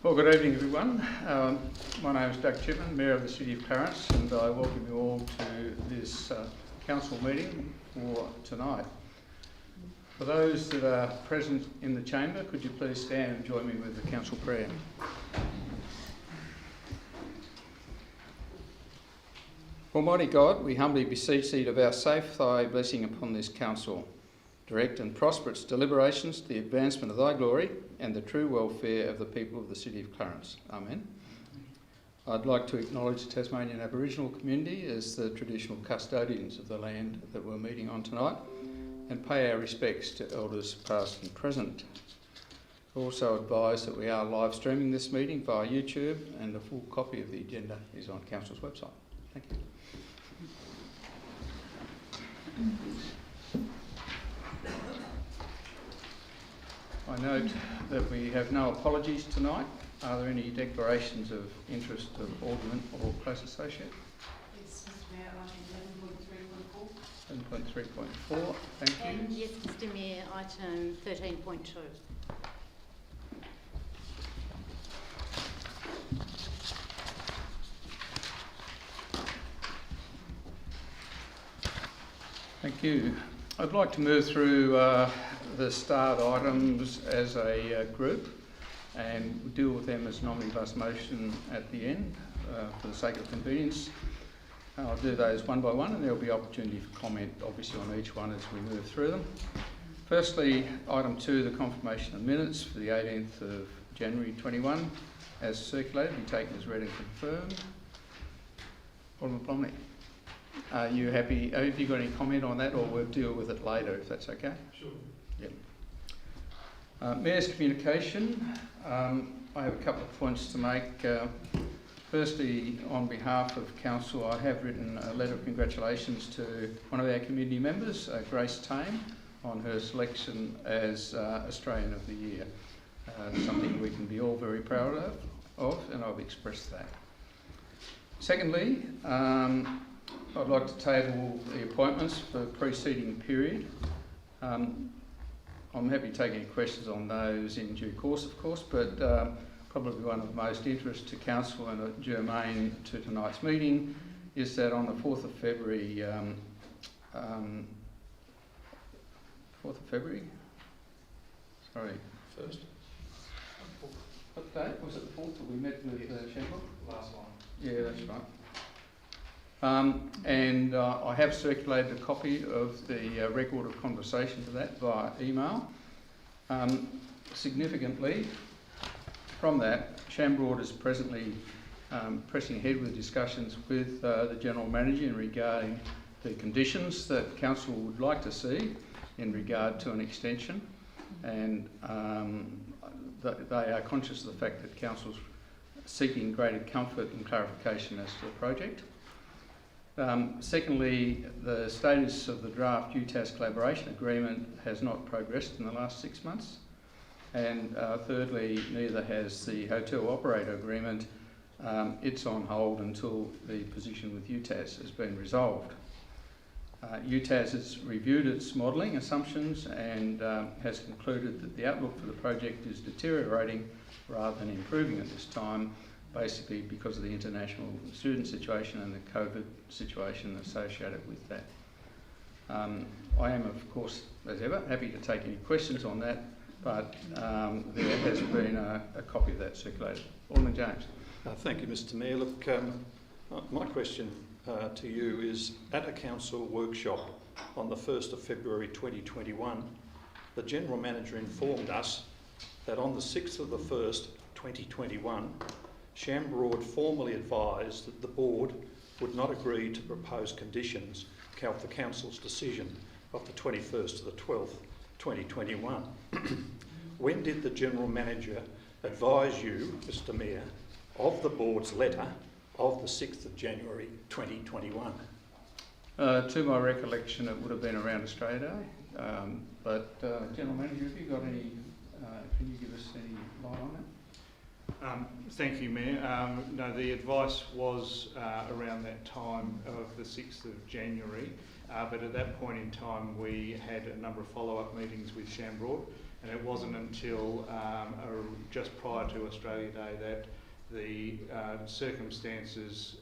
Well, good evening everyone. My name is Doug Chipman, Mayor of the City of Clarence, and I welcome you all to this council meeting for tonight. For those that are present in the chamber, could you please stand and join me with the council prayer? Almighty God, we humbly beseech thee to vouchsafe thy blessing upon this council. Direct and prosper its deliberations to the advancement of thy glory and the true welfare of the people of the City of Clarence. Amen. I'd like to acknowledge the Tasmanian Aboriginal community as the traditional custodians of the land that we're meeting on tonight, and pay our respects to elders past and present. Also advise that we are live streaming this meeting via YouTube, and a full copy of the agenda is on Council's website. Thank you. I note that we have no apologies tonight. Are there any declarations of interest of Alderman or close associate? Yes, Mr Mayor, item 11.3.4. 11.3.4, thank you. And yes, Mr Mayor, item 13.2. Thank you. I'd like to move through the starred items as a group and deal with them as an omnibus motion at the end for the sake of convenience. I'll do those one by one, and there'll be opportunity for comment obviously on each one as we move through them. Firstly, item 2, the confirmation of minutes for the 18th of January 21 as circulated, be taken as read and confirmed. Alderman Plomley, are you happy? Have you got any comment on that, or we'll deal with it later if that's okay? Sure. Yep. Mayor's communication. I have a couple of points to make. Firstly, on behalf of Council, I have written a letter of congratulations to one of our community members, Grace Tame, on her selection as Australian of the Year. Something we can be all very proud of, and I've expressed that. Secondly, I'd like to table the appointments for the preceding period. I'm happy to take any questions on those in due course, of course, but probably one of most interest to Council and germane to tonight's meeting is that on the 4th of February, 4th of February? Sorry. First? What date? Was it the 4th that we met with Shamrock? Last one. Yeah, that's right. And I have circulated a copy of the record of conversation to that via email. Significantly, from that, Shamrock is presently pressing ahead with discussions with the General Manager in regarding the conditions that Council would like to see in regard to an extension, and they are conscious of the fact that Council's seeking greater comfort and clarification as to the project. Secondly, the status of the draft UTAS collaboration agreement has not progressed in the last 6 months. And thirdly, neither has the hotel operator agreement. It's on hold until the position with UTAS has been resolved. UTAS has reviewed its modelling assumptions and has concluded that the outlook for the project is deteriorating rather than improving at this time, basically because of the international student situation and the COVID situation associated with that. I am, of course, as ever, happy to take any questions on that, but there has been a copy of that circulated. Alderman James. Thank you, Mr Mayor. Look, my question to you is, at a council workshop on the 1st of February 2021, the General Manager informed us that on the 6th of the 1st, 2021, Shamrock formally advised that the Board would not agree to proposed conditions of the Council's decision of the 21st of the 12th, 2021. When did the General Manager advise you, Mr Mayor, of the Board's letter of the 6th of January 2021? To my recollection, it would have been around Australia Day, but General Manager, have you got any, can you give us any light on that? Thank you, Mayor. No, the advice was around that time of the 6th of January, but at that point in time we had a number of follow-up meetings with Shamroad, and it wasn't until just prior to Australia Day that the circumstances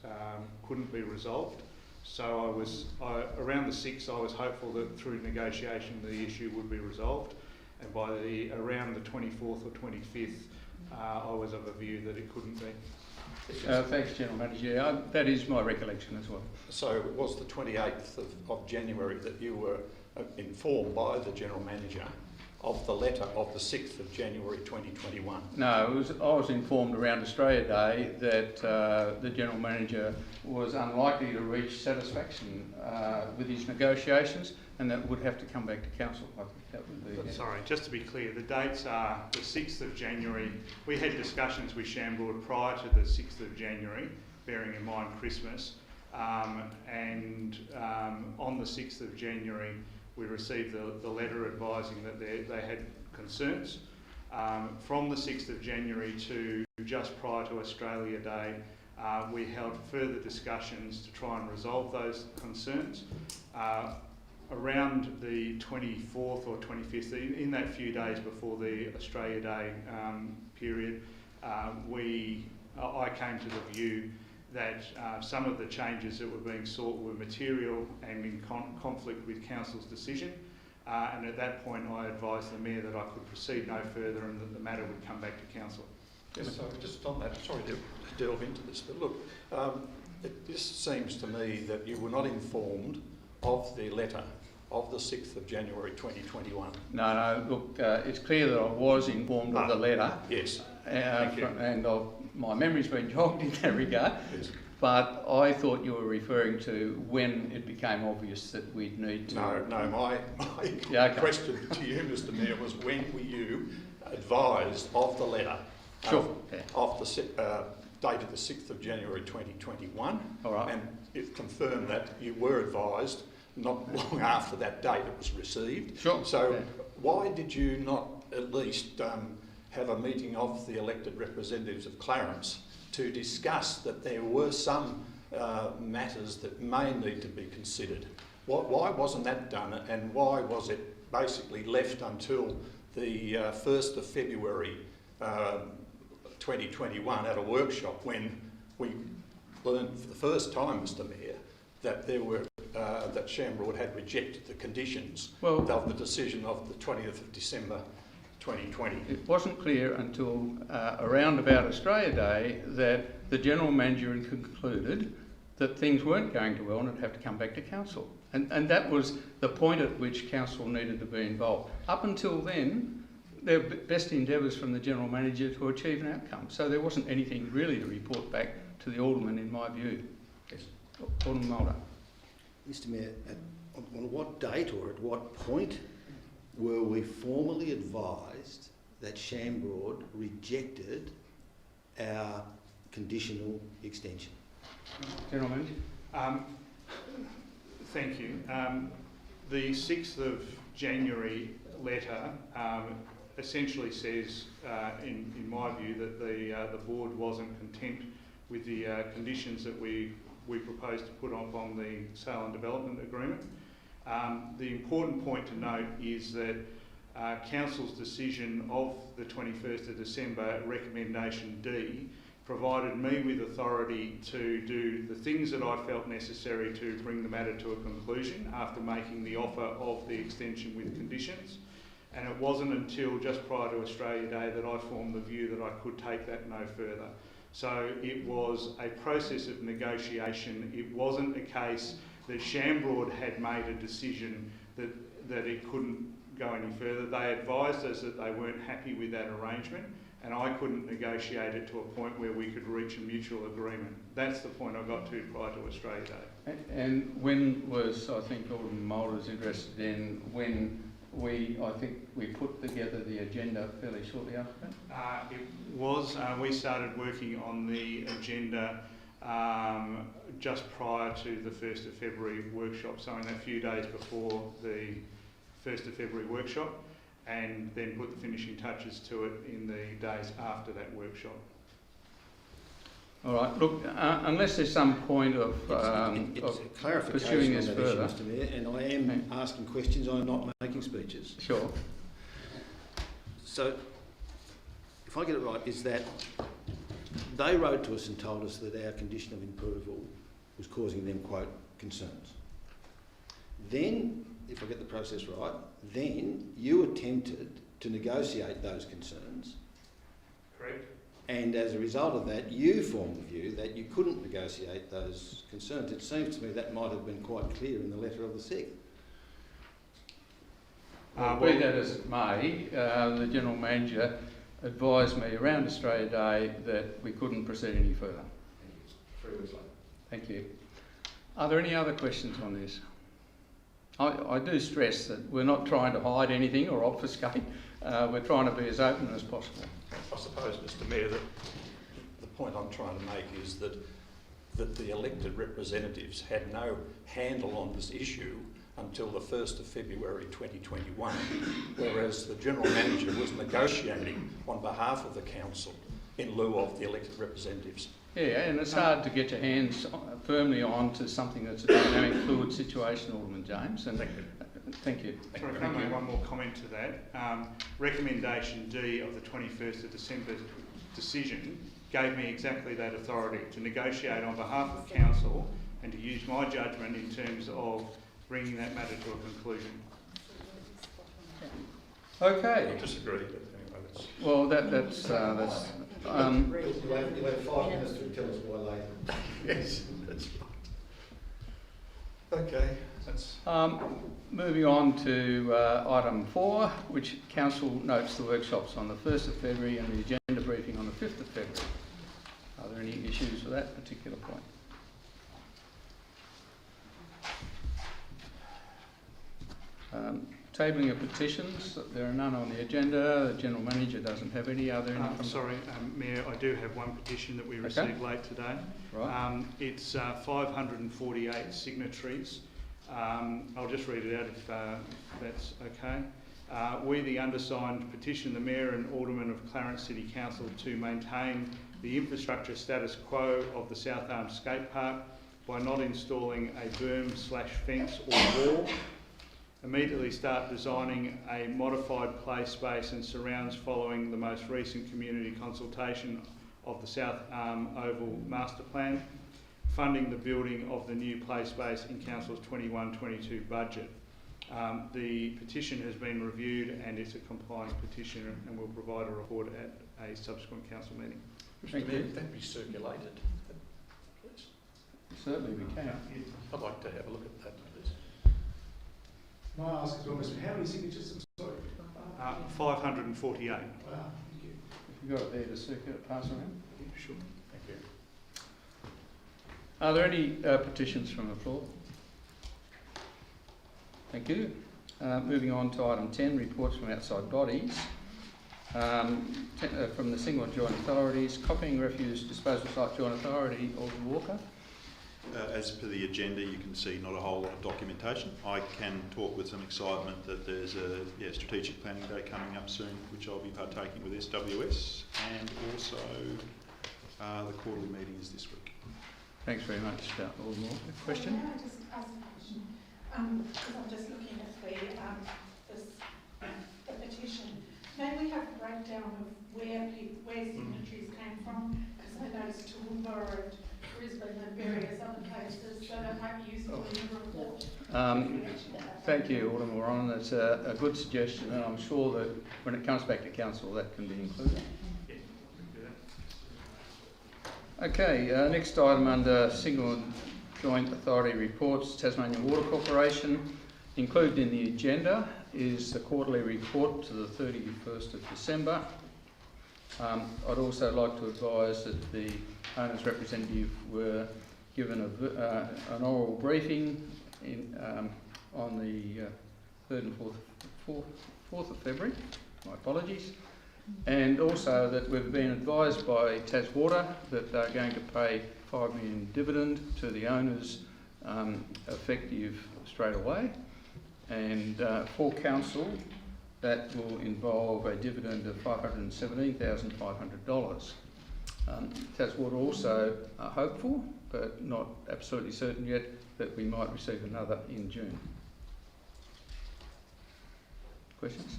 couldn't be resolved. So around the 6th I was hopeful that through negotiation the issue would be resolved, and by around the 24th or 25th I was of a view that it couldn't be. Thanks, General Manager. Yeah, that is my recollection as well. So it was the 28th of January that you were informed by the General Manager of the letter of the 6th of January 2021? No, I was informed around Australia Day that the General Manager was unlikely to reach satisfaction with his negotiations, and that would have to come back to Council. I think that would be... Sorry, just to be clear, the dates are the 6th of January. We had discussions with Shamroad prior to the 6th of January, bearing in mind Christmas, and on the 6th of January we received the letter advising that they had concerns. From the 6th of January to just prior to Australia Day, we held further discussions to try and resolve those concerns. Around the 24th or 25th, in that few days before the Australia Day period, I came to the view that some of the changes that were being sought were material and in conflict with Council's decision, and at that point I advised the Mayor that I could proceed no further and that the matter would come back to Council. Yes, so just on that, sorry to delve into this, but look, this seems to me that you were not informed of the letter of the 6th of January 2021. No, look, it's clear that I was informed of the letter. Yes, and my memory's been jogged in that regard. yes. But I thought you were referring to when it became obvious that we'd need to... No, my question to you, Mr Mayor, was when were you advised of the letter Sure. of the date of the 6th of January 2021? All right. And it confirmed that you were advised not long after that date it was received. Sure. So why did you not at least have a meeting of the elected representatives of Clarence to discuss that there were some matters that may need to be considered? Why wasn't that done, and why was it basically left until the 1st of February 2021 at a workshop when we learned for the first time, Mr Mayor, that there were that Shamroad had rejected the conditions of the decision of the 20th of December 2020. It wasn't clear until around about Australia Day that the General Manager had concluded that things weren't going too well and it'd have to come back to Council. And that was the point at which Council needed to be involved. Up until then, there were best endeavours from the General Manager to achieve an outcome. So there wasn't anything really to report back to the Alderman, in my view. Yes. Alderman Mulder. Mr Mayor, on what date or at what point were we formally advised that Shamroad rejected our conditional extension? General Manager. Thank you. The 6th of January letter essentially says, in my view, that the board wasn't content with the conditions that we proposed to put up on the sale and development agreement. The important point to note is that Council's decision of the 21st of December, recommendation D, provided me with authority to do the things that I felt necessary to bring the matter to a conclusion after making the offer of the extension with conditions. And it wasn't until just prior to Australia Day that I formed the view that I could take that no further. So it was a process of negotiation. It wasn't a case that Shamroad had made a decision that it couldn't go any further. They advised us that they weren't happy with that arrangement, and I couldn't negotiate it to a point where we could reach a mutual agreement. That's the point I got to prior to Australia Day. And when was, I think Alderman Mulder's interested in, when I think we put together the agenda fairly shortly after that? It was, we started working on the agenda just prior to the 1st of February workshop, so in a few days before the 1st of February workshop, and then put the finishing touches to it in the days after that workshop. All right, look, unless there's some point of It's a clarification pursuing this on that issue, further. Mr Mayor, and I am asking questions, I'm not making speeches. Sure. So, if I get it right, is that they wrote to us and told us that our condition of approval was causing them, quote, concerns. Then, if I get the process right, then you attempted to negotiate those concerns. Correct. And as a result of that, you formed the view that you couldn't negotiate those concerns. It seems to me that might have been quite clear in the letter of the 6th. Be that as it may, the General Manager advised me around Australia Day that we couldn't proceed any further. 3 weeks later. Thank you. Are there any other questions on this? I do stress that we're not trying to hide anything or obfuscate. We're trying to be as open as possible. I suppose, Mr Mayor, that the point I'm trying to make is that the elected representatives had no handle on this issue until the 1st of February 2021, whereas the General Manager was negotiating on behalf of the Council in lieu of the elected representatives. Yeah, and it's hard to get your hands firmly on to something that's a dynamic, fluid situation, Alderman James. And thank you. Sorry, can I make one more comment to that? Recommendation D of the 21st of December decision gave me exactly that authority to negotiate on behalf of Council and to use my judgment in terms of bringing that matter to a conclusion. Okay. I disagree, but anyway, that's... Well, that's You'll have 5 minutes to tell us why later. Yes, that's right. Okay, that's... moving on to item 4, which Council notes the workshops on the 1st of February and the agenda briefing on the 5th of February. Are there any issues with that particular point? Tabling of petitions, there are none on the agenda. The General Manager doesn't have any. Are there any? Sorry, Mayor, I do have one petition that we received late today. Right. It's 548 signatories. I'll just read it out if that's okay. We, the undersigned, petition the Mayor and Aldermen of Clarence City Council to maintain the infrastructure status quo of the South Arm Skate Park by not installing a berm/fence or wall. Immediately start designing a modified play space and surrounds following the most recent community consultation of the South Arm Oval Master Plan, funding the building of the new play space in Council's 21-22 budget. The petition has been reviewed and it's a compliant petition, and we'll provide a report at a subsequent council meeting. Thank you. That be circulated, please. Certainly we can. I'd like to have a look at that, please. May I ask as well, Mr. How many signatures? I'm sorry. 548. Wow, thank you. If you've got it there to circulate, pass around. Sure. Thank you. Are there any petitions from the floor? Thank you. Moving on to item 10, reports from outside bodies. From the single and joint authorities, copying refuse disposal site joint authority, Alderman Walker. As per the agenda, you can see not a whole lot of documentation. I can talk with some excitement that there's a strategic planning day coming up soon, which I'll be partaking with SWS, and also the quarterly meeting is this week. Thanks very much, Alderman Walker. Question? May I just ask a question? Because I'm just looking at the petition. May we have a breakdown of where signatories came from? Because I noticed Toowoomba and Brisbane and various other places, so that might be useful in the report. Thank you, Alderman Warren. That's a good suggestion, and I'm sure that when it comes back to Council, that can be included. Okay, next item under single and joint authority reports, Tasmanian Water Corporation. Included in the agenda is the quarterly report to the 31st of December. I'd also like to advise that the owners' representative were given an oral briefing on the 3rd and 4th of February. My apologies. And also that we've been advised by Taswater that they're going to pay $5 million dividend to the owners effective straight away. And for Council, that will involve a dividend of $517,500. Taswater also are hopeful, but not absolutely certain yet, that we might receive another in June. Questions?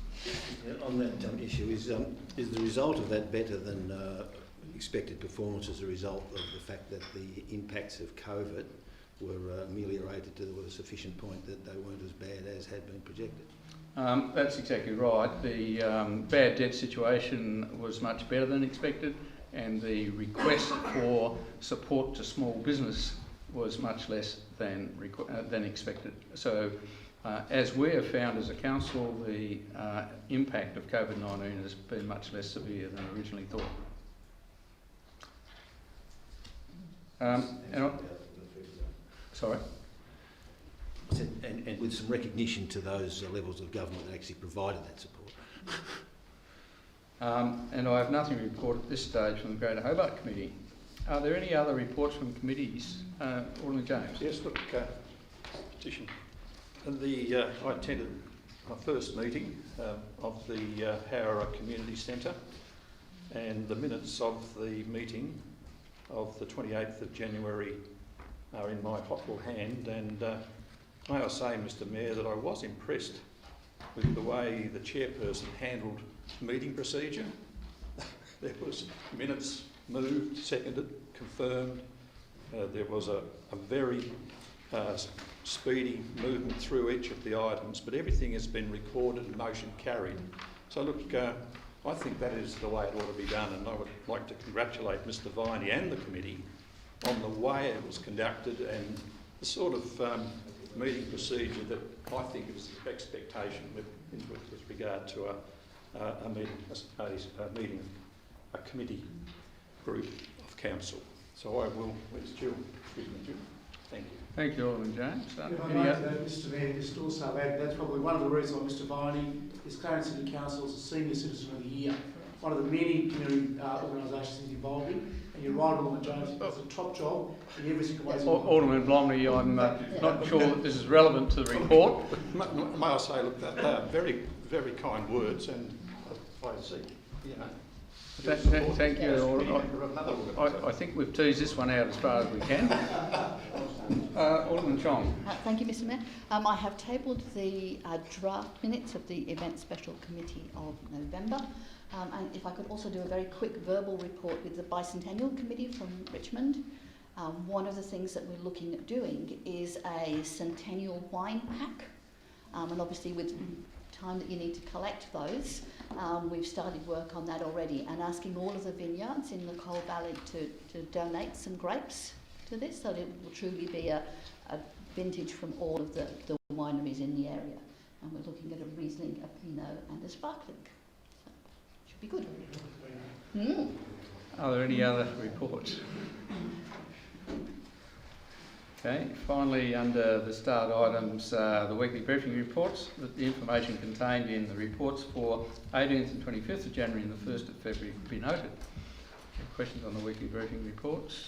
Yeah, on that issue, is the result of that better than expected performance as a result of the fact that the impacts of COVID were ameliorated to a sufficient point that they weren't as bad as had been projected? That's exactly right. The bad debt situation was much better than expected, and the request for support to small business was much less than expected. So, as we have found as a council, the impact of COVID-19 has been much less severe than originally thought. Sorry? And with some recognition to those levels of government that actually provided that support. And I have nothing to report at this stage from the Greater Hobart Committee. Are there any other reports from committees? Alderman James. Yes, look, petition. I attended my first meeting of the Howrah Community Centre, and the minutes of the meeting of the 28th of January are in my hot little hand, and may I say, Mr Mayor, that I was impressed with the way the chairperson handled meeting procedure. There was minutes moved, seconded, confirmed. There was a very speedy movement through each of the items, but everything has been recorded and motion carried. So look, I think that is the way it ought to be done, and I would like to congratulate Mr Viney and the committee on the way it was conducted and the sort of meeting procedure that I think is the expectation with regard to a committee group of council. So I will, where's Jill? Excuse me, Jill. Thank you. Thank you, Alderman James. If I might, Mr Mayor, just also add, that's probably one of the reasons why Mr Viney is Clarence City Council as a Senior Citizen of the Year, one of the many community organisations he's involved in. And you're right, Alderman James, he does a top job in every single way. Alderman Blomley, I'm not sure that this is relevant to the report. May I say, look, they are very, very kind words, and I see, you know. Thank you. I think we've teased this one out as far as we can. Alderman Chong. Thank you, Mr Mayor. I have tabled the draft minutes of the Event Special Committee of November. And if I could also do a very quick verbal report with the Bicentennial Committee from Richmond. One of the things that we're looking at doing is a centennial wine pack. And obviously with time that you need to collect those, we've started work on that already, and asking all of the vineyards in the Coal Valley to donate some grapes to this, so that it will truly be a vintage from all of the wineries in the area. And we're looking at a Riesling, a Pinot and a Sparkling. So, should be good. Are there any other reports? Okay, finally, under the start items, the weekly briefing reports, the information contained in the reports for 18th and 25th of January and the 1st of February be noted. Questions on the weekly briefing reports?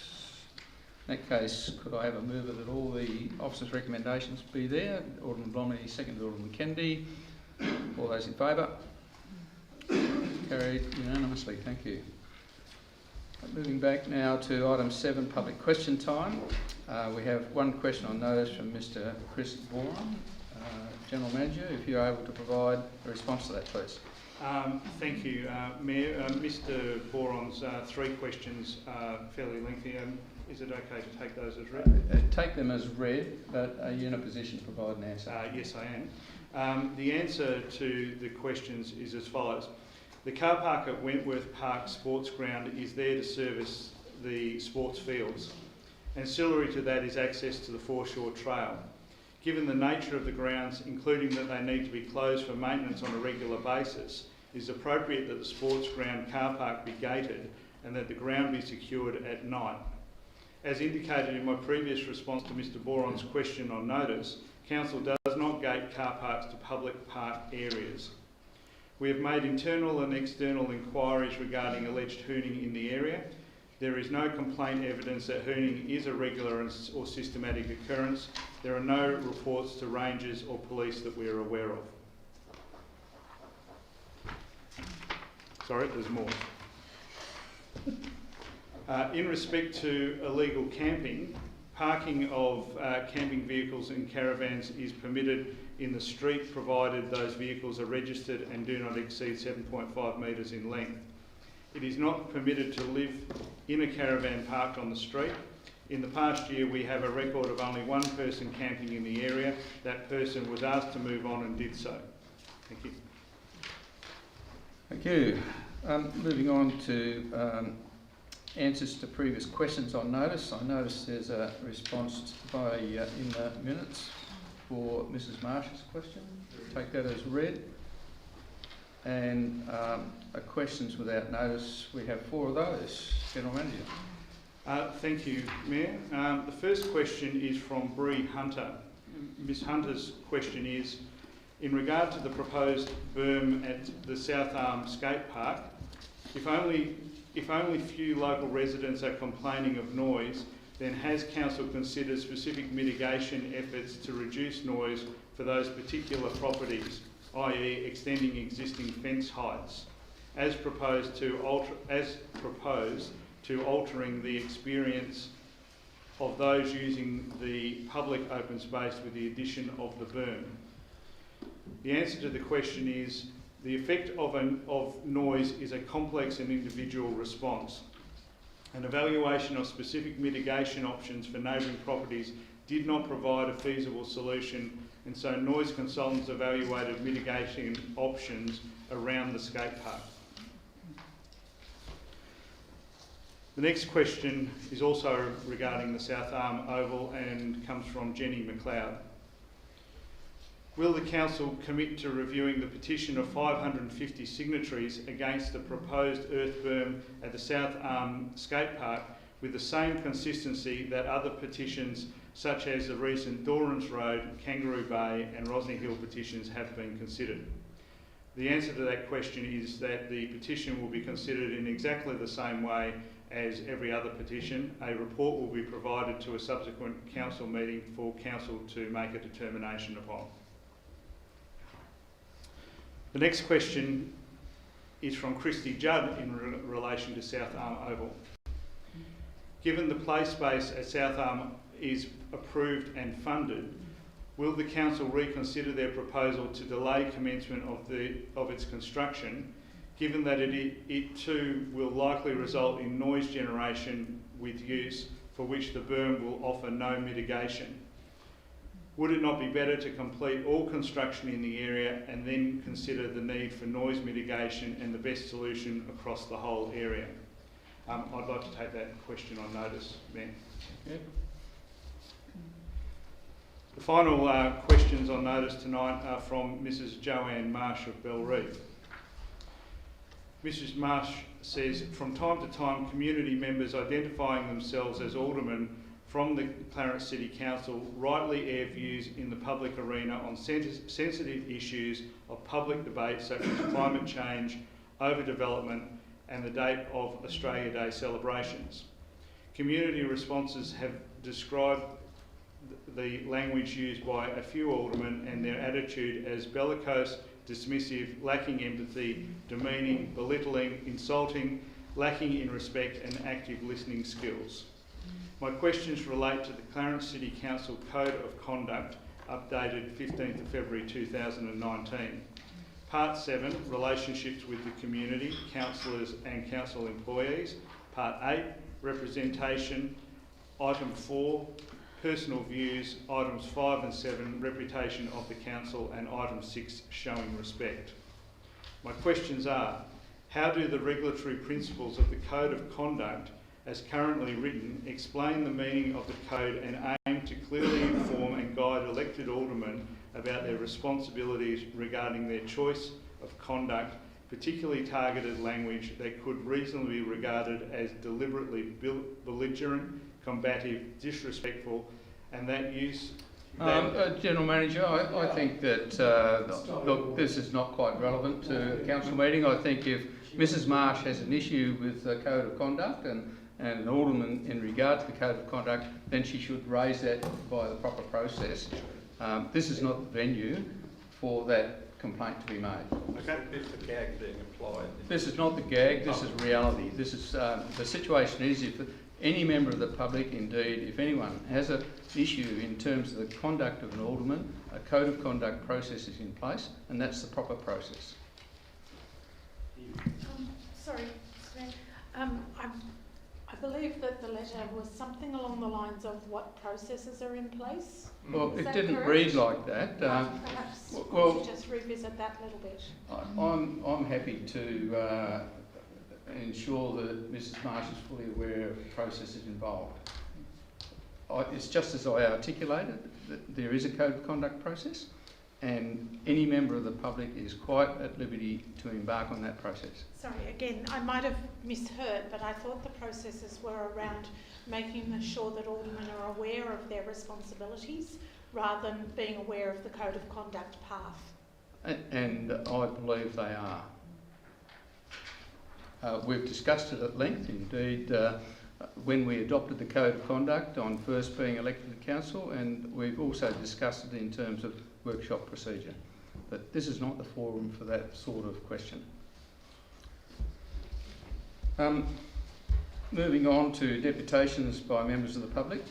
In that case, could I have a mover that all the officers' recommendations be there? Alderman Blomley, second Alderman Kennedy. All those in favour? Carried unanimously, thank you. Moving back now to item 7, public question time. We have one question on notice from Mr Chris Bourne, General Manager. If you're able to provide a response to that, please. Thank you, Mayor. Mr Bourne's 3 questions are fairly lengthy. Is it okay to take those as read? Take them as read, but are you in a position to provide an answer? Yes, I am. The answer to the questions is as follows. The car park at Wentworth Park Sports Ground is there to service the sports fields. Ancillary to that is access to the foreshore trail. Given the nature of the grounds, including that they need to be closed for maintenance on a regular basis, it is appropriate that the sports ground car park be gated and that the ground be secured at night. As indicated in my previous response to Mr Boron's question on notice, Council does not gate car parks to public park areas. We have made internal and external inquiries regarding alleged hooning in the area. There is no complaint evidence that hooning is a regular or systematic occurrence. There are no reports to rangers or police that we are aware of. Sorry, there's more. In respect to illegal camping, parking of camping vehicles and caravans is permitted in the street provided those vehicles are registered and do not exceed 7.5 metres in length. It is not permitted to live in a caravan parked on the street. In the past year we have a record of only one person camping in the area. That person was asked to move on and did so. Thank you. Thank you. Moving on to answers to previous questions on notice. I notice there's a response by in the minutes for Mrs Marsh's question. Take that as read. And questions without notice, we have 4 of those. General Manager. Thank you, Mayor. The first question is from Bree Hunter. Ms Hunter's question is, in regard to the proposed berm at the South Arm Skate Park, if only few local residents are complaining of noise, then has Council considered specific mitigation efforts to reduce noise for those particular properties, i.e. extending existing fence heights, as proposed to altering the experience of those using the public open space with the addition of the berm? The answer to the question is the effect of noise is a complex and individual response. An evaluation of specific mitigation options for neighbouring properties did not provide a feasible solution, and so noise consultants evaluated mitigation options around the skate park. The next question is also regarding the South Arm Oval and comes from Jenny McLeod. Will the Council commit to reviewing the petition of 550 signatories against the proposed earth berm at the South Arm Skate Park with the same consistency that other petitions such as the recent Dorrance Road, Kangaroo Bay and Rosny Hill petitions have been considered? The answer to that question is that the petition will be considered in exactly the same way as every other petition. A report will be provided to a subsequent Council meeting for Council to make a determination upon. The next question is from Christy Judd in relation to South Arm Oval. Given the play space at South Arm is approved and funded, will the Council reconsider their proposal to delay commencement of its construction, given that it too will likely result in noise generation with use for which the berm will offer no mitigation? Would it not be better to complete all construction in the area and then consider the need for noise mitigation and the best solution across the whole area? I'd like to take that question on notice, Mayor. Okay. The final questions on notice tonight are from Mrs Joanne Marsh of Bellreeve. Mrs Marsh says, from time to time, community members identifying themselves as aldermen from the Clarence City Council rightly air views in the public arena on sensitive issues of public debate such as climate change, overdevelopment and the date of Australia Day celebrations. Community responses have described the language used by a few aldermen and their attitude as bellicose, dismissive, lacking empathy, demeaning, belittling, insulting, lacking in respect and active listening skills. My questions relate to the Clarence City Council Code of Conduct, updated 15th of February 2019. Part 7, Relationships with the Community, Councillors and Council Employees. Part 8, Representation. Item 4, Personal Views. Items 5 and 7, Reputation of the Council. And Item 6, Showing Respect. My questions are, how do the regulatory principles of the Code of Conduct as currently written explain the meaning of the code and aim to clearly inform and guide elected aldermen about their responsibilities regarding their choice of conduct, particularly targeted language that could reasonably be regarded as deliberately belligerent, combative, disrespectful, and that use... General Manager, I think that look, this is not quite relevant to a council meeting. I think if Mrs Marsh has an issue with the Code of Conduct and an alderman in regard to the Code of Conduct, then she should raise that by the proper process. This is not the venue for that complaint to be made. Okay, it's the gag being applied. This is not the gag, this is reality. This is, the situation is if any member of the public, indeed, if anyone has an issue in terms of the conduct of an alderman, a code of conduct process is in place, and that's the proper process. Sorry, I believe that the letter was something along the lines of what processes are in place. Well, Is it that didn't correct? read like that. Perhaps well, could you just revisit that a little bit? I'm happy to ensure that Mrs. Marsh is fully aware of the processes involved. It's just as I articulated, that there is a code of conduct process, and any member of the public is quite at liberty to embark on that process. Sorry, again, I might have misheard, but I thought the processes were around making sure that aldermen are aware of their responsibilities rather than being aware of the code of conduct path. And I believe they are. We've discussed it at length, indeed, when we adopted the code of conduct on first being elected to council, and we've also discussed it in terms of workshop procedure. But this is not the forum for that sort of question. Moving on to deputations by members of the public.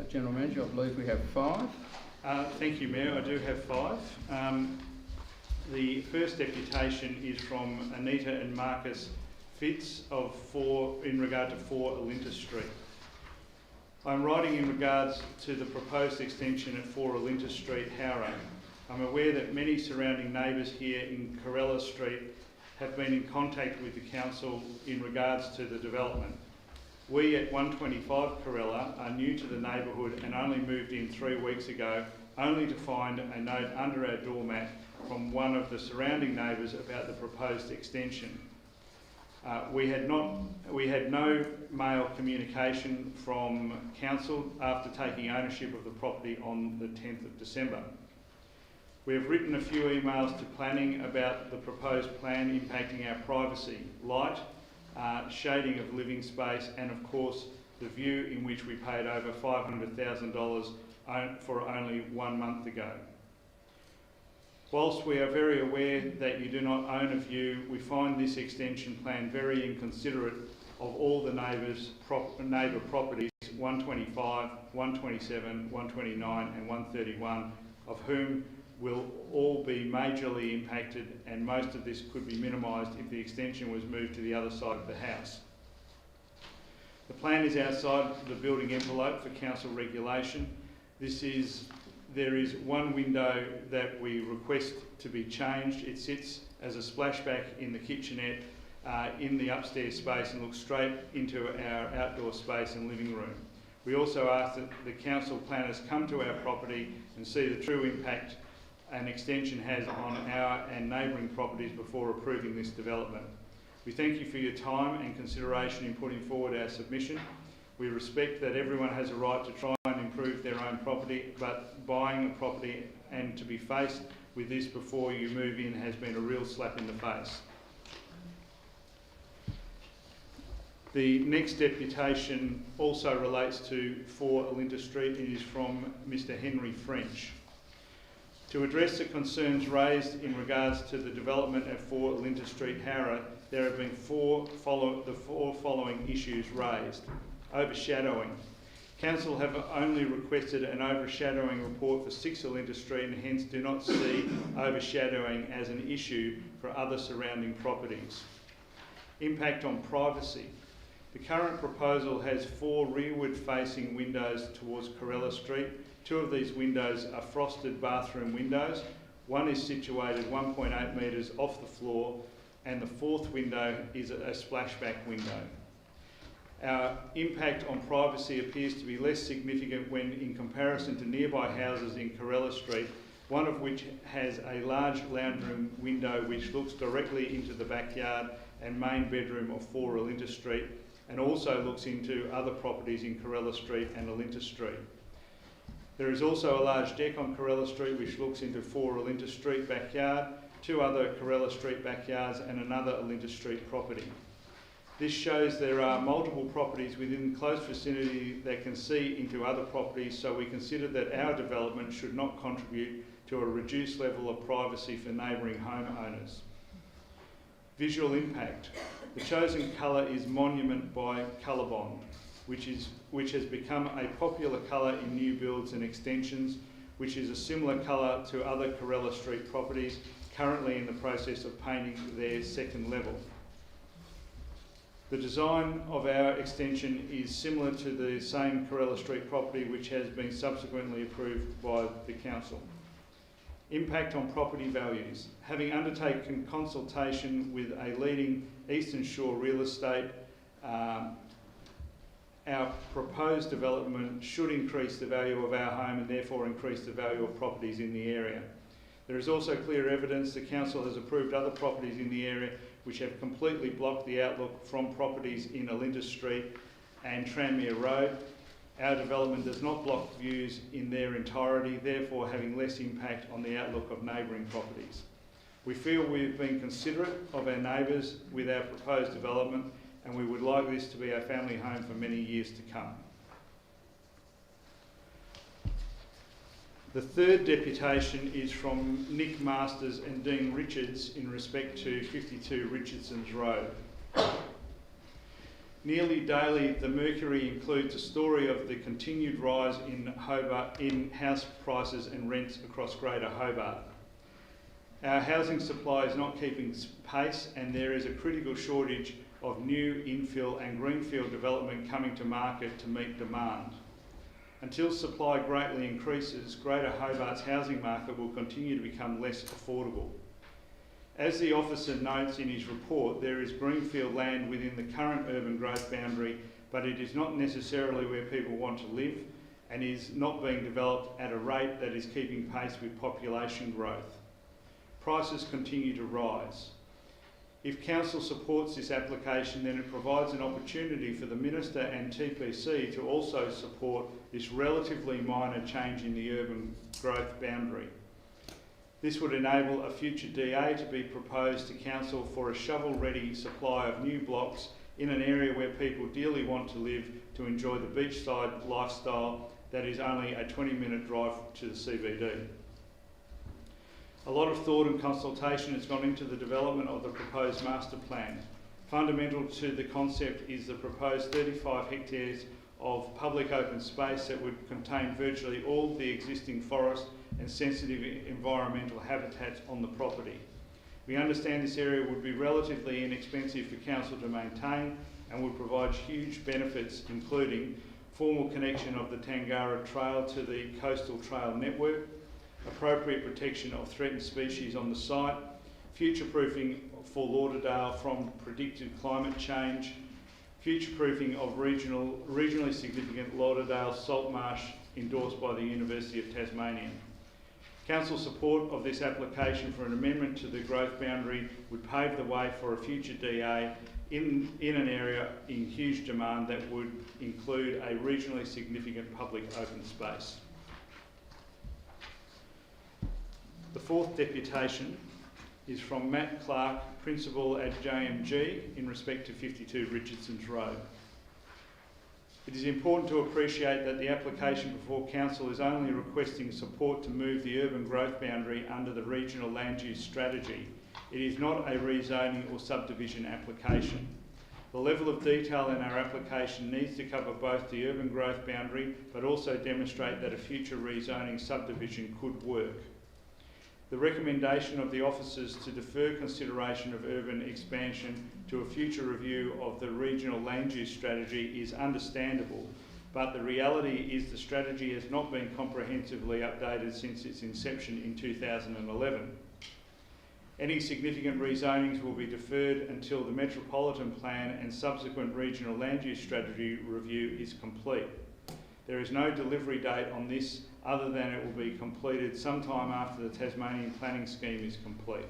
General Manager, I believe we have 5. Thank you, Mayor. I do have 5. The first deputation is from Anita and Marcus Fitz in regard to 4 Olinta Street. I'm writing in regards to the proposed extension at 4 Olinta Street, Howrah. I'm aware that many surrounding neighbours here in Corella Street have been in contact with the council in regards to the development. We at 125 Corella are new to the neighbourhood and only moved in 3 weeks ago, only to find a note under our doormat from one of the surrounding neighbours about the proposed extension. We had no mail communication from council after taking ownership of the property on the 10th of December. We have written a few emails to planning about the proposed plan impacting our privacy, light, shading of living space, and of course the view in which we paid over $500,000 for only 1 month ago. Whilst we are very aware that you do not own a view, we find this extension plan very inconsiderate of all the neighbour properties, 125, 127, 129 and 131, of whom will all be majorly impacted, and most of this could be minimised if the extension was moved to the other side of the house. The plan is outside the building envelope for council regulation. There is one window that we request to be changed. It sits as a splashback in the kitchenette in the upstairs space and looks straight into our outdoor space and living room. We also ask that the council planners come to our property and see the true impact an extension has on our and neighbouring properties before approving this development. We thank you for your time and consideration in putting forward our submission. We respect that everyone has a right to try and improve their own property, but buying a property and to be faced with this before you move in has been a real slap in the face. The next deputation also relates to 4 Olinta Street. It is from Mr Henry French. To address the concerns raised in regards to the development at 4 Olinta Street, Howrah, there have been the four following issues raised. Overshadowing. Council have only requested an overshadowing report for 6 Olinta Street and hence do not see overshadowing as an issue for other surrounding properties. Impact on privacy. The current proposal has 4 rearward facing windows towards Corella Street. 2 of these windows are frosted bathroom windows. One is situated 1.8 metres off the floor and the 4th window is a splashback window. Our impact on privacy appears to be less significant when in comparison to nearby houses in Corella Street, one of which has a large lounge room window which looks directly into the backyard and main bedroom of 4 Olinta Street and also looks into other properties in Corella Street and Olinta Street. There is also a large deck on Corella Street which looks into 4 Olinta Street backyard, 2 other Corella Street backyards and another Olinta Street property. This shows there are multiple properties within close vicinity that can see into other properties, so we consider that our development should not contribute to a reduced level of privacy for neighbouring homeowners. Visual impact. The chosen colour is Monument by Colorbond, which has become a popular colour in new builds and extensions, which is a similar colour to other Corella Street properties currently in the process of painting their second level. The design of our extension is similar to the same Corella Street property which has been subsequently approved by the council. Impact on property values. Having undertaken consultation with a leading Eastern Shore real estate, our proposed development should increase the value of our home and therefore increase the value of properties in the area. There is also clear evidence the council has approved other properties in the area which have completely blocked the outlook from properties in Olinda Street and Tranmere Road. Our development does not block views in their entirety, therefore having less impact on the outlook of neighbouring properties. We feel we've been considerate of our neighbours with our proposed development, and we would like this to be our family home for many years to come. The third deputation is from Nick Masters and Dean Richards in respect to 52 Richardson's Road. Nearly daily, the Mercury includes a story of the continued rise in house prices and rents across Greater Hobart. Our housing supply is not keeping pace, and there is a critical shortage of new infill and greenfield development coming to market to meet demand. Until supply greatly increases, Greater Hobart's housing market will continue to become less affordable. As the officer notes in his report, there is greenfield land within the current urban growth boundary, but it is not necessarily where people want to live and is not being developed at a rate that is keeping pace with population growth. Prices continue to rise. If Council supports this application, then it provides an opportunity for the Minister and TPC to also support this relatively minor change in the urban growth boundary. This would enable a future DA to be proposed to Council for a shovel-ready supply of new blocks in an area where people dearly want to live to enjoy the beachside lifestyle that is only a 20-minute drive to the CBD. A lot of thought and consultation has gone into the development of the proposed master plan. Fundamental to the concept is the proposed 35 hectares of public open space that would contain virtually all the existing forest and sensitive environmental habitats on the property. We understand this area would be relatively inexpensive for Council to maintain and would provide huge benefits, including formal connection of the Tangara Trail to the Coastal Trail network, appropriate protection of threatened species on the site, future-proofing for Lauderdale from predicted climate change, future-proofing of regionally significant Lauderdale salt marsh endorsed by the University of Tasmania. Council support of this application for an amendment to the growth boundary would pave the way for a future DA in an area in huge demand that would include a regionally significant public open space. The fourth deputation is from Matt Clark, Principal at JMG, in respect to 52 Richardson's Road. It is important to appreciate that the application before Council is only requesting support to move the urban growth boundary under the Regional Land Use Strategy. It is not a rezoning or subdivision application. The level of detail in our application needs to cover both the urban growth boundary but also demonstrate that a future rezoning subdivision could work. The recommendation of the officers to defer consideration of urban expansion to a future review of the Regional Land Use Strategy is understandable, but the reality is the strategy has not been comprehensively updated since its inception in 2011. Any significant rezonings will be deferred until the Metropolitan Plan and subsequent Regional Land Use Strategy review is complete. There is no delivery date on this other than it will be completed sometime after the Tasmanian planning scheme is complete.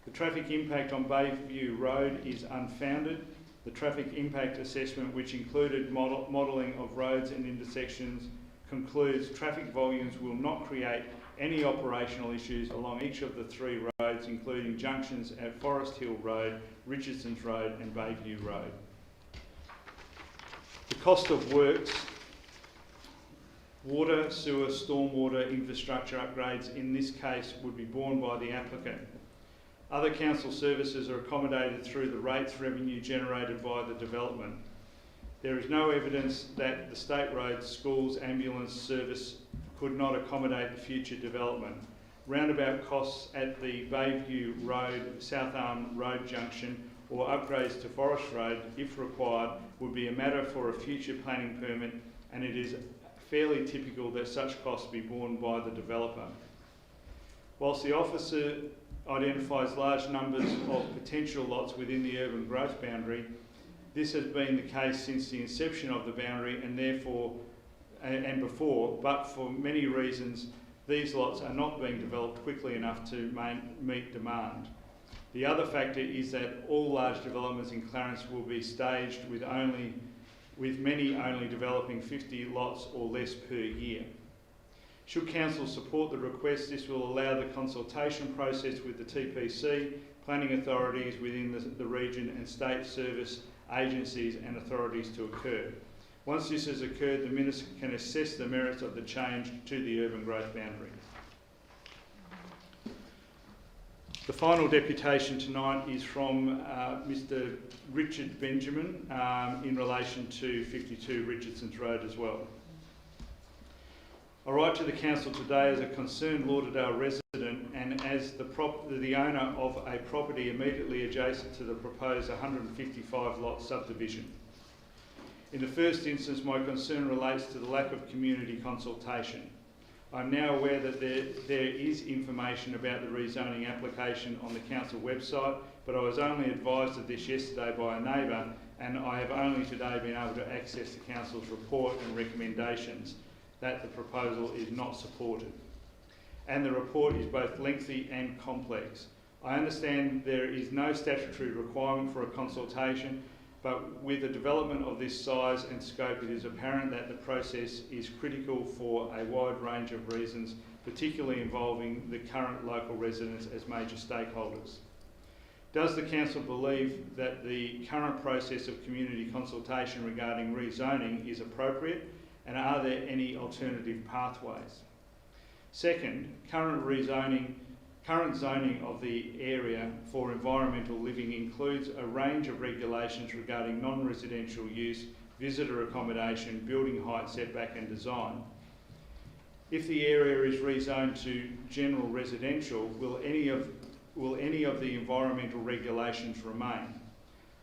The traffic impact on Bayview Road is unfounded. The traffic impact assessment, which included modelling of roads and intersections, concludes traffic volumes will not create any operational issues along each of the three roads, including junctions at Forest Hill Road, Richardson's Road and Bayview Road. The cost of works. Water, sewer, stormwater infrastructure upgrades in this case would be borne by the applicant. Other council services are accommodated through the rates revenue generated by the development. There is no evidence that the state roads, schools, ambulance service could not accommodate the future development. Roundabout costs at the Bayview Road, South Arm Road junction or upgrades to Forest Road, if required, would be a matter for a future planning permit, and it is fairly typical that such costs be borne by the developer. Whilst the officer identifies large numbers of potential lots within the urban growth boundary, this has been the case since the inception of the boundary and before, but for many reasons these lots are not being developed quickly enough to meet demand. The other factor is that all large developments in Clarence will be staged with many only developing 50 lots or less per year. Should Council support the request, this will allow the consultation process with the TPC, planning authorities within the region and state service agencies and authorities to occur. Once this has occurred, the Minister can assess the merits of the change to the urban growth boundary. The final deputation tonight is from Mr Richard Benjamin in relation to 52 Richardson's Road as well. I write to the Council today as a concerned Lauderdale resident and as the owner of a property immediately adjacent to the proposed 155 lot subdivision. In the first instance, my concern relates to the lack of community consultation. I'm now aware that there is information about the rezoning application on the Council website, but I was only advised of this yesterday by a neighbour, and I have only today been able to access the Council's report and recommendations that the proposal is not supported. And the report is both lengthy and complex. I understand there is no statutory requirement for a consultation, but with a development of this size and scope, it is apparent that the process is critical for a wide range of reasons, particularly involving the current local residents as major stakeholders. Does the Council believe that the current process of community consultation regarding rezoning is appropriate, and are there any alternative pathways? Second, current zoning of the area for environmental living includes a range of regulations regarding non-residential use, visitor accommodation, building height, setback and design. If the area is rezoned to general residential, will any of the environmental regulations remain?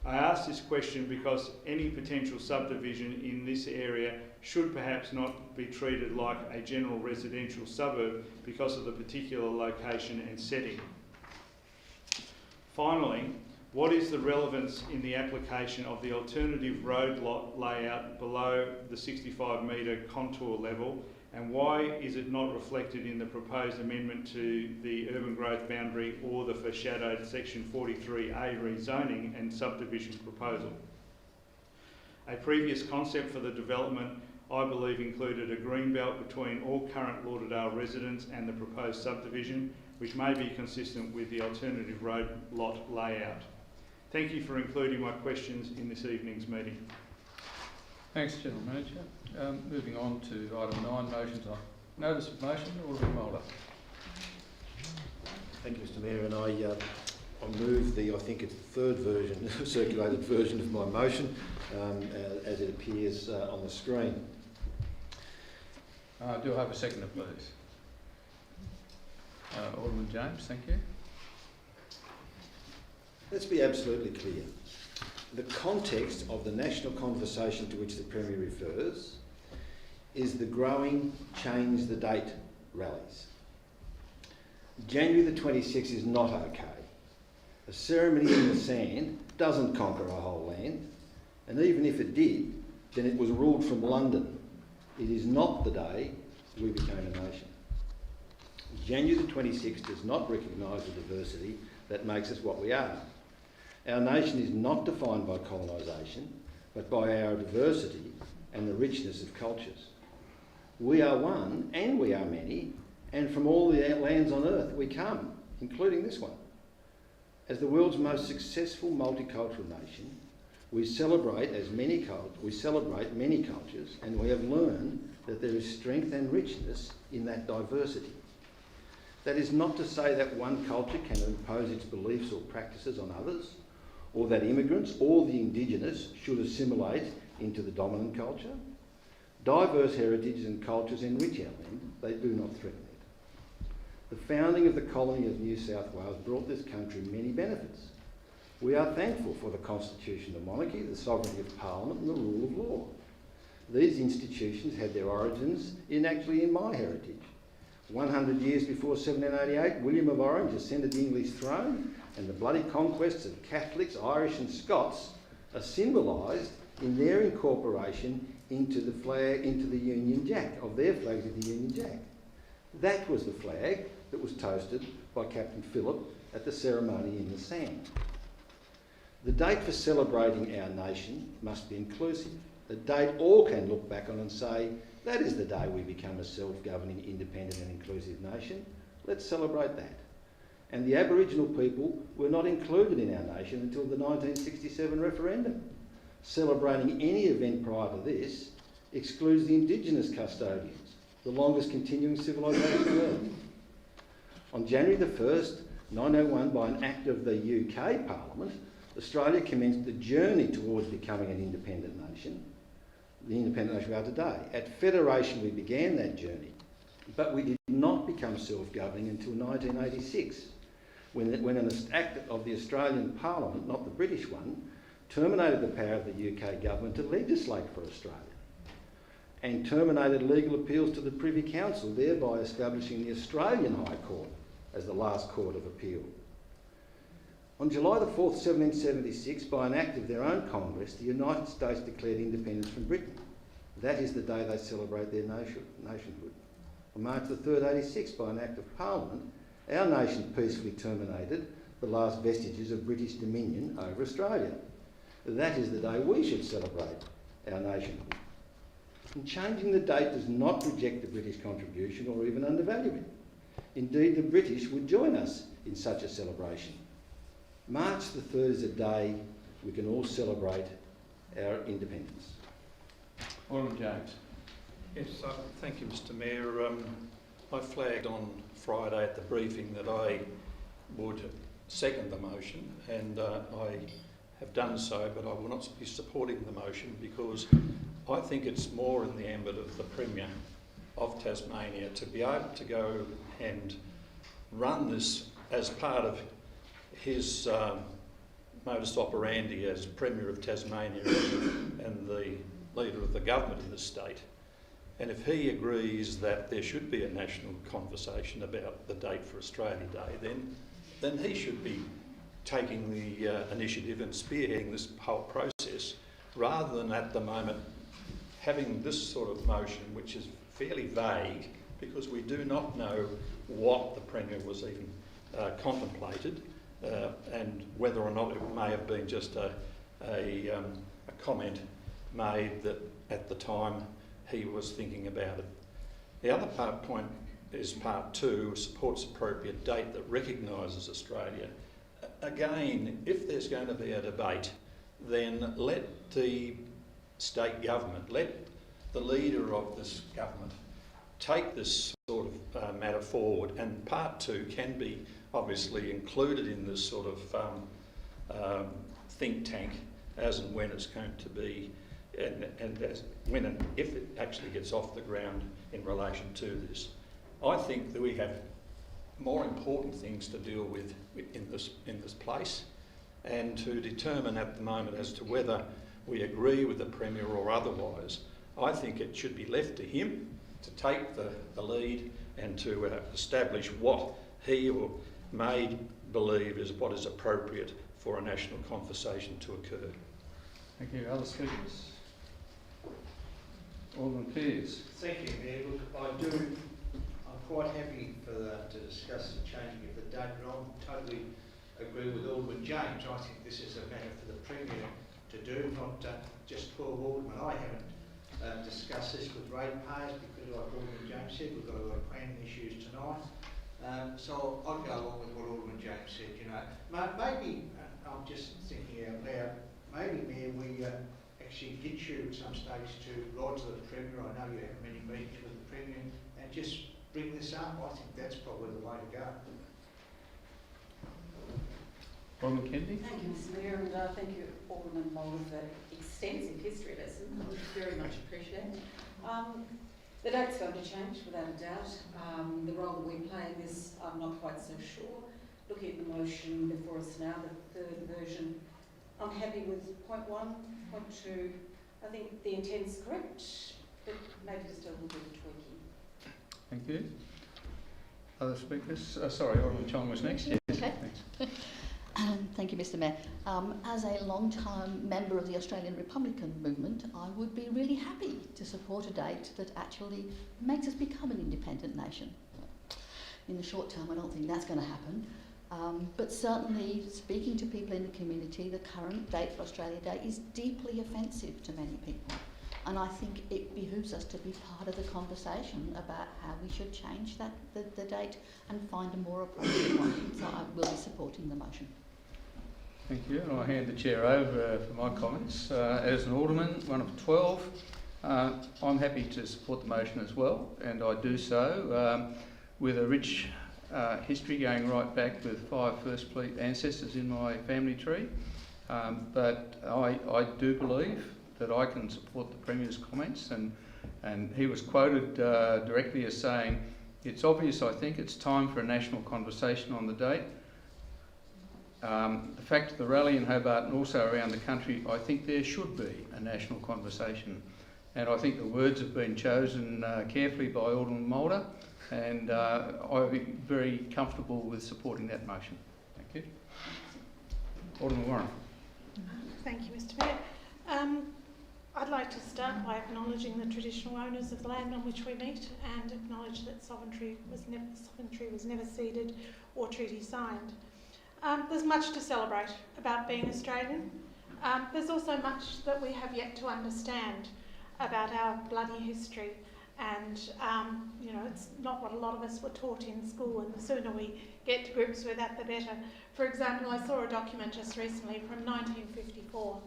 I ask this question because any potential subdivision in this area should perhaps not be treated like a general residential suburb because of the particular location and setting. Finally, what is the relevance in the application of the alternative road lot layout below the 65 metre contour level, and why is it not reflected in the proposed amendment to the urban growth boundary or the foreshadowed section 43A rezoning and subdivision proposal? A previous concept for the development, I believe, included a green belt between all current Lauderdale residents and the proposed subdivision, which may be consistent with the alternative road lot layout. Thank you for including my questions in this evening's meeting. Thanks, General Manager. Moving on to item 9, motions on notice of motion. Alderman Mulder. Thank you, Mr Mayor, and I move I think it's the third version, circulated version of my motion, as it appears on the screen. Do I have a seconder, please? Alderman James, thank you. Let's be absolutely clear. The context of the national conversation to which the Premier refers is the growing change the date rallies. January the 26th is not okay. A ceremony in the sand doesn't conquer a whole land, and even if it did, then it was ruled from London. It is not the day we became a nation. January the 26th does not recognise the diversity that makes us what we are. Our nation is not defined by colonisation, but by our diversity and the richness of cultures. We are one, and we are many, and from all the lands on earth we come, including this one. As the world's most successful multicultural nation, we celebrate many cultures, and we have learned that there is strength and richness in that diversity. That is not to say that one culture can impose its beliefs or practices on others, or that immigrants or the indigenous should assimilate into the dominant culture. Diverse heritages and cultures enrich our land, they do not threaten it. The founding of the colony of New South Wales brought this country many benefits. We are thankful for the constitution of monarchy, the sovereignty of parliament and the rule of law. These institutions had their origins in my heritage. 100 years before 1788, William of Orange ascended the English throne, and the bloody conquests of Catholics, Irish and Scots are symbolised in their incorporation into the flag, into the Union Jack, of their flags of the Union Jack. That was the flag that was toasted by Captain Phillip at the ceremony in the sand. The date for celebrating our nation must be inclusive. A date all can look back on and say, that is the day we become a self-governing, independent and inclusive nation. Let's celebrate that. And the Aboriginal people were not included in our nation until the 1967 referendum. Celebrating any event prior to this excludes the Indigenous custodians, the longest continuing civilisation on earth. On January the 1st, 1901, by an act of the UK Parliament, Australia commenced the journey towards becoming an independent nation, the independent nation we are today. At Federation we began that journey, but we did not become self-governing until 1986, when an act of the Australian Parliament, not the British one, terminated the power of the UK government to legislate for Australia and terminated legal appeals to the Privy Council, thereby establishing the Australian High Court as the last court of appeal. On July the 4th, 1776, by an act of their own Congress, the United States declared independence from Britain. That is the day they celebrate their nationhood. On March the 3rd, 86, by an act of Parliament, our nation peacefully terminated the last vestiges of British dominion over Australia. That is the day we should celebrate our nationhood. And changing the date does not reject the British contribution or even undervalue it. Indeed, the British would join us in such a celebration. March the 3rd is a day we can all celebrate our independence. Alderman James. Yes, thank you, Mr Mayor. I flagged on Friday at the briefing that I would second the motion, and I have done so, but I will not be supporting the motion because I think it's more in the ambit of the Premier of Tasmania to be able to go and run this as part of his modus operandi as Premier of Tasmania and the leader of the government in the state. And if he agrees that there should be a national conversation about the date for Australia Day, then he should be taking the initiative and spearheading this whole process, rather than at the moment having this sort of motion, which is fairly vague, because we do not know what the Premier was even contemplated, and whether or not it may have been just a comment made that at the time he was thinking about it. The other point is part 2, supports appropriate date that recognises Australia. Again, if there's going to be a debate, then let the state government, let the leader of this government take this sort of matter forward, and part 2 can be obviously included in this sort of think tank as and when it's going to be, and as when and if it actually gets off the ground in relation to this. I think that we have more important things to deal with in this place, and to determine at the moment as to whether we agree with the Premier or otherwise. I think it should be left to him to take the lead and to establish what he or may believe is what is appropriate for a national conversation to occur. Thank you. Other speakers? Alderman Pearce. Thank you, Mayor. Look, I'm quite happy to discuss the changing of the date, but I totally agree with Alderman James. I think this is a matter for the Premier to do, not just 12 Aldermen. I haven't discussed this with ratepayers because, like Alderman James said, we've got a lot of planning issues tonight. So I'll go along with what Alderman James said. You know, maybe I'm just thinking out loud. Maybe, Mayor, we actually get you at some stage to write to the Premier. I know you have many meetings with the Premier, and just bring this up. I think that's probably the way to go. Alderman Kennedy. Thank you, Mr Mayor, and thank you, Alderman Moore, for that extensive history lesson. Very much appreciated. The date's going to change, without a doubt. The role that we play in this, I'm not quite so sure. Looking at the motion before us now, the third version, I'm happy with point 1, point 2. I think the intent's correct, but maybe just a little bit of tweaking. Thank you. Other speakers? Sorry, Alderman Chong was next. Yes. Okay. Thanks. Thank you, Mr Mayor. As a long-time member of the Australian Republican movement, I would be really happy to support a date that actually makes us become an independent nation. In the short term, I don't think that's going to happen. But certainly, speaking to people in the community, the current date for Australia Day is deeply offensive to many people. And I think it behooves us to be part of the conversation about how we should change the date and find a more appropriate one. So I will be supporting the motion. Thank you. And I'll hand the chair over for my comments. As an alderman, one of 12, I'm happy to support the motion as well, and I do so with a rich history going right back with 5 First Fleet ancestors in my family tree. But I do believe that I can support the Premier's comments, and he was quoted directly as saying, "It's obvious, I think, it's time for a national conversation on the date. The fact of the rally in Hobart and also around the country, I think there should be a national conversation." And I think the words have been chosen carefully by Alderman Mulder, and I'll be very comfortable with supporting that motion. Thank you. Alderman Warren. Thank you, Mr Mayor. I'd like to start by acknowledging the traditional owners of the land on which we meet and acknowledge that sovereignty was never ceded or treaty signed. There's much to celebrate about being Australian. There's also much that we have yet to understand about our bloody history, and you know, it's not what a lot of us were taught in school, and the sooner we get to grips with that, the better. For example, I saw a document just recently from 1954,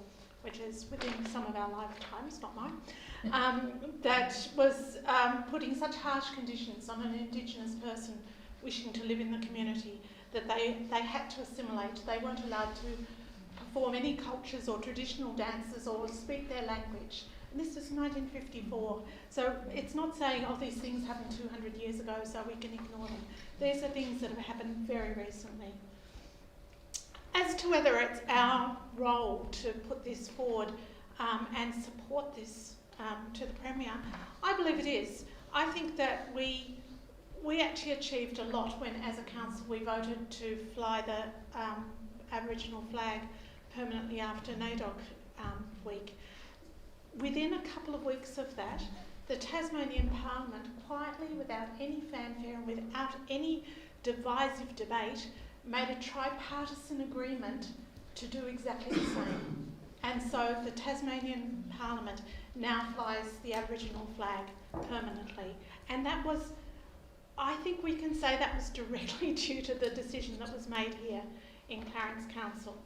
which is within some of our lifetimes, not mine, that was putting such harsh conditions on an Indigenous person wishing to live in the community that they had to assimilate. They weren't allowed to perform any cultures or traditional dances or speak their language. And this was 1954. So it's not saying, oh, these things happened 200 years ago, so we can ignore them. These are things that have happened very recently. As to whether it's our role to put this forward and support this to the Premier, I believe it is. I think that we actually achieved a lot when, as a council, we voted to fly the Aboriginal flag permanently after NAIDOC week. Within a couple of weeks of that, the Tasmanian Parliament, quietly, without any fanfare, without any divisive debate, made a tripartisan agreement to do exactly the same. And so the Tasmanian Parliament now flies the Aboriginal flag permanently. And that was, I think we can say that was directly due to the decision that was made here in Clarence Council.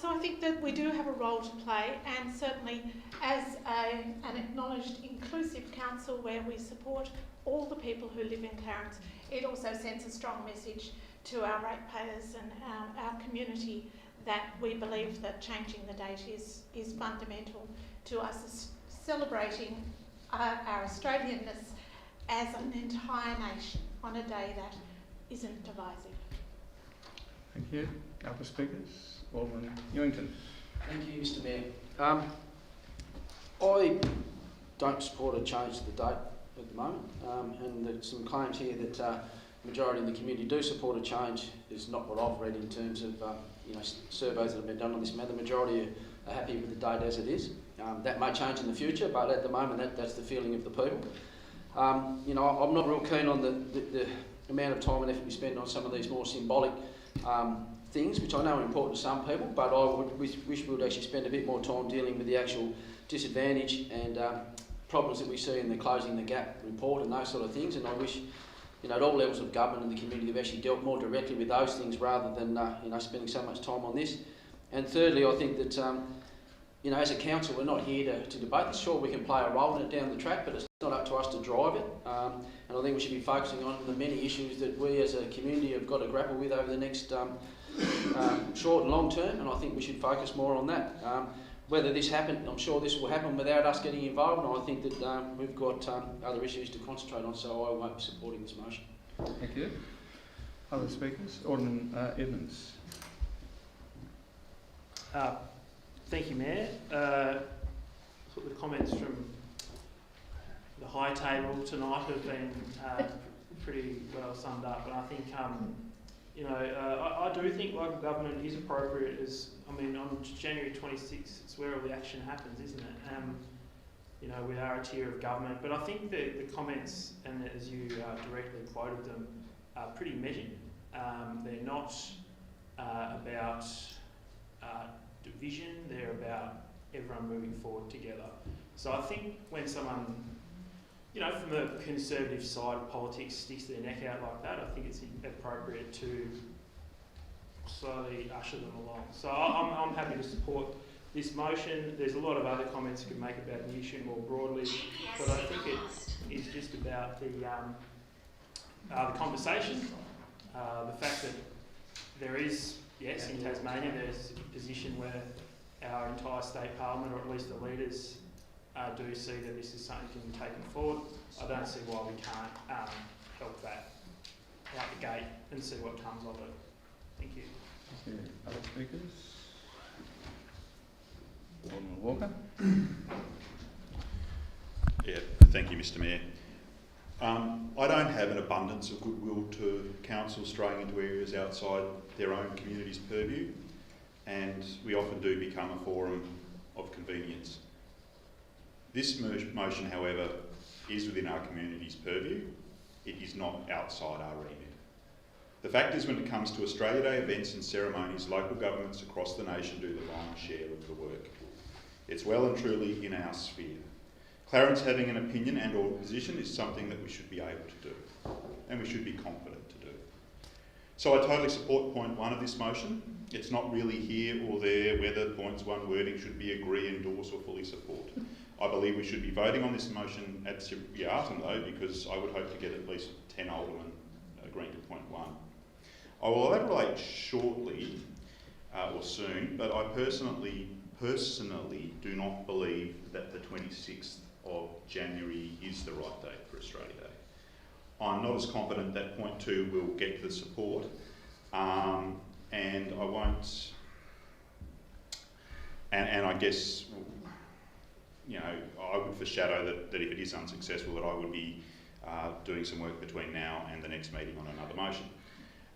So I think that we do have a role to play, and certainly as an acknowledged inclusive council where we support all the people who live in Clarence, it also sends a strong message to our ratepayers and our community that we believe that changing the date is fundamental to us celebrating our Australianness as an entire nation on a day that isn't divisive. Thank you. Other speakers? Alderman Ewington. Thank you, Mr Mayor. I don't support a change to the date at the moment, and there's some claims here that the majority of the community do support a change is not what I've read in terms of surveys that have been done on this matter. The majority are happy with the date as it is. That may change in the future, but at the moment that's the feeling of the people. I'm not real keen on the amount of time and effort we spend on some of these more symbolic things, which I know are important to some people, but I would wish we would actually spend a bit more time dealing with the actual disadvantage and problems that we see in the Closing the Gap report and those sort of things. And I wish, at all levels of government and the community, have actually dealt more directly with those things rather than, spending so much time on this. And thirdly, I think that you know, as a council, we're not here to debate this. Sure, we can play a role in it down the track, but it's not up to us to drive it. And I think we should be focusing on the many issues that we as a community have got to grapple with over the next short and long term, and I think we should focus more on that. Whether this happens, I'm sure this will happen without us getting involved, and I think that we've got other issues to concentrate on, so I won't be supporting this motion. Thank you. Other speakers? Alderman Evans. Thank you, Mayor. I thought the comments from the high table tonight have been pretty well summed up, and I think, you know, I do think local government is appropriate as, I mean, on January 26th, it's where all the action happens, isn't it? You know, we are a tier of government, but I think the comments, and as you directly quoted them, are pretty measured. They're not about division, they're about everyone moving forward together. So I think when someone, you know, from the conservative side of politics sticks their neck out like that, I think it's appropriate to slowly usher them along. So I'm happy to support this motion. There's a lot of other comments you could make about the issue more broadly, but I think it is just about the conversation, the fact that there is, yes, in Tasmania there's a position where our entire state parliament, or at least the leaders, do see that this is something that can be taken forward. I don't see why we can't help that out the gate and see what comes of it. Thank you. Other speakers? Alderman Walker. Yeah, thank you, Mr. Mayor. I don't have an abundance of goodwill to council straying into areas outside their own community's purview, and we often do become a forum of convenience. This motion, however, is within our community's purview. It is not outside our remit. The fact is, when it comes to Australia Day events and ceremonies, local governments across the nation do the lion's share of the work. It's well and truly in our sphere. Clarence having an opinion and or position is something that we should be able to do, and we should be confident to do. So I totally support point 1 of this motion. It's not really here or there whether points 1 wording should be agree, endorse or fully support. I believe we should be voting on this motion ad seriatim though, because I would hope to get at least 10 aldermen agreeing to point 1. I will elaborate shortly or soon, but I personally do not believe that the 26th of January is the right date for Australia Day. I'm not as confident that point 2 will get the support, and I won't, and I guess, you know, I would foreshadow that if it is unsuccessful, that I would be doing some work between now and the next meeting on another motion.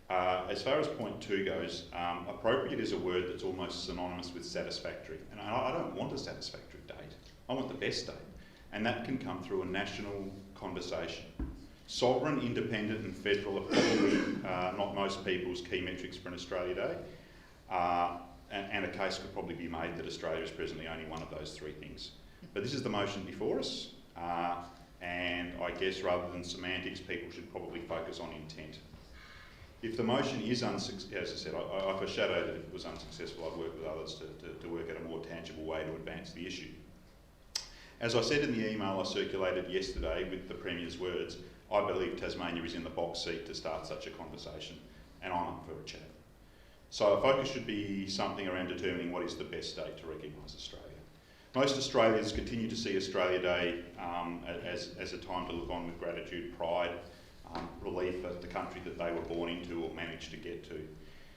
As far as point 2 goes, appropriate is a word that's almost synonymous with satisfactory, and I don't want a satisfactory date. I want the best date, and that can come through a national conversation. Sovereign, independent and federal are probably not most people's key metrics for an Australia Day, and a case could probably be made that Australia is presently only one of those 3 things. But this is the motion before us, and I guess rather than semantics, people should probably focus on intent. If the motion is unsuccessful, as I said, I foreshadowed that if it was unsuccessful, I'd work with others to work out a more tangible way to advance the issue. As I said in the email I circulated yesterday with the Premier's words, I believe Tasmania is in the box seat to start such a conversation, and I'm up for a chat. So our focus should be something around determining what is the best date to recognise Australia. Most Australians continue to see Australia Day as a time to look on with gratitude, pride, relief at the country that they were born into or managed to get to.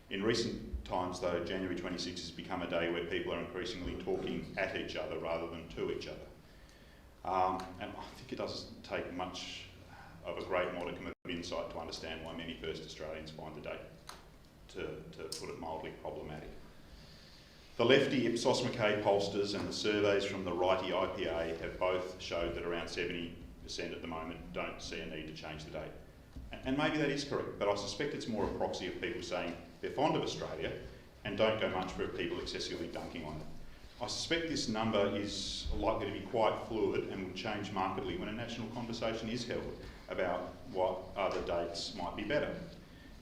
In recent times though, January 26 has become a day where people are increasingly talking at each other rather than to each other. And I think it doesn't take much of a great modicum of insight to understand why many First Australians find the date, to put it mildly, problematic. The lefty Ipsos McKay pollsters and the surveys from the righty IPA have both showed that around 70% at the moment don't see a need to change the date. And maybe that is correct, but I suspect it's more a proxy of people saying they're fond of Australia and don't go much for people excessively dunking on it. I suspect this number is likely to be quite fluid and will change markedly when a national conversation is held about what other dates might be better.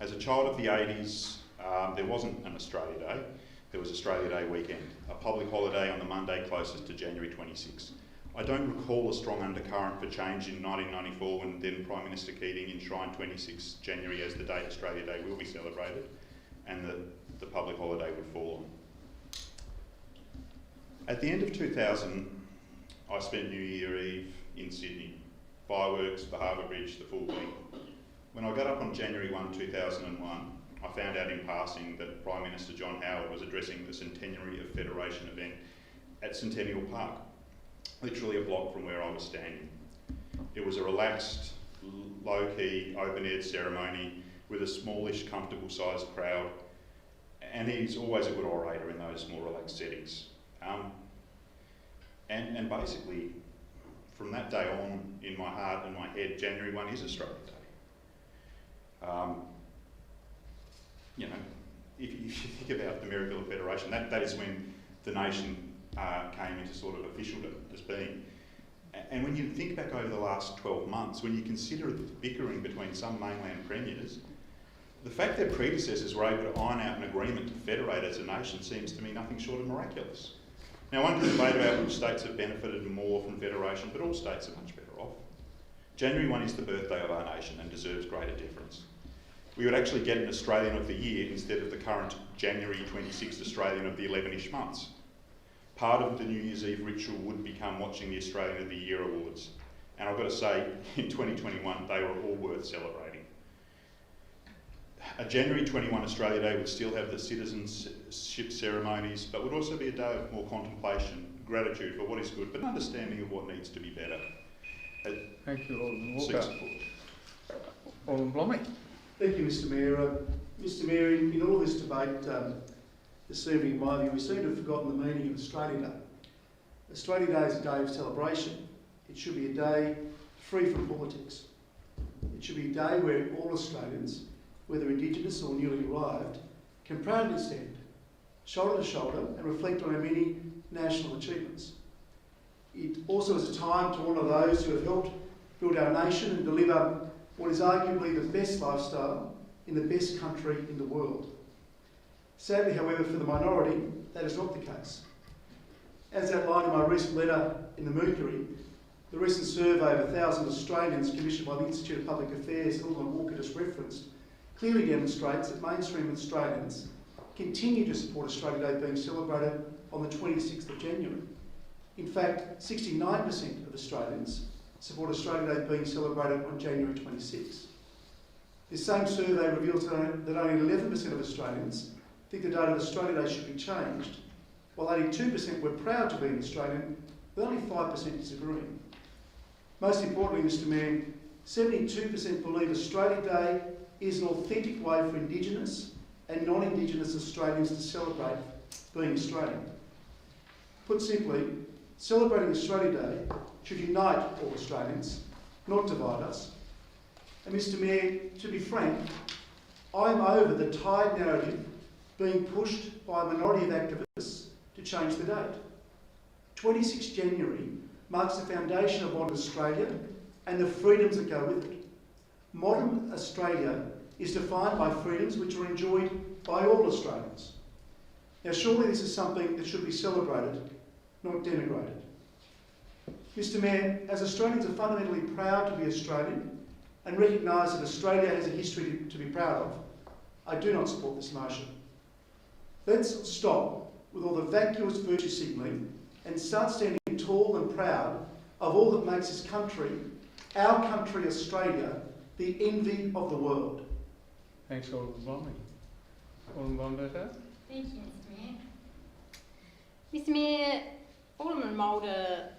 As a child of the 80s, there wasn't an Australia Day. there was Australia Day weekend, a public holiday on the Monday closest to January 26. I don't recall a strong undercurrent for change in 1994 when then Prime Minister Keating enshrined 26 January as the date Australia Day will be celebrated and the public holiday would fall on. At the end of 2000, I spent New Year Eve in Sydney. Fireworks, the Harbour Bridge, the full beat. When I got up on January 1, 2001, I found out in passing that Prime Minister John Howard was addressing the Centenary of Federation event at Centennial Park, literally a block from where I was standing. It was a relaxed, low-key, open-air ceremony with a smallish, comfortable-sized crowd, and he's always a good orator in those more relaxed settings. And basically, from that day on, in my heart and my head, January 1 is Australia Day. You know, if you think about the miracle of federation, that is when the nation came into sort of officialdom as being. And when you think back over the last 12 months, when you consider the bickering between some mainland premiers, the fact that predecessors were able to iron out an agreement to federate as a nation seems to me nothing short of miraculous. Now, one can debate about which states have benefited more from federation, but all states are much better off. January 1 is the birthday of our nation and deserves greater deference. We would actually get an Australian of the Year instead of the current January 26th Australian of the 11-ish months. Part of the New Year's Eve ritual would become watching the Australian of the Year awards. And I've got to say, in 2021, they were all worth celebrating. A January 21 Australia Day would still have the citizenship ceremonies, but would also be a day of more contemplation, gratitude for what is good, but an understanding of what needs to be better. Thank you, Alderman Seek Walker. support. Alderman Blomley. Thank you, Mr Mayor. Mr Mayor, in all this debate this evening, in my view, we seem to have forgotten the meaning of Australia Day. Australia Day is a day of celebration. It should be a day free from politics. It should be a day where all Australians, whether Indigenous or newly arrived, can proudly stand shoulder to shoulder and reflect on our many national achievements. It also is a time to honour those who have helped build our nation and deliver what is arguably the best lifestyle in the best country in the world. Sadly, however, for the minority, that is not the case. As outlined in my recent letter in the Mercury, the recent survey of 1,000 Australians commissioned by the Institute of Public Affairs, Alderman Walker just referenced, clearly demonstrates that mainstream Australians continue to support Australia Day being celebrated on the 26th of January. In fact, 69% of Australians support Australia Day being celebrated on January 26th. This same survey reveals that only 11% of Australians think the date of Australia Day should be changed, while 82% were proud to be an Australian, with only 5% disagreeing. Most importantly, Mr Mayor, 72% believe Australia Day is an authentic way for Indigenous and non-Indigenous Australians to celebrate being Australian. Put simply, celebrating Australia Day should unite all Australians, not divide us. And Mr Mayor, to be frank, I'm over the tired narrative being pushed by a minority of activists to change the date. 26 January marks the foundation of modern Australia and the freedoms that go with it. Modern Australia is defined by freedoms which are enjoyed by all Australians. Now, surely this is something that should be celebrated, not denigrated. Mr Mayor, as Australians are fundamentally proud to be Australian and recognise that Australia has a history to be proud of, I do not support this motion. Let's stop with all the vacuous virtue signalling and start standing tall and proud of all that makes this country, our country Australia, the envy of the world. Thanks, Alderman Blomley. Alderman Blomberger. Thank you, Mr Mayor. Mr Mayor, Alderman Mulder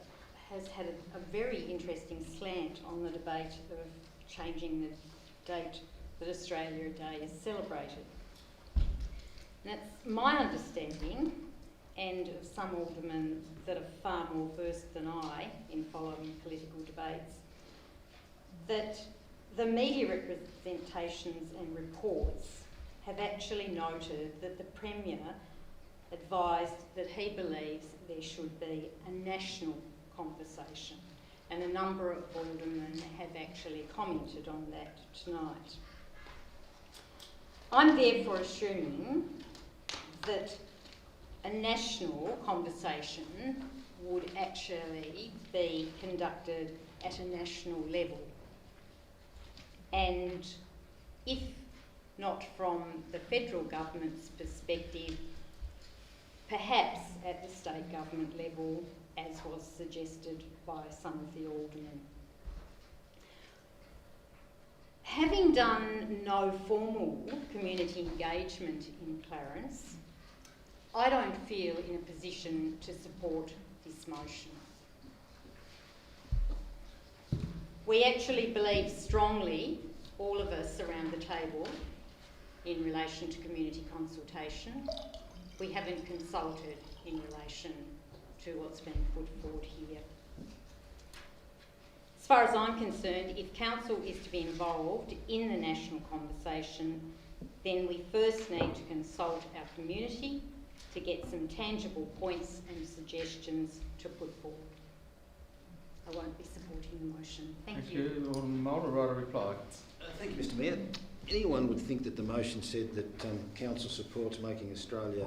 has had a very interesting slant on the debate of changing the date that Australia Day is celebrated. And that's my understanding, and of some aldermen that are far more versed than I in following political debates, that the media representations and reports have actually noted that the Premier advised that he believes there should be a national conversation, and a number of aldermen have actually commented on that tonight. I'm therefore assuming that a national conversation would actually be conducted at a national level. And if not from the federal government's perspective, perhaps at the state government level, as was suggested by some of the aldermen. Having done no formal community engagement in Clarence, I don't feel in a position to support this motion. We actually believe strongly, all of us around the table, in relation to community consultation. We haven't consulted in relation to what's been put forward here. As far as I'm concerned, if council is to be involved in the national conversation, then we first need to consult our community to get some tangible points and suggestions to put forward. I won't be supporting the motion. Thank you. Thank you. Alderman Mulder, right a reply. Thank you, Mr Mayor. Anyone would think that the motion said that council supports making Australia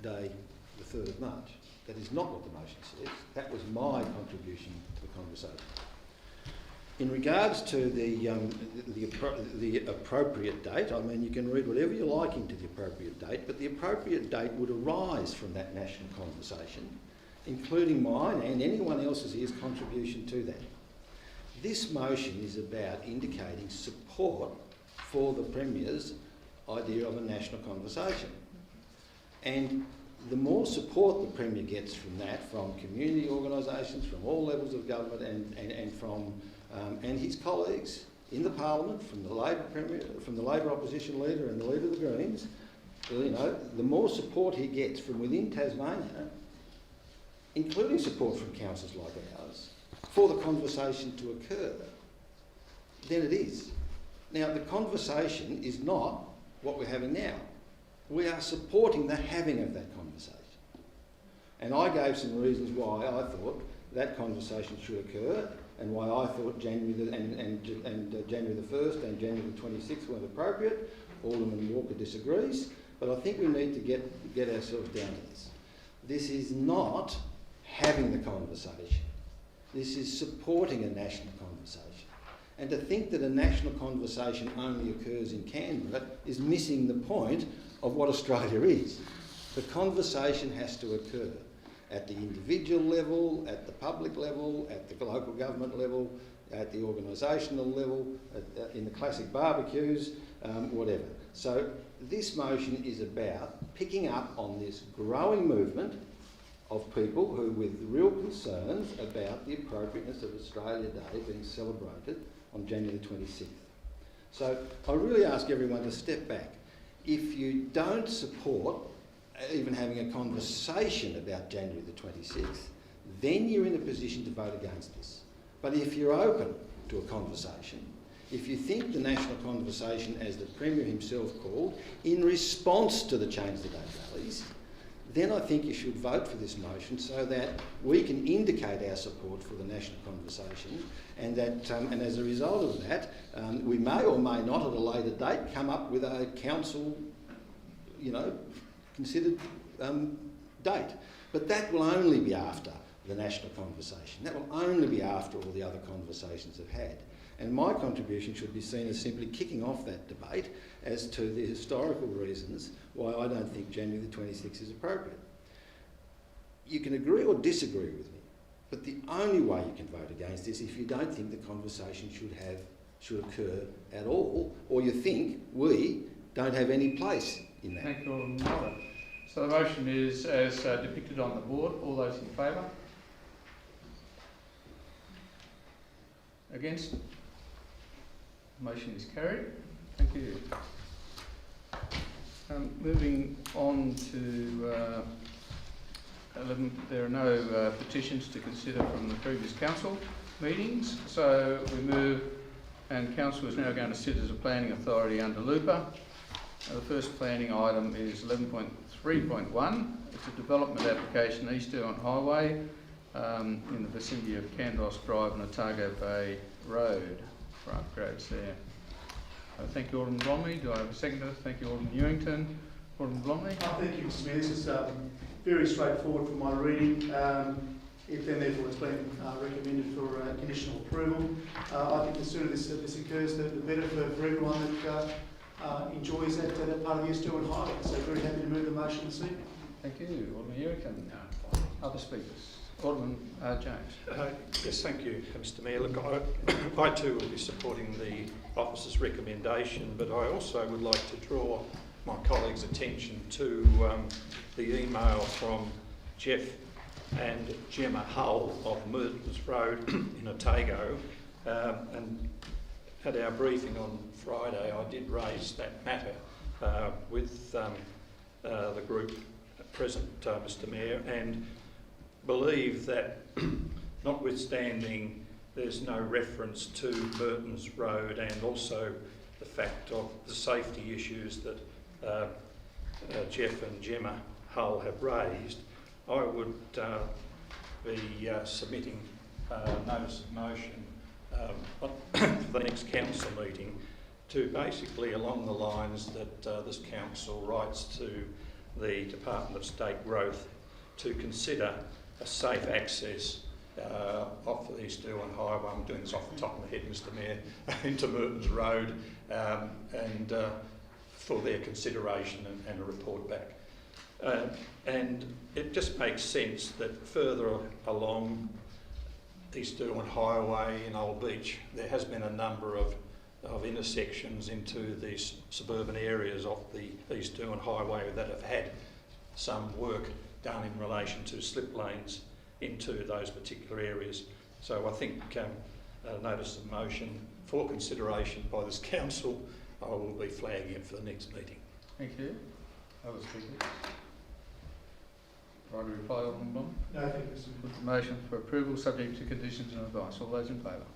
Day the 3rd of March. That is not what the motion says. That was my contribution to the conversation. In regards to the appropriate date, I mean, you can read whatever you like into the appropriate date, but the appropriate date would arise from that national conversation, including mine and anyone else's here's contribution to that. This motion is about indicating support for the Premier's idea of a national conversation. And the more support the Premier gets from that, from community organisations, from all levels of government and from and his colleagues in the Parliament, from the Labor Premier, from the Labor opposition leader and the leader of the Greens, you know, the more support he gets from within Tasmania, including support from councils like ours, for the conversation to occur, then it is. Now, the conversation is not what we're having now. We are supporting the having of that conversation. And I gave some reasons why I thought that conversation should occur and why I thought January the 1st and January the 26th weren't appropriate. Alderman Walker disagrees, but I think we need to get ourselves down to this. This is not having the conversation. This is supporting a national conversation. And to think that a national conversation only occurs in Canberra is missing the point of what Australia is. The conversation has to occur at the individual level, at the public level, at the local government level, at the organisational level, in the classic barbecues, whatever. So this motion is about picking up on this growing movement of people who, with real concerns about the appropriateness of Australia Day being celebrated on January the 26th. So I really ask everyone to step back. If you don't support even having a conversation about January the 26th, then you're in a position to vote against this. But if you're open to a conversation, if you think the national conversation, as the Premier himself called, in response to the Change the Day rallies, then I think you should vote for this motion so that we can indicate our support for the national conversation, and that, and as a result of that, we may or may not at a later date come up with a council, considered date. But that will only be after the national conversation. That will only be after all the other conversations have had. And my contribution should be seen as simply kicking off that debate as to the historical reasons why I don't think January the 26th is appropriate. You can agree or disagree with me, but the only way you can vote against this is if you don't think the conversation should occur at all, or you think we don't have any place in that. Thank you, Alderman Mulder. So the motion is as depicted on the board. All those in favour? Against? Motion is carried. Thank you. Moving on to 11, there are no petitions to consider from the previous council meetings, so we move, and council is now going to sit as a planning authority under LUPA. The first planning item is 11.3.1. It's a development application East Erwin Highway in the vicinity of Candos Drive and Otago Bay Road for upgrades there. Thank you, Alderman Bromley. Do I have a seconder? Thank you, Alderman Newington. Alderman Blomley. Thank you, Mr Mayor. This is very straightforward from my reading. Therefore it's been recommended for conditional approval. I think the sooner this occurs, the better for everyone that enjoys that part of the Eastern Highway. So very happy to move the motion this evening. Thank you. Alderman Yurican. Other speakers? Alderman James. Yes, thank you, Mr Mayor. Look, I too will be supporting the officer's recommendation, but I also would like to draw my colleagues' attention to the email from Jeff and Gemma Hull of Mertons Road in Otago, and at our briefing on Friday I did raise that matter with the group at present, Mr Mayor, and believe that notwithstanding there's no reference to Mertons Road and also the fact of the safety issues that Jeff and Gemma Hull have raised, I would be submitting a notice of motion for the next council meeting to basically along the lines that this council writes to the Department of State Growth to consider a safe access off the East Irwin Highway, I'm doing this off the top of my head, Mr Mayor, into Mertons Road, and for their consideration and a report back. And it just makes sense that further along East Irwin Highway in Old Beach, there has been a number of intersections into these suburban areas of the East Irwin Highway that have had some work done in relation to slip lanes into those particular areas. So I think a notice of motion for consideration by this council, I will be flagging it for the next meeting. Thank you. Other speakers? Right to reply, Alderman Blom? No, thank you, Mr Mayor. Put the motion for approval subject to conditions and advice. All those in favour?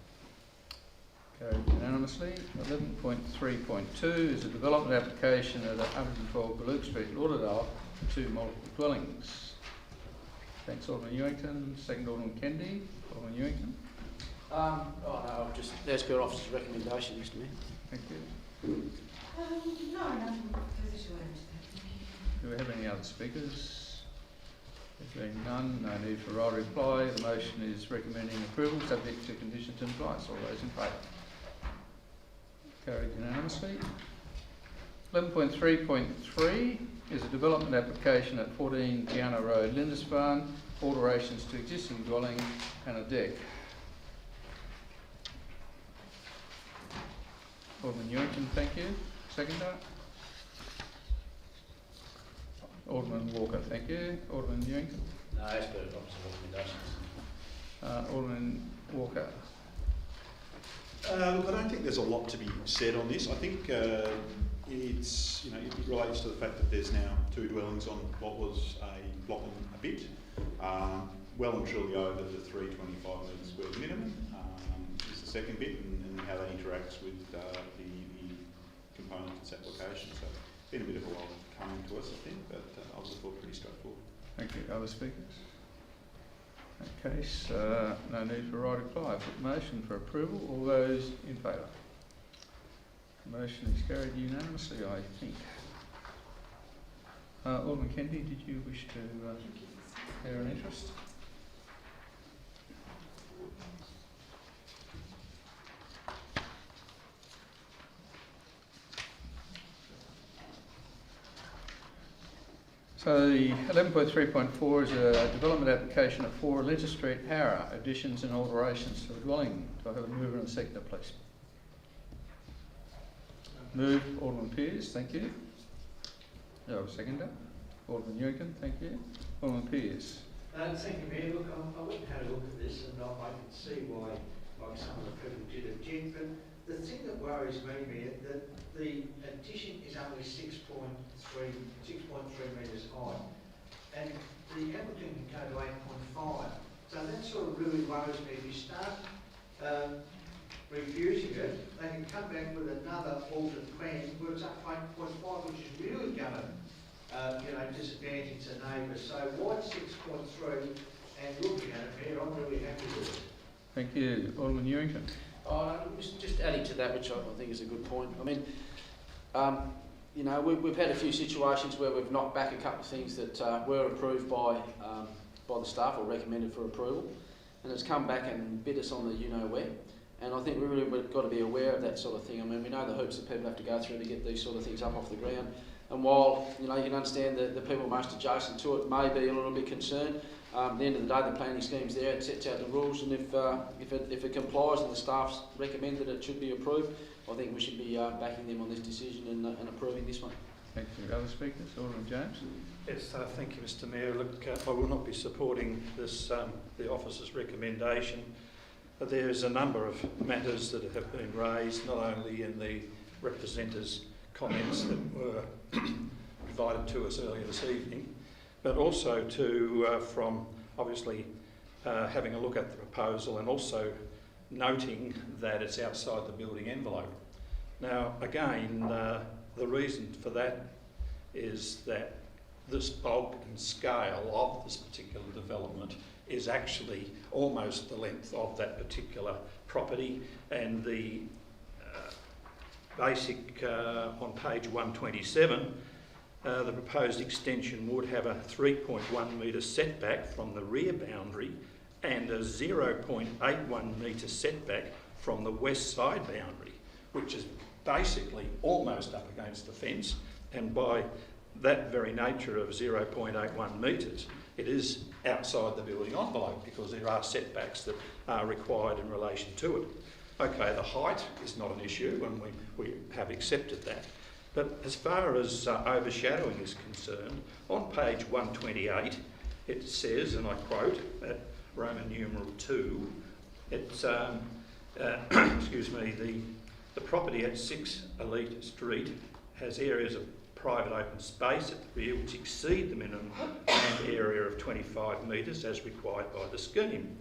Carried unanimously. 11.3.2 is a development application at 112 Baluke Street, Lauderdale, for 2 multiple dwellings. Thanks, Alderman Ewington. Second, Alderman Kennedy. Alderman Ewington. No, just as per officer's recommendation, Mr Mayor. Thank you. No, nothing further to add. Do we have any other speakers? There being none, no need for right reply. The motion is recommending approval subject to conditions and advice. All those in favour? Carried unanimously. 11.3.3 is a development application at 14 Gianna Road, Lindisfarne, alterations to existing dwelling and a deck. Alderman Ewington, thank you. Seconder. Alderman Walker, thank you. Alderman Ewington. No, as per officer's recommendations. Alderman Walker. Look, I don't think there's a lot to be said on this. I think it's, you know, it relates to the fact that there's now 2 dwellings on what was a block and a bit, well and truly over the 325 metre square minimum. Is the second bit, and how that interacts with the component of its application. So it's been a bit of a while coming to us, I think, but I was thought pretty straightforward. Thank you. Other speakers? In that case, no need for right reply. I put the motion for approval. All those in favour? The motion is carried unanimously, I think. Alderman Kennedy, did you wish to share an interest? So the 11.3.4 is a development application at 4 Leicester Street, Harrow, additions and alterations to a dwelling. Do I have a mover and a seconder, please? Move, Alderman Pearce, thank you. Do I have a seconder? Alderman Ewington, thank you. Alderman Pearce. Thank you, Mayor. Look, I went and had a look at this, and I can see why, like some of the people did object, but the thing that worries me, Mayor, that the addition is only 6.3 metres high, and the applicant can go to 8.5. So that sort of really worries me. If you start refusing it, they can come back with another alternate plan where it's up 8.5, which is really going to, disadvantage the neighbours. So why 6.3? And looking at it, Mayor, I'm really happy with it. Thank you. Alderman Ewington. Just adding to that, which I think is a good point. I mean, you know, we've had a few situations where we've knocked back a couple of things that were approved by the staff or recommended for approval, and it's come back and bit us on the you-know-where. And I think we really have got to be aware of that sort of thing. I mean, we know the hoops that people have to go through to get these sort of things up off the ground. And while, you know, you can understand that the people most adjacent to it may be a little bit concerned, at the end of the day, the planning scheme's there, it sets out the rules, and if it complies and the staff's recommend that it should be approved, I think we should be backing them on this decision and approving this one. Thank you. Other speakers? Alderman James? Yes, thank you, Mr Mayor. Look, I will not be supporting this, the officer's recommendation. There's a number of matters that have been raised, not only in the representatives' comments that were provided to us earlier this evening, but also from obviously having a look at the proposal and also noting that it's outside the building envelope. Now, again, the reason for that is that this bulk and scale of this particular development is actually almost the length of that particular property, and the basic on page 127, the proposed extension would have a 3.1 metre setback from the rear boundary and a 0.81 metre setback from the west side boundary, which is basically almost up against the fence, and by that very nature of 0.81 metres, it is outside the building envelope because there are setbacks that are required in relation to it. Okay, the height is not an issue, and we have accepted that. But as far as overshadowing is concerned, on page 128, it says, and I quote, at Roman numeral 2, it's, excuse me, the property at 6 Elite Street has areas of private open space at the rear which exceed the minimum land area of 25 metres as required by the scheme.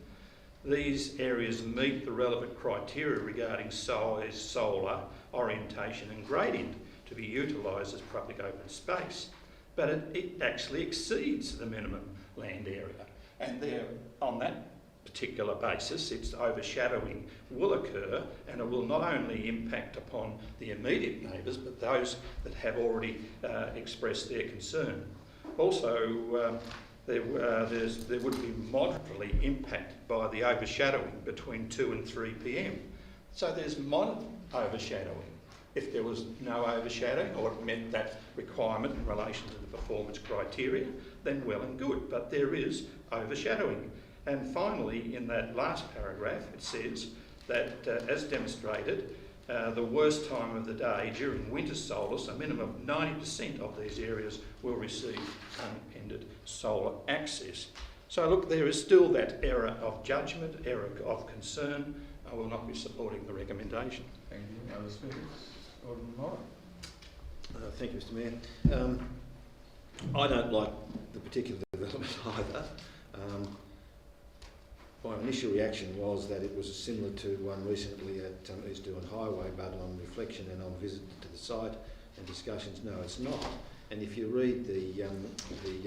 These areas meet the relevant criteria regarding size, solar, orientation and gradient to be utilised as public open space, but it actually exceeds the minimum land area, and there, on that particular basis, its overshadowing will occur, and it will not only impact upon the immediate neighbours but those that have already expressed their concern. Also, there would be moderately impacted by the overshadowing between 2 and 3 p.m. So there's moderate overshadowing. If there was no overshadowing or it met that requirement in relation to the performance criteria, then well and good, but there is overshadowing. And finally, in that last paragraph, it says that, as demonstrated, the worst time of the day during winter solstice, a minimum of 90% of these areas will receive unimpeded solar access. So look, there is still that error of judgment, error of concern. I will not be supporting the recommendation. Thank you. Other speakers? Alderman Morris. Thank you, Mr Mayor. I don't like the particular development either. My initial reaction was that it was similar to one recently at East Doohan Highway, but on reflection and on visit to the site and discussions, no, it's not. And if you read the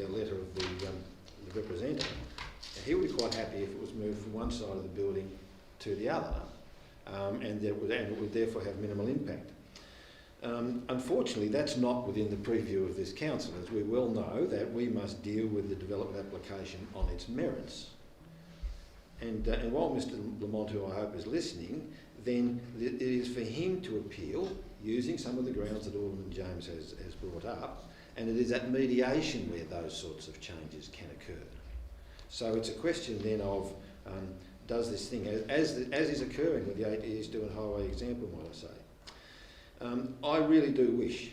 letter of the representative, he would be quite happy if it was moved from one side of the building to the other, and it would therefore have minimal impact. Unfortunately, that's not within the purview of this council, as we well know that we must deal with the development application on its merits. And while Mr Lamont, who I hope is listening, then it is for him to appeal using some of the grounds that Alderman James has brought up, and it is at mediation where those sorts of changes can occur. So it's a question then of does this thing, as is occurring with the East Doohan Highway example, might I say, I really do wish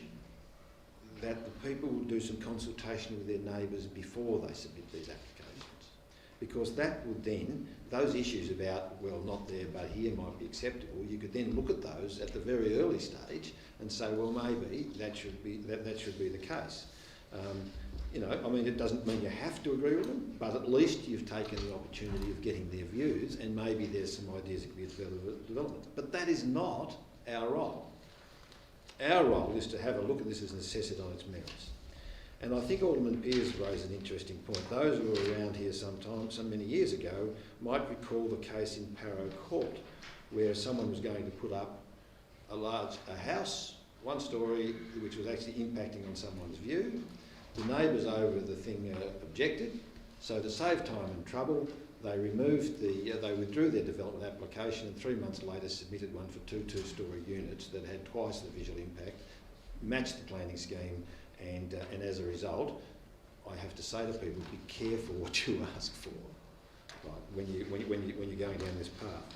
that the people would do some consultation with their neighbours before they submit these applications, because that would then, those issues about, well, not there but here might be acceptable, you could then look at those at the very early stage and say, well, maybe that should be the case. You know, I mean, it doesn't mean you have to agree with them, but at least you've taken the opportunity of getting their views, and maybe there's some ideas that could be further development. But that is not our role. Our role is to have a look at this and assess it on its merits. And I think Alderman Pearce raised an interesting point. Those who were around here some many years ago might recall the case in Parrow Court, where someone was going to put up a house one story which was actually impacting on someone's view. The neighbours over the thing objected, so to save time and trouble, they withdrew their development application, and 3 months later submitted one for two two-storey units that had twice the visual impact, matched the planning scheme, and as a result, I have to say to people, be careful what you ask for, right, when you're going down this path.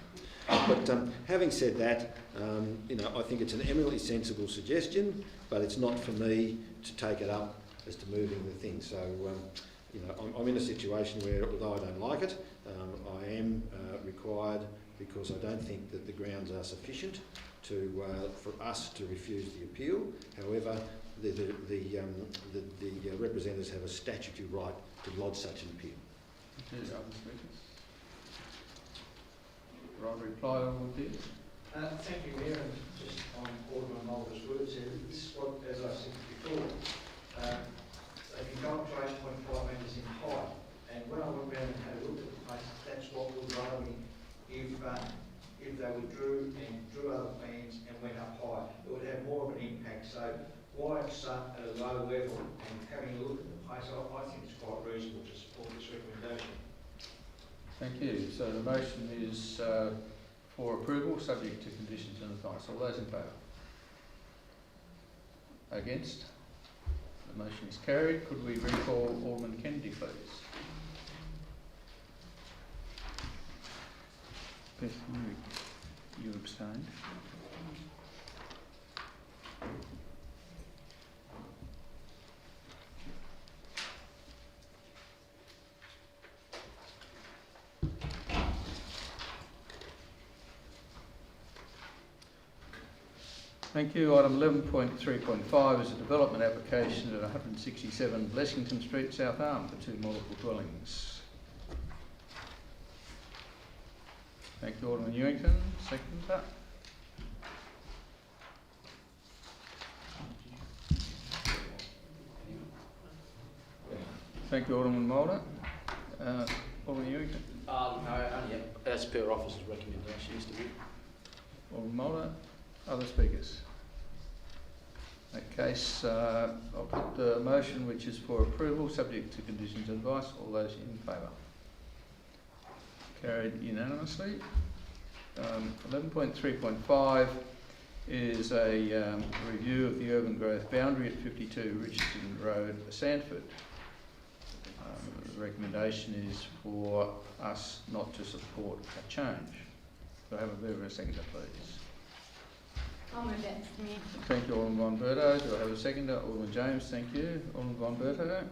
But having said that, I think it's an eminently sensible suggestion, but it's not for me to take it up as to moving the thing. So, I'm in a situation where, although I don't like it, I am required, because I don't think that the grounds are sufficient for us to refuse the appeal. However, the representatives have a statutory right to lodge such an appeal. Other speakers? Right, reply all dear. Thank you, Mayor, and just on Alderman Mulder's words here, this is what, as I said before, they've been going to 8.5 metres in height, and when I went round and had a look at the place, that's what would worry me if they withdrew and drew other plans and went up high. It would have more of an impact. So why start at a low level and having a look at the place, I think it's quite reasonable to support this recommendation. Thank you. So the motion is for approval, subject to conditions and advice. All those in favour? Against? The motion is carried. Could we recall Alderman Kennedy, please? Beth, you abstained. Thank you. Item 11.3.5 is a development application at 167 Blessington Street, South Arm, for two multiple dwellings. Thank you, Alderman Ewington. Seconder. Thank you, Alderman Mulder. Alderman Ewington. No, only as per officer's recommendation, Mr. Mayor. Alderman Mulder. Other speakers? In that case, I'll put the motion which is for approval, subject to conditions and advice. All those in favour? Carried unanimously. 11.3.5 is a review of the urban growth boundary at 52 Richardson Road, Sandford. The recommendation is for us not to support a change. Do I have a bit of a seconder, please? I'll move that, Mr. Mayor. Thank you, Alderman Von Berto. Do I have a seconder? Alderman James, thank you. Alderman Von Berto.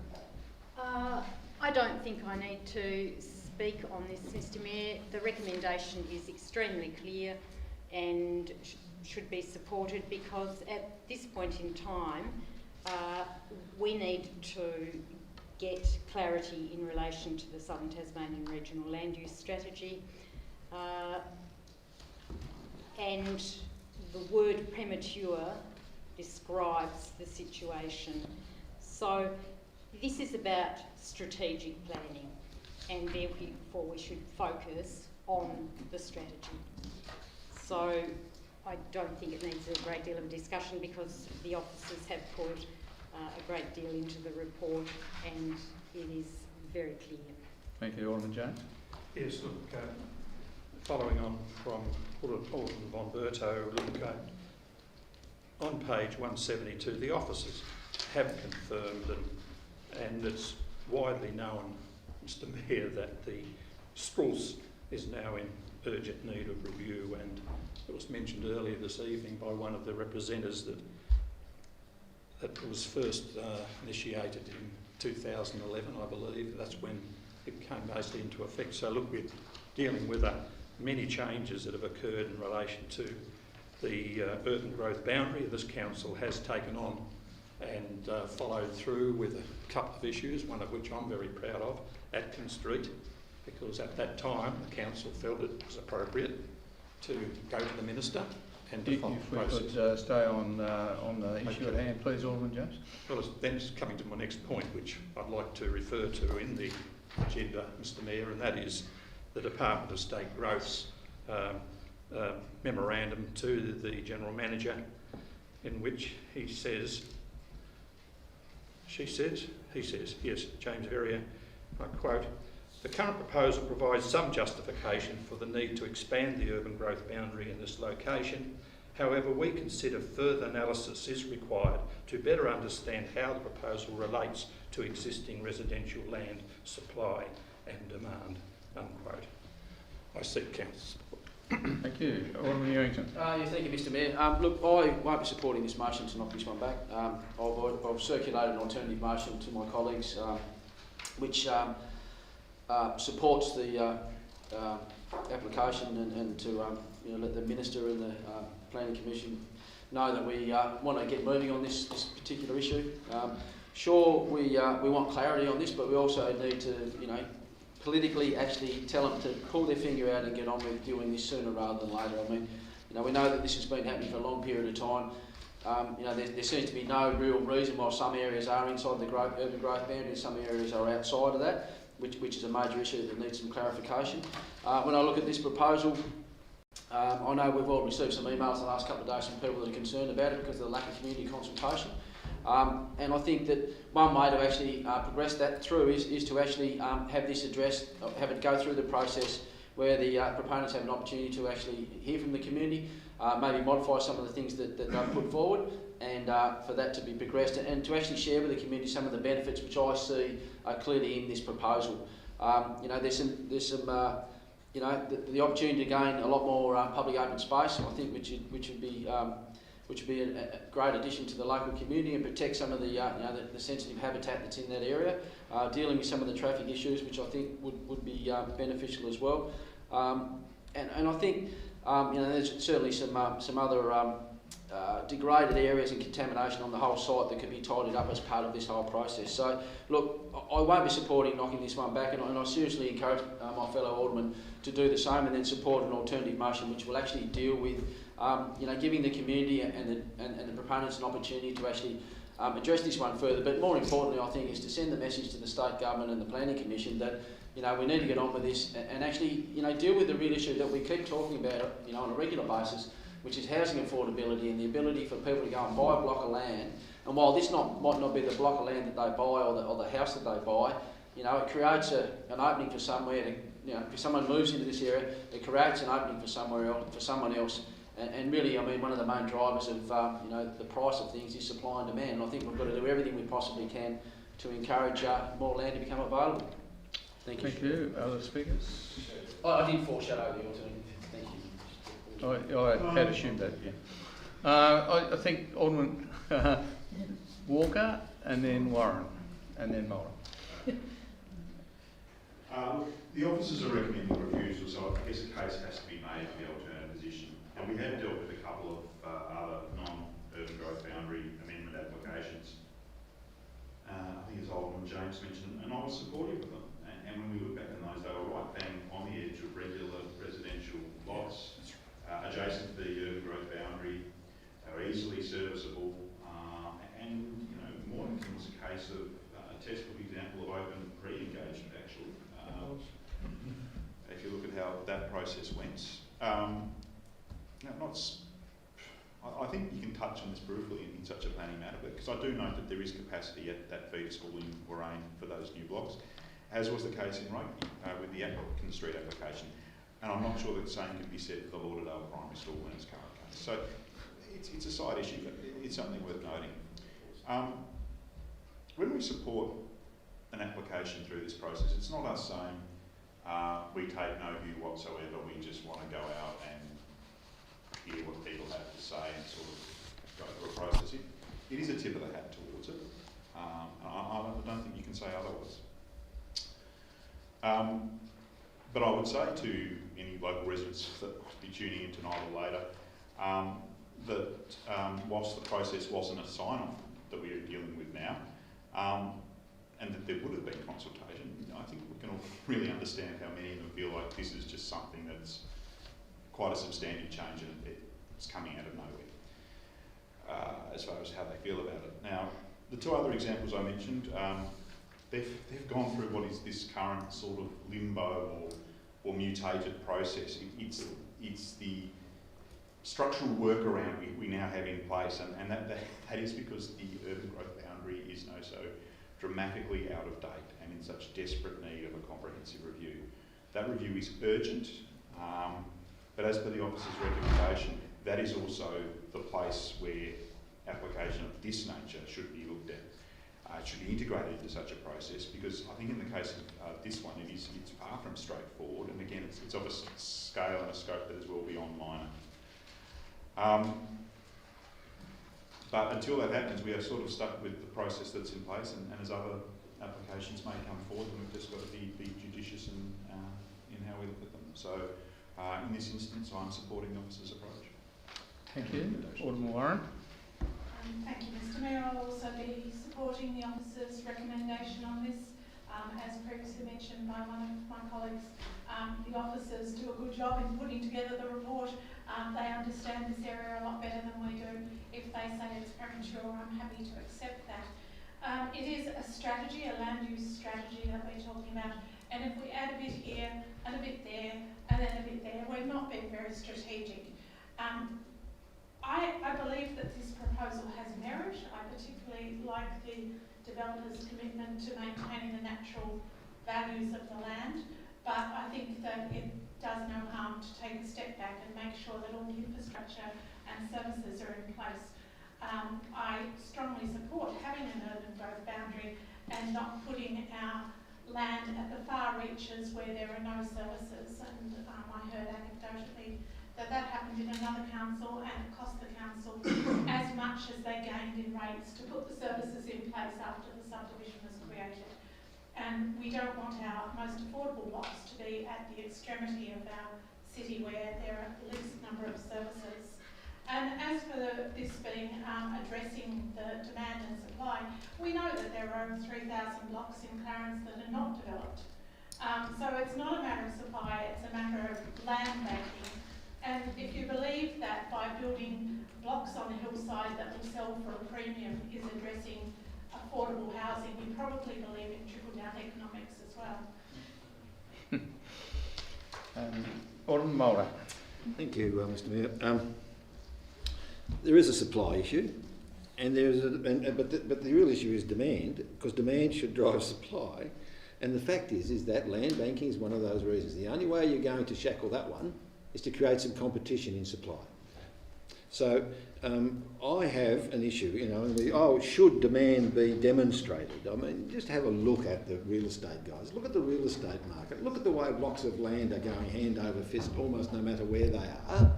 I don't think I need to speak on this, Mr. Mayor. The recommendation is extremely clear and should be supported, because at this point in time, we need to get clarity in relation to the Southern Tasmanian Regional Land Use Strategy, and the word premature describes the situation. So this is about strategic planning, and therefore we should focus on the strategy. So I don't think it needs a great deal of discussion, because the officers have put a great deal into the report and it is very clear. Thank you, Alderman James. Yes, look, following on from Alderman Von Berto, look, on page 172, the officers have confirmed, and it's widely known, Mr. Mayor, that the spruce is now in urgent need of review, and it was mentioned earlier this evening by one of the representatives that was first initiated in 2011, I believe. That's when it came mostly into effect. So look, we're dealing with many changes that have occurred in relation to the urban growth boundary. This council has taken on and followed through with a couple of issues, one of which I'm very proud of, Atkins Street, because at that time the council felt it was appropriate to go to the Minister and to follow the process. If we could stay on the issue at hand, please, Alderman James. Well, then it's coming to my next point, which I'd like to refer to in the agenda, Mr. Mayor, and that is the Department of State Growth's memorandum to the General Manager in which he says, yes, James Verrier, I quote, "The current proposal provides some justification for the need to expand the urban growth boundary in this location. However, we consider further analysis is required to better understand how the proposal relates to existing residential land supply and demand," unquote. I seek council support. Thank you. Alderman Ewington. Yeah, thank you, Mr Mayor. Look, I won't be supporting this motion to knock this one back. I've circulated an alternative motion to my colleagues, which supports the application and to let the Minister and the Planning Commission know that we want to get moving on this particular issue. Sure, we want clarity on this, but we also need to, politically actually tell them to pull their finger out and get on with doing this sooner rather than later. I mean, we know that this has been happening for a long period of time. There seems to be no real reason why some areas are inside the urban growth boundary and some areas are outside of that, which is a major issue that needs some clarification. When I look at this proposal, I know we've all received some emails the last couple of days from people that are concerned about it because of the lack of community consultation. And I think that one way to actually progress that through is to actually have this addressed, have it go through the process where the proponents have an opportunity to actually hear from the community, maybe modify some of the things that they've put forward, and for that to be progressed and to actually share with the community some of the benefits which I see clearly in this proposal. There's some the opportunity to gain a lot more public open space, I think, which would be a great addition to the local community and protect some of the sensitive habitat that's in that area, dealing with some of the traffic issues, which I think would be beneficial as well. And I think there's certainly some other degraded areas and contamination on the whole site that could be tidied up as part of this whole process. So, look, I won't be supporting knocking this one back, and I seriously encourage my fellow aldermen to do the same and then support an alternative motion which will actually deal with giving the community and the proponents an opportunity to actually address this one further. But more importantly, I think, is to send the message to the State Government and the Planning Commission that we need to get on with this and actually deal with the real issue that we keep talking about on a regular basis, which is housing affordability and the ability for people to go and buy a block of land. And while this might not be the block of land that they buy or the house that they buy, it creates an opening for somewhere to, if someone moves into this area, it creates an opening for someone else. And really, I mean, one of the main drivers of the price of things is supply and demand. And I think we've got to do everything we possibly can to encourage more land to become available. Thank you. Thank you. Other speakers? I did foreshadow the alternative. Thank you. I had assumed that, yeah. I think Alderman Walker, and then Warren, and then Moran. The officers are recommending refusal, so I guess a case has to be made for the alternative position. And we have dealt with a couple of other non-urban growth boundary amendment applications. I think as Alderman James mentioned, and I was supportive of them. And when we look back on those, they were right bang on the edge of regular residential lots, adjacent to the urban growth boundary. They were easily serviceable, and Mornington was a case of a textbook example of open pre-engagement, actually. If you look at how that process went. I think you can touch on this briefly in such a planning matter, because I do note that there is capacity at that feeder school in Warrane for those new blocks, as was the case in Rugby with the Atkinson Street application. And I'm not sure that the same can be said for the Lauderdale Primary School in its current case. So it's a side issue, but it's something worth noting. When we support an application through this process, it's not us saying we take no view whatsoever, we just want to go out and hear what people have to say and sort of go through a process. It is a tip of the hat towards it. I don't think you can say otherwise. But I would say to any local residents that would be tuning in tonight or later, that whilst the process wasn't a sign-off that we are dealing with now, and that there would have been consultation, I think we can all really understand how many of them feel like this is just something that's quite a substantive change and it's coming out of nowhere, as far as how they feel about it. Now, the two other examples I mentioned, they've gone through what is this current sort of limbo or mutated process. It's the structural workaround we now have in place, and that is because the urban growth boundary is now so dramatically out of date and in such desperate need of a comprehensive review. That review is urgent, but as per the officer's recommendation, that is also the place where application of this nature should be looked at. It should be integrated into such a process, because I think in the case of this one, it's far from straightforward, and again, it's of a scale and a scope that is well beyond minor. But until that happens, we are sort of stuck with the process that's in place, and as other applications may come forward, then we've just got to be judicious in how we look at them. So in this instance, I'm supporting the officer's approach. Thank you. Alderman Warren. Thank you, Mr Mayor. I'll also be supporting the officer's recommendation on this. As previously mentioned by one of my colleagues, the officers do a good job in putting together the report. They understand this area a lot better than we do. If they say it's premature, I'm happy to accept that. It is a strategy, a land use strategy that we're talking about, and if we add a bit here and a bit there and then a bit there, we're not being very strategic. I believe that this proposal has merit. I particularly like the developer's commitment to maintaining the natural values of the land, but I think that it does no harm to take a step back and make sure that all the infrastructure and services are in place. I strongly support having an urban growth boundary and not putting our land at the far reaches where there are no services, and I heard anecdotally that happened in another council, and it cost the council as much as they gained in rates to put the services in place after the subdivision was created. And we don't want our most affordable blocks to be at the extremity of our city where there are the least number of services. And as for this being addressing the demand and supply, we know that there are over 3,000 blocks in Clarence that are not developed. So it's not a matter of supply, it's a matter of land banking. And if you believe that by building blocks on the hillside that will sell for a premium is addressing affordable housing, you probably believe in trickle-down economics as well. Alderman Mulder. Thank you, Mr Mayor. There is a supply issue, and but the real issue is demand, because demand should drive supply. And the fact is that land banking is one of those reasons. The only way you're going to shackle that one is to create some competition in supply. So I have an issue, should demand be demonstrated? I mean, just have a look at the real estate guys. Look at the real estate market. Look at the way blocks of land are going hand over fist almost no matter where they are,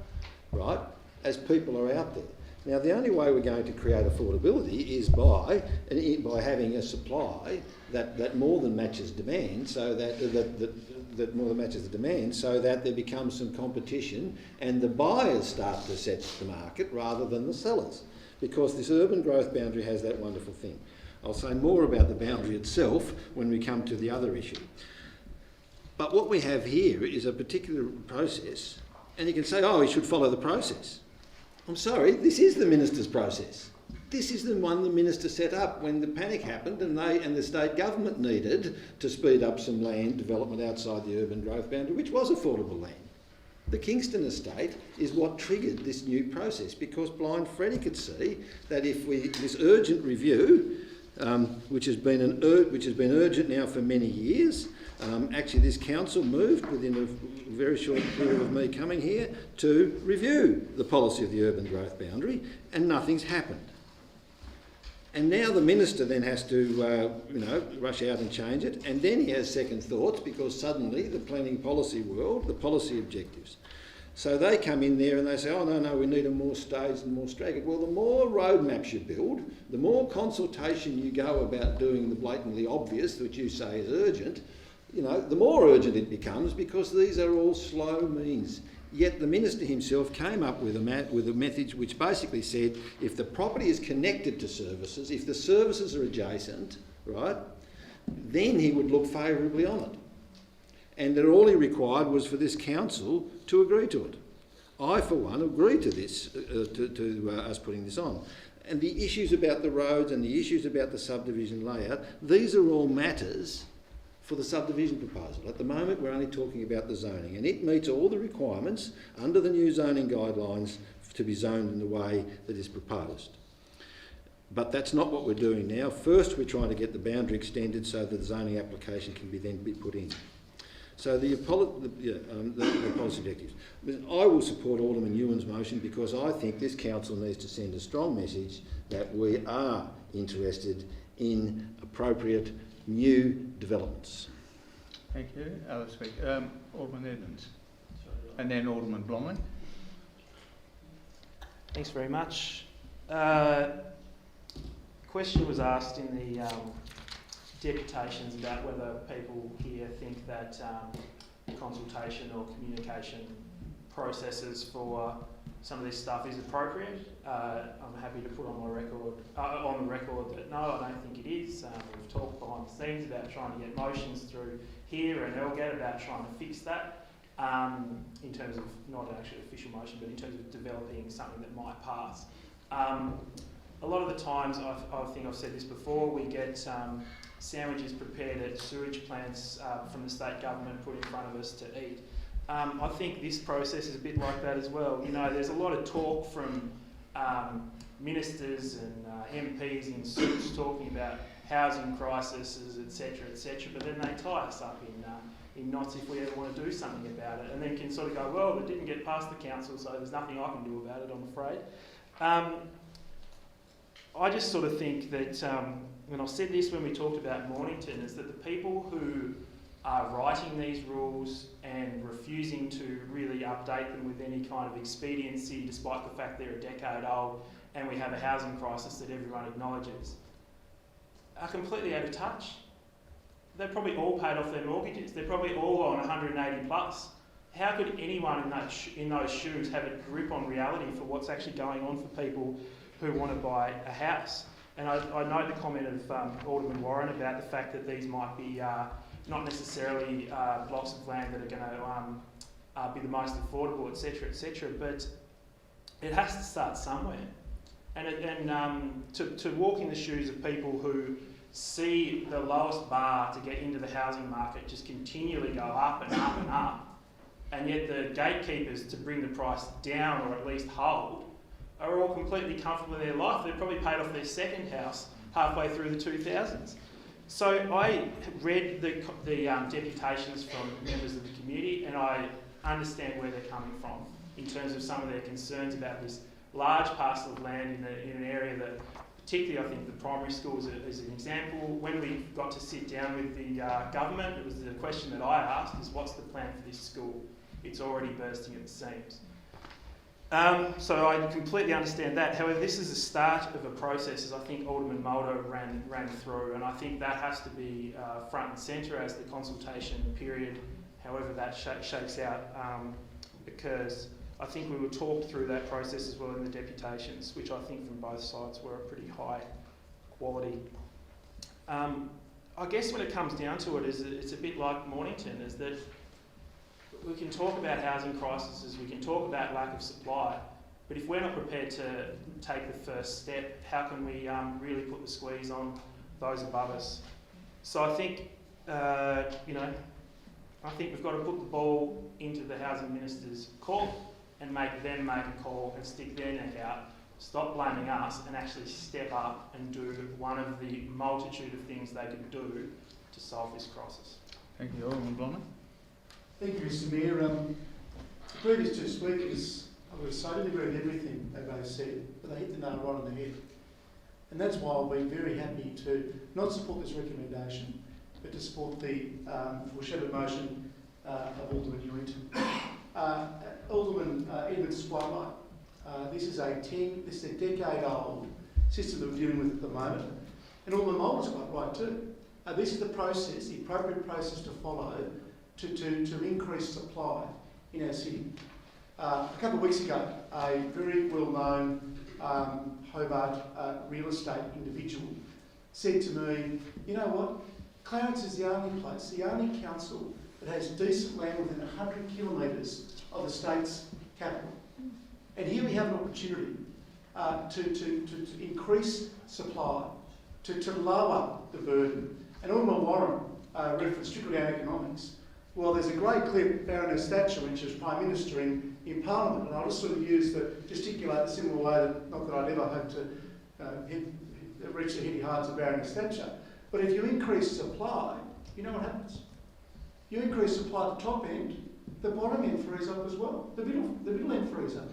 right, as people are out there. Now, the only way we're going to create affordability is by having a supply that more than matches demand, so that more than matches the demand, so that there becomes some competition and the buyers start to set the market rather than the sellers, because this urban growth boundary has that wonderful thing. I'll say more about the boundary itself when we come to the other issue. But what we have here is a particular process, and you can say, oh, we should follow the process. I'm sorry, this is the minister's process. This is the one the minister set up when the panic happened and the state government needed to speed up some land development outside the urban growth boundary, which was affordable land. The Kingston estate is what triggered this new process, because blind Freddie could see that if this urgent review, which has been urgent now for many years, actually this council moved within a very short period of me coming here to review the policy of the urban growth boundary, and nothing's happened. And now the minister then has to, rush out and change it, and then he has second thoughts, because suddenly the planning policy world, the policy objectives. So they come in there and they say, oh no, we need a more staged and more staggered. Well, the more roadmaps you build, the more consultation you go about doing the blatantly obvious, which you say is urgent, the more urgent it becomes, because these are all slow means. Yet the minister himself came up with a method which basically said, if the property is connected to services, if the services are adjacent, right, then he would look favourably on it. And that all he required was for this council to agree to it. I, for one, agree to this, to us putting this on. And the issues about the roads and the issues about the subdivision layout, these are all matters for the subdivision proposal. At the moment, we're only talking about the zoning, and it meets all the requirements under the new zoning guidelines to be zoned in the way that is proposed. But that's not what we're doing now. First, we're trying to get the boundary extended so that the zoning application can then be put in. So the policy objectives. I will support Alderman Ewan's motion because I think this council needs to send a strong message that we are interested in appropriate new developments. Thank you. Other speaker, Alderman Edmonds, and then Alderman Blomley. Thanks very much. Question was asked in the deputations about whether people here think that consultation or communication processes for some of this stuff is appropriate. I'm happy to put on the record that no, I don't think it is. We've talked behind the scenes about trying to get motions through here and Elgate about trying to fix that in terms of not an actual official motion, but in terms of developing something that might pass. A lot of the times, I think I've said this before, we get sandwiches prepared at sewage plants from the state government put in front of us to eat. I think this process is a bit like that as well. You know, there's a lot of talk from ministers and MPs in suits talking about housing crises, etc., but then they tie us up in knots if we ever want to do something about it, and then can sort of go, well, it didn't get past the council, so there's nothing I can do about it, I'm afraid. I just sort of think that, and I said this when we talked about Mornington, is that the people who are writing these rules and refusing to really update them with any kind of expediency, despite the fact they're a decade old and we have a housing crisis that everyone acknowledges, are completely out of touch. They've probably all paid off their mortgages. They're probably all on 180 plus. How could anyone in those shoes have a grip on reality for what's actually going on for people who want to buy a house? And I know the comment of Alderman Warren about the fact that these might be not necessarily blocks of land that are going to be the most affordable, etc., but it has to start somewhere. And to walk in the shoes of people who see the lowest bar to get into the housing market just continually go up and up and up, and yet the gatekeepers to bring the price down or at least hold are all completely comfortable in their life. They've probably paid off their second house halfway through the 2000s. So I read the deputations from members of the community, and I understand where they're coming from in terms of some of their concerns about this large parcel of land in an area that, particularly I think the primary schools is an example. When we got to sit down with the government, it was the question that I asked is, what's the plan for this school? It's already bursting at the seams. So I completely understand that. However, this is the start of a process, as I think Alderman Mulder ran through, and I think that has to be front and centre as the consultation period, however that shakes out, occurs. I think we were talked through that process as well in the deputations, which I think from both sides were a pretty high quality. I guess when it comes down to it, it's a bit like Mornington, is that we can talk about housing crises, we can talk about lack of supply, but if we're not prepared to take the first step, how can we really put the squeeze on those above us? So I think, I think we've got to put the ball into the Housing Minister's court and make them make a call and stick their neck out, stop blaming us and actually step up and do one of the multitude of things they can do to solve this crisis. Thank you, Alderman Blomley. Thank you, Mr Mayor. The previous two speakers, I would say, didn't agree with everything they both said, but they hit the nail right on the head. And that's why I'll be very happy to not support this recommendation, but to support the foreshadowed motion of Alderman Ewington. Alderman Edmonds is quite right. This is a decade-old system that we're dealing with at the moment. And Alderman Mulder's quite right too. This is the process, the appropriate process to follow to increase supply in our city. A couple of weeks ago, a very well-known Hobart real estate individual said to me, you know what, Clarence is the only place, the only council that has decent land within 100 kilometres of the state's capital. And here we have an opportunity to increase supply, to lower the burden. And Alderman Warren referenced trickle-down economics. Well, there's a great clip, Baroness Thatcher, when she was Prime Minister in Parliament, and I'll just sort of gesticulate a similar way, that, not that I'd ever hope to reach the hitty hearts of Baroness Thatcher, but if you increase supply, you know what happens? You increase supply at the top end, the bottom end frees up as well. The middle end frees up.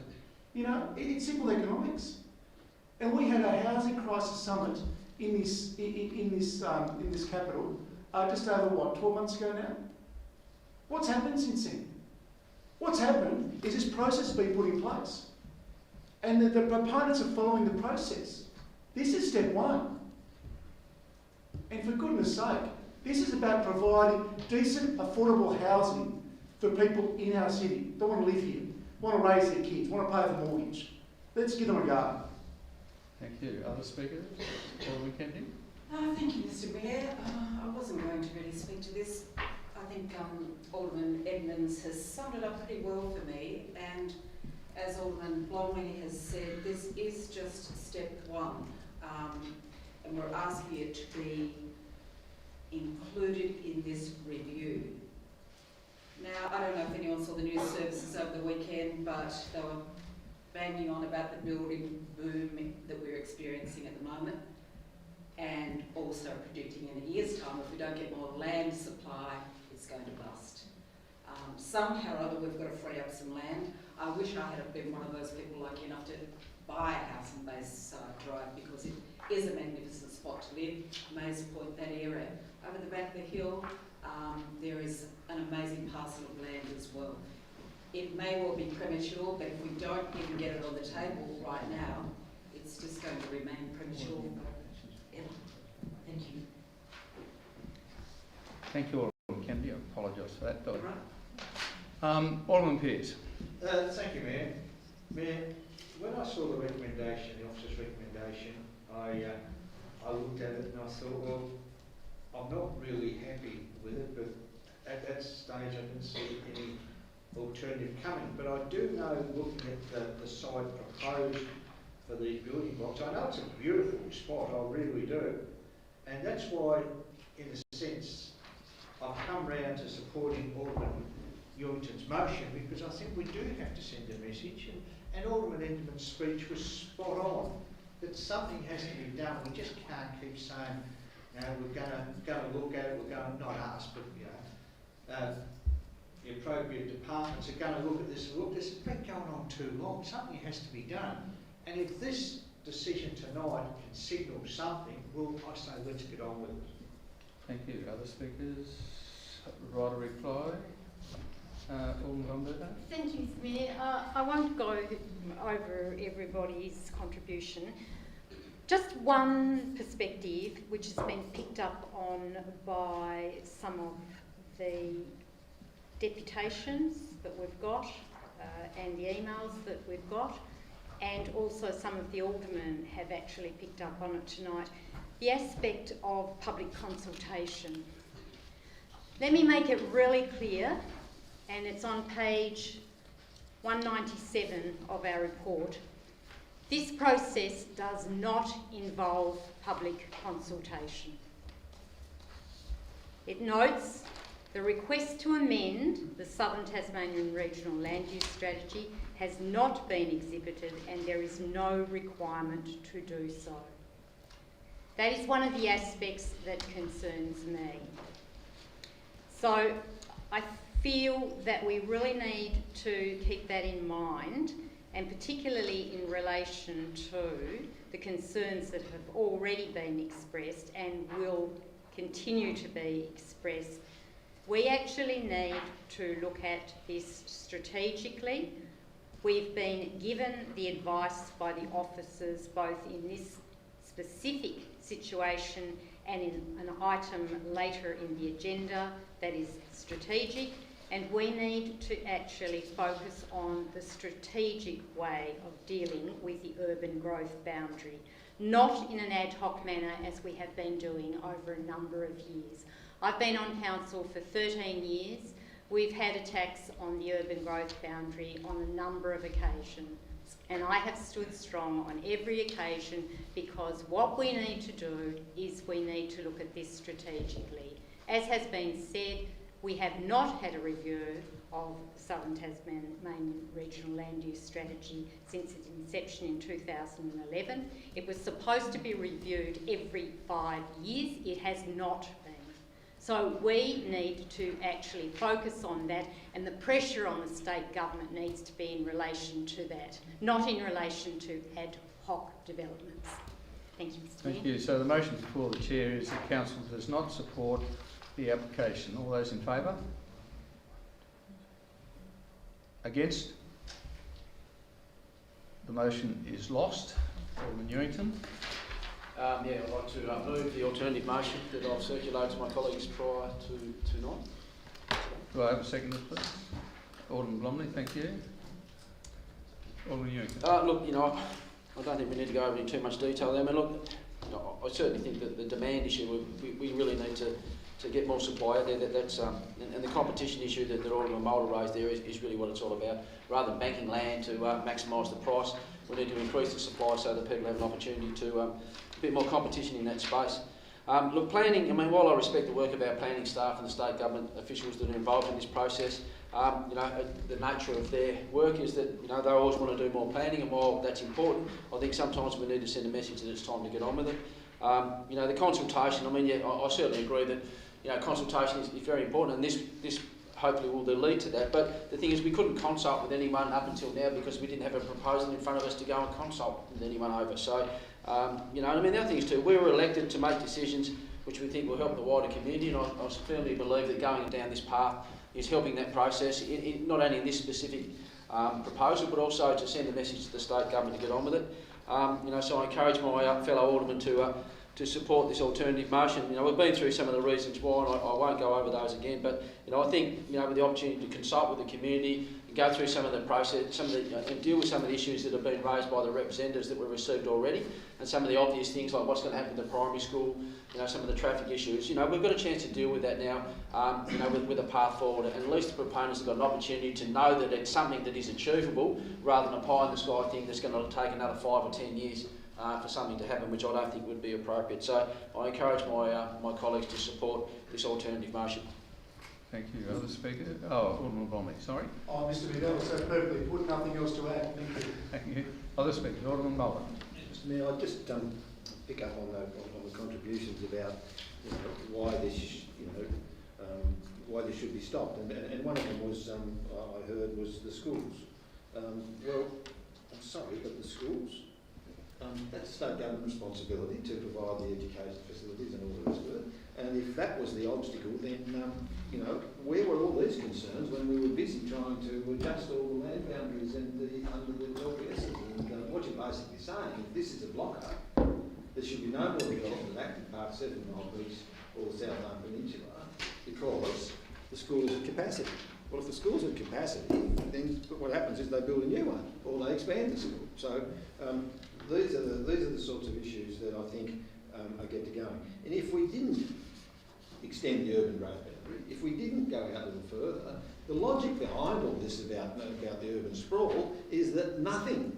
You know, it's simple economics. And we had a housing crisis summit in this capital just over 12 months ago now. What's happened since then? What's happened is this process has been put in place, and the proponents are following the process. This is step one. And for goodness sake, this is about providing decent, affordable housing for people in our city that want to live here, want to raise their kids, want to pay the mortgage. Let's give them a go. Thank you. Other speakers? Alderman Kennedy? Thank you, Mr Mayor. I wasn't going to really speak to this. I think Alderman Edmonds has summed it up pretty well for me, and as Alderman Blomley has said, this is just step one, and we're asking it to be included in this review. Now, I don't know if anyone saw the news services over the weekend, but they were banging on about the building boom that we're experiencing at the moment, and also predicting in a year's time, if we don't get more land supply, it's going to bust. Somehow or other, we've got to free up some land. I wish I had been one of those people lucky enough to buy a house in Bayside Drive, because it is a magnificent spot to live. Mays Point, that area. Over the back of the hill, there is an amazing parcel of land as well. It may well be premature, but if we don't even get it on the table right now, it's just going to remain premature. Yeah. Thank you. Thank you, Alderman Kennedy. I apologise for that. Alderman Pearce. Thank you, Mayor. Mayor, when I saw the recommendation, the officer's recommendation, I looked at it and I thought, well, I'm not really happy with it, but at that stage I didn't see any alternative coming. But I do know, looking at the site proposed for these building blocks, I know it's a beautiful spot, I really do. And that's why, in a sense, I've come round to supporting Alderman Ewington's motion, because I think we do have to send a message, and Alderman Edmonds' speech was spot on, that something has to be done. We just can't keep saying, you know, we're going to look at it, we're going, not us, but you know, the appropriate departments are going to look at this. Look, this has been going on too long. Something has to be done. And if this decision tonight can signal something, well, I say let's get on with it. Thank you. Other speakers? Right a reply? Alderman Gomberger? Thank you, Mr Mayor. I won't go over everybody's contribution. Just one perspective which has been picked up on by some of the deputations that we've got and the emails that we've got, and also some of the aldermen have actually picked up on it tonight. The aspect of public consultation. Let me make it really clear, and it's on page 197 of our report. This process does not involve public consultation. It notes the request to amend the Southern Tasmanian Regional Land Use Strategy has not been exhibited, and there is no requirement to do so. That is one of the aspects that concerns me. So I feel that we really need to keep that in mind, and particularly in relation to the concerns that have already been expressed and will continue to be expressed. We actually need to look at this strategically. We've been given the advice by the officers, both in this specific situation and in an item later in the agenda that is strategic, and we need to actually focus on the strategic way of dealing with the urban growth boundary, not in an ad hoc manner as we have been doing over a number of years. I've been on council for 13 years. We've had attacks on the urban growth boundary on a number of occasions, and I have stood strong on every occasion, because what we need to do is we need to look at this strategically. As has been said, We have not had a review of the Southern Tasman Regional Land Use Strategy since its inception in 2011. It was supposed to be reviewed every 5 years. It has not been. So we need to actually focus on that, and the pressure on the state government needs to be in relation to that, not in relation to ad hoc developments. Thank you, Mr. Mayor. Thank you. So the motion before the Chair is that Council does not support the application. All those in favour? Against? The motion is lost. Alderman Newington. Yeah, I'd like to move the alternative motion that I've circulated to my colleagues prior to tonight. Do I have a seconder, please? Alderman Blomley, thank you. Alderman Newington. Look, I don't think we need to go over in too much detail there. I mean, look, I certainly think that the demand issue, we really need to get more supply out there. And the competition issue that Alderman Mulder raised there is really what it's all about. Rather than banking land to maximise the price, we need to increase the supply so that people have an opportunity to a bit more competition in that space. Look, planning, I mean, while I respect the work of our planning staff and the state government officials that are involved in this process, the nature of their work is that, they always want to do more planning, and while that's important, I think sometimes we need to send a message that it's time to get on with it. The consultation, I mean, yeah, I certainly agree that, consultation is very important, and this hopefully will lead to that. But the thing is, we couldn't consult with anyone up until now because we didn't have a proposal in front of us to go and consult with anyone over. So, I mean, the other thing is too, we were elected to make decisions which we think will help the wider community, and I firmly believe that going down this path is helping that process, not only in this specific proposal, but also to send a message to the state government to get on with it. So I encourage my fellow aldermen to support this alternative motion. We've been through some of the reasons why, and I won't go over those again, but I think with the opportunity to consult with the community, go through some of the process, and deal with some of the issues that have been raised by the representatives that we've received already, and some of the obvious things like what's going to happen with the primary school, some of the traffic issues. We've got a chance to deal with that now, with a path forward, and at least the proponents have got an opportunity to know that it's something that is achievable, rather than a pie in the sky thing that's going to take another 5 or 10 years for something to happen, which I don't think would be appropriate. So I encourage my colleagues to support this alternative motion. Thank you. Other speaker? Oh, Alderman Bromley, sorry. Oh, Mr. Mayor, that was so perfectly put, nothing else to add. Thank you. Thank you. Other speaker, Alderman Mulder. Mr. Mayor, I just pick up on the contributions about why this why this should be stopped, and one of them was I heard was the schools. Well, I'm sorry, but the schools, that's state government responsibility to provide the education facilities and all the rest of it. And if that was the obstacle, then where were all these concerns when we were busy trying to adjust all the land boundaries and under the LPSs? And what you're basically saying, if this is a blocker, there should be no more development act in Part 7 of Beach or the South Arm Peninsula because the school is at capacity. Well, if the school's at capacity, then what happens is they build a new one or they expand the school. So these are the sorts of issues that I think get to going. And if we didn't extend the urban growth boundary, if we didn't go out a little further, the logic behind all this about the urban sprawl is that nothing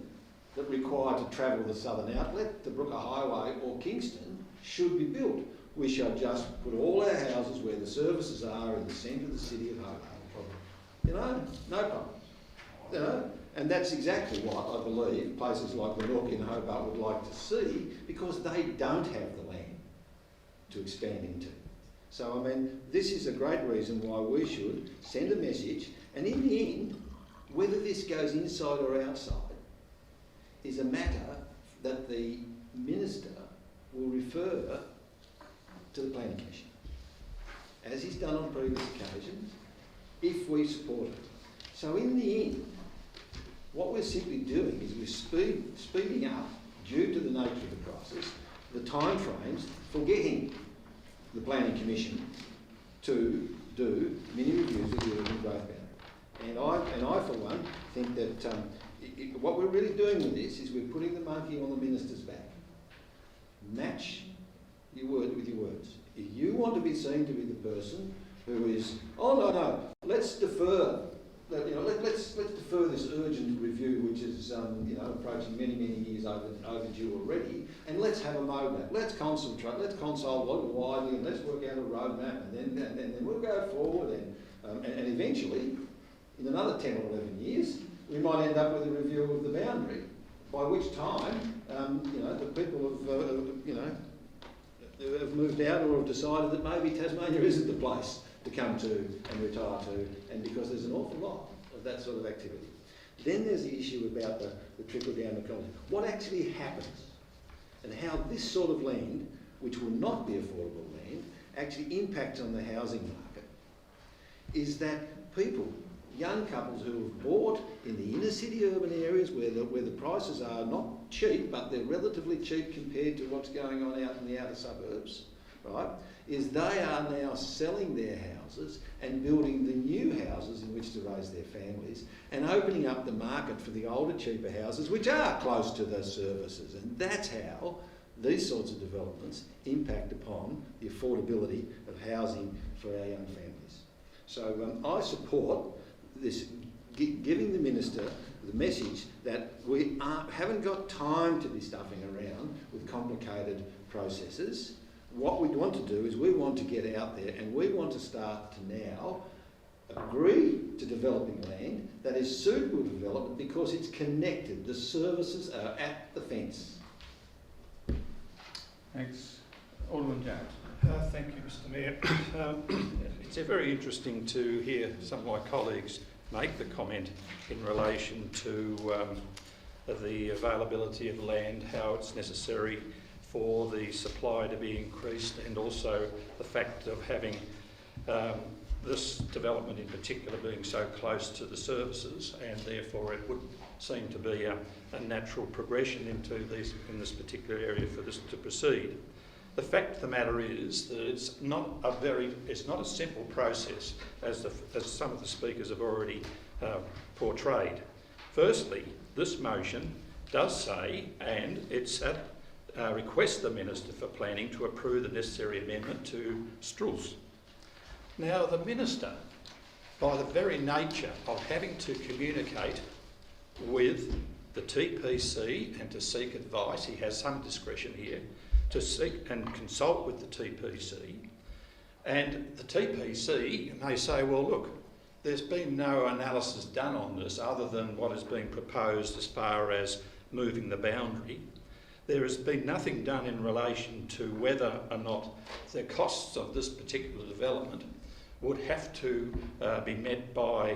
that required to travel the southern outlet, the Brooker Highway or Kingston should be built. We shall just put all our houses where the services are in the centre of the city of Hobart. No problem. And that's exactly what I believe places like Winook in Hobart would like to see, because they don't have the land to expand into. So, I mean, this is a great reason why we should send a message, and in the end, whether this goes inside or outside is a matter that the Minister will refer to the Planning Commission, as he's done on previous occasions, if we support it. So in the end, what we're simply doing is we're speeding up, due to the nature of the crisis, the timeframes for getting the Planning Commission to do mini reviews of the urban growth boundary. And I for one, think that what we're really doing with this is we're putting the monkey on the Minister's back. Match your word with your words. If you want to be seen to be the person who is, oh no, let's defer let's defer this urgent review, which is approaching many years overdue already, and let's have a roadmap. Let's concentrate. Let's consult widely, and let's work out a roadmap, and then we'll go forward, and eventually, in another 10 or 11 years, we might end up with a review of the boundary. By which time, the people have moved out or have decided that maybe Tasmania isn't the place to come to and retire to, and because there's an awful lot of that sort of activity. Then there's the issue about the trickle-down economy. What actually happens, and how this sort of land, which will not be affordable land, actually impacts on the housing market, is that people, young couples who have bought in the inner city urban areas where the prices are not cheap, but they're relatively cheap compared to what's going on out in the outer suburbs, right, is they are now selling their houses and building the new houses in which to raise their families and opening up the market for the older, cheaper houses, which are close to the services. And that's how these sorts of developments impact upon the affordability of housing for our young families. So I support this, giving the Minister the message that we haven't got time to be stuffing around with complicated processes. What we want to do is we want to get out there and we want to start to now agree to developing land that is suitable to development because it's connected. The services are at the fence. Thanks. Alderman Jones. Thank you, Mr Mayor. It's very interesting to hear some of my colleagues make the comment in relation to the availability of land, how it's necessary for the supply to be increased, and also the fact of having this development in particular being so close to the services, and therefore it would seem to be a natural progression in this particular area for this to proceed. The fact of the matter is that it's not a simple process, as some of the speakers have already portrayed. Firstly, this motion does say, and it's request the Minister for Planning to approve the necessary amendment to STRULS. Now, the Minister, by the very nature of having to communicate with the TPC and to seek advice, he has some discretion here, to seek and consult with the TPC. And the TPC may say, well, look, there's been no analysis done on this other than what is being proposed as far as moving the boundary. There has been nothing done in relation to whether or not the costs of this particular development would have to be met by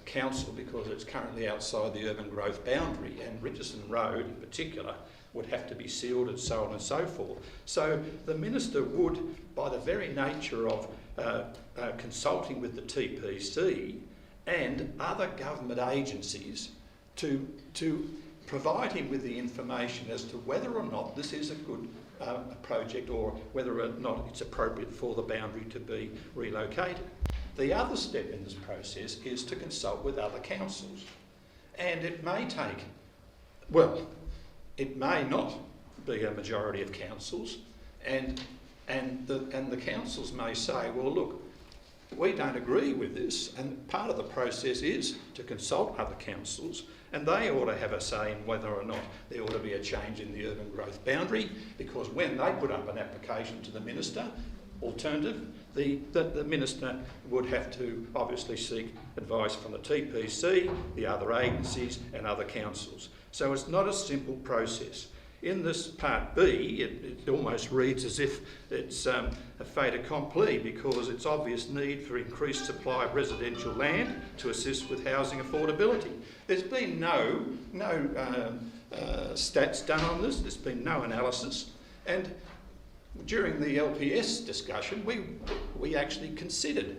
council because it's currently outside the urban growth boundary, and Richardson Road in particular would have to be sealed and so on and so forth. So the Minister would, by the very nature of consulting with the TPC and other government agencies to provide him with the information as to whether or not this is a good project or whether or not it's appropriate for the boundary to be relocated. The other step in this process is to consult with other councils. And it may take, well, it may not be a majority of councils, and the councils may say, well, look, we don't agree with this, and part of the process is to consult other councils, and they ought to have a say in whether or not there ought to be a change in the urban growth boundary, because when they put up an application to the Minister, alternative, the Minister would have to obviously seek advice from the TPC, the other agencies and other councils. So it's not a simple process. In this Part B, it almost reads as if it's a fait accompli because it's obvious need for increased supply of residential land to assist with housing affordability. There's been no stats done on this, there's been no analysis, and during the LPS discussion we actually considered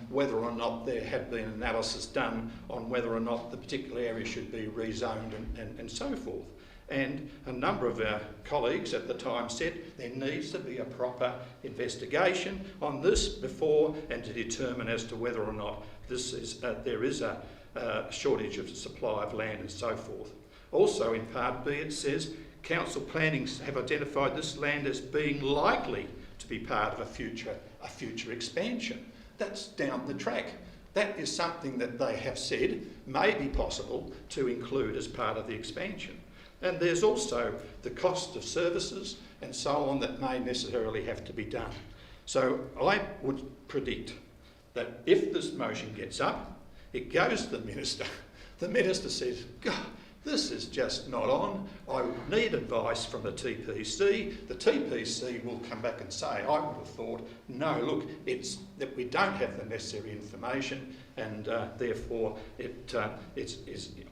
whether or not there had been analysis done on whether or not the particular area should be rezoned and so forth. And a number of our colleagues at the time said there needs to be a proper investigation on this before and to determine as to whether or not this is, there is a shortage of supply of land and so forth. Also in Part B it says council plannings have identified this land as being likely to be part of a future expansion. That's down the track. That is something that they have said may be possible to include as part of the expansion. And there's also the cost of services and so on that may necessarily have to be done. So I would predict that if this motion gets up, it goes to the Minister. The Minister says, God, this is just not on. I would need advice from the TPC. The TPC will come back and say, I would have thought, no, look, it's that we don't have the necessary information and therefore it's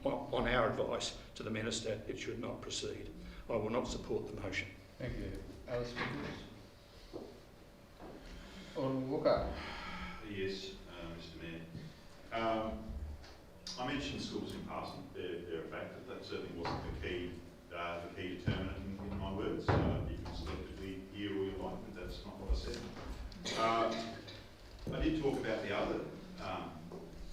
on our advice to the Minister, it should not proceed. I will not support the motion. Thank you. Other speakers? Alderman Walker. Yes, Mr Mayor. I mentioned schools in passing. They're a fact that certainly wasn't the key determinant in my words. You can selectively hear all you like, but that's not what I said. I did talk about the other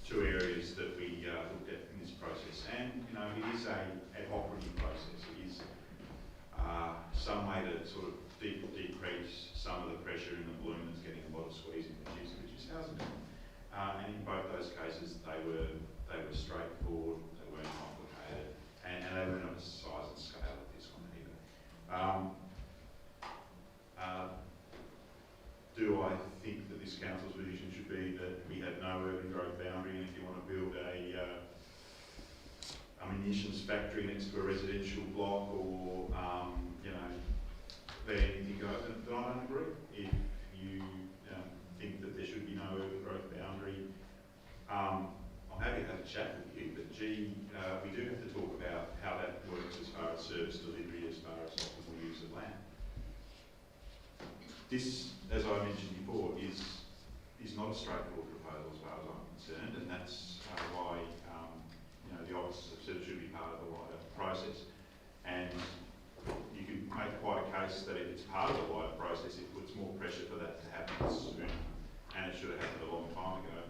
two areas that we looked at in this process, and you know, it is a ad hoc review process. It is some way to sort of decrease some of the pressure in the balloon that's getting a lot of squeeze in reduce housing. And in both those cases, they were straightforward, they weren't complicated, and they weren't of a size and scale of this one either. Do I think that this council's position should be that we have no urban growth boundary, and if you want to build a munitions factory next to a residential block, or you know, let anything go, then I don't agree. If you think that there should be no urban growth boundary, I'm happy to have a chat with you, but gee, we do have to talk about how that works as far as service delivery, as far as optimal use of land. This, as I mentioned before, is not a straightforward proposal as far as I'm concerned, and that's why you know, the officers have said it should be part of the wider process. And you could make quite a case that if it's part of the wider process, it puts more pressure for that to happen soon, and it should have happened a long time ago.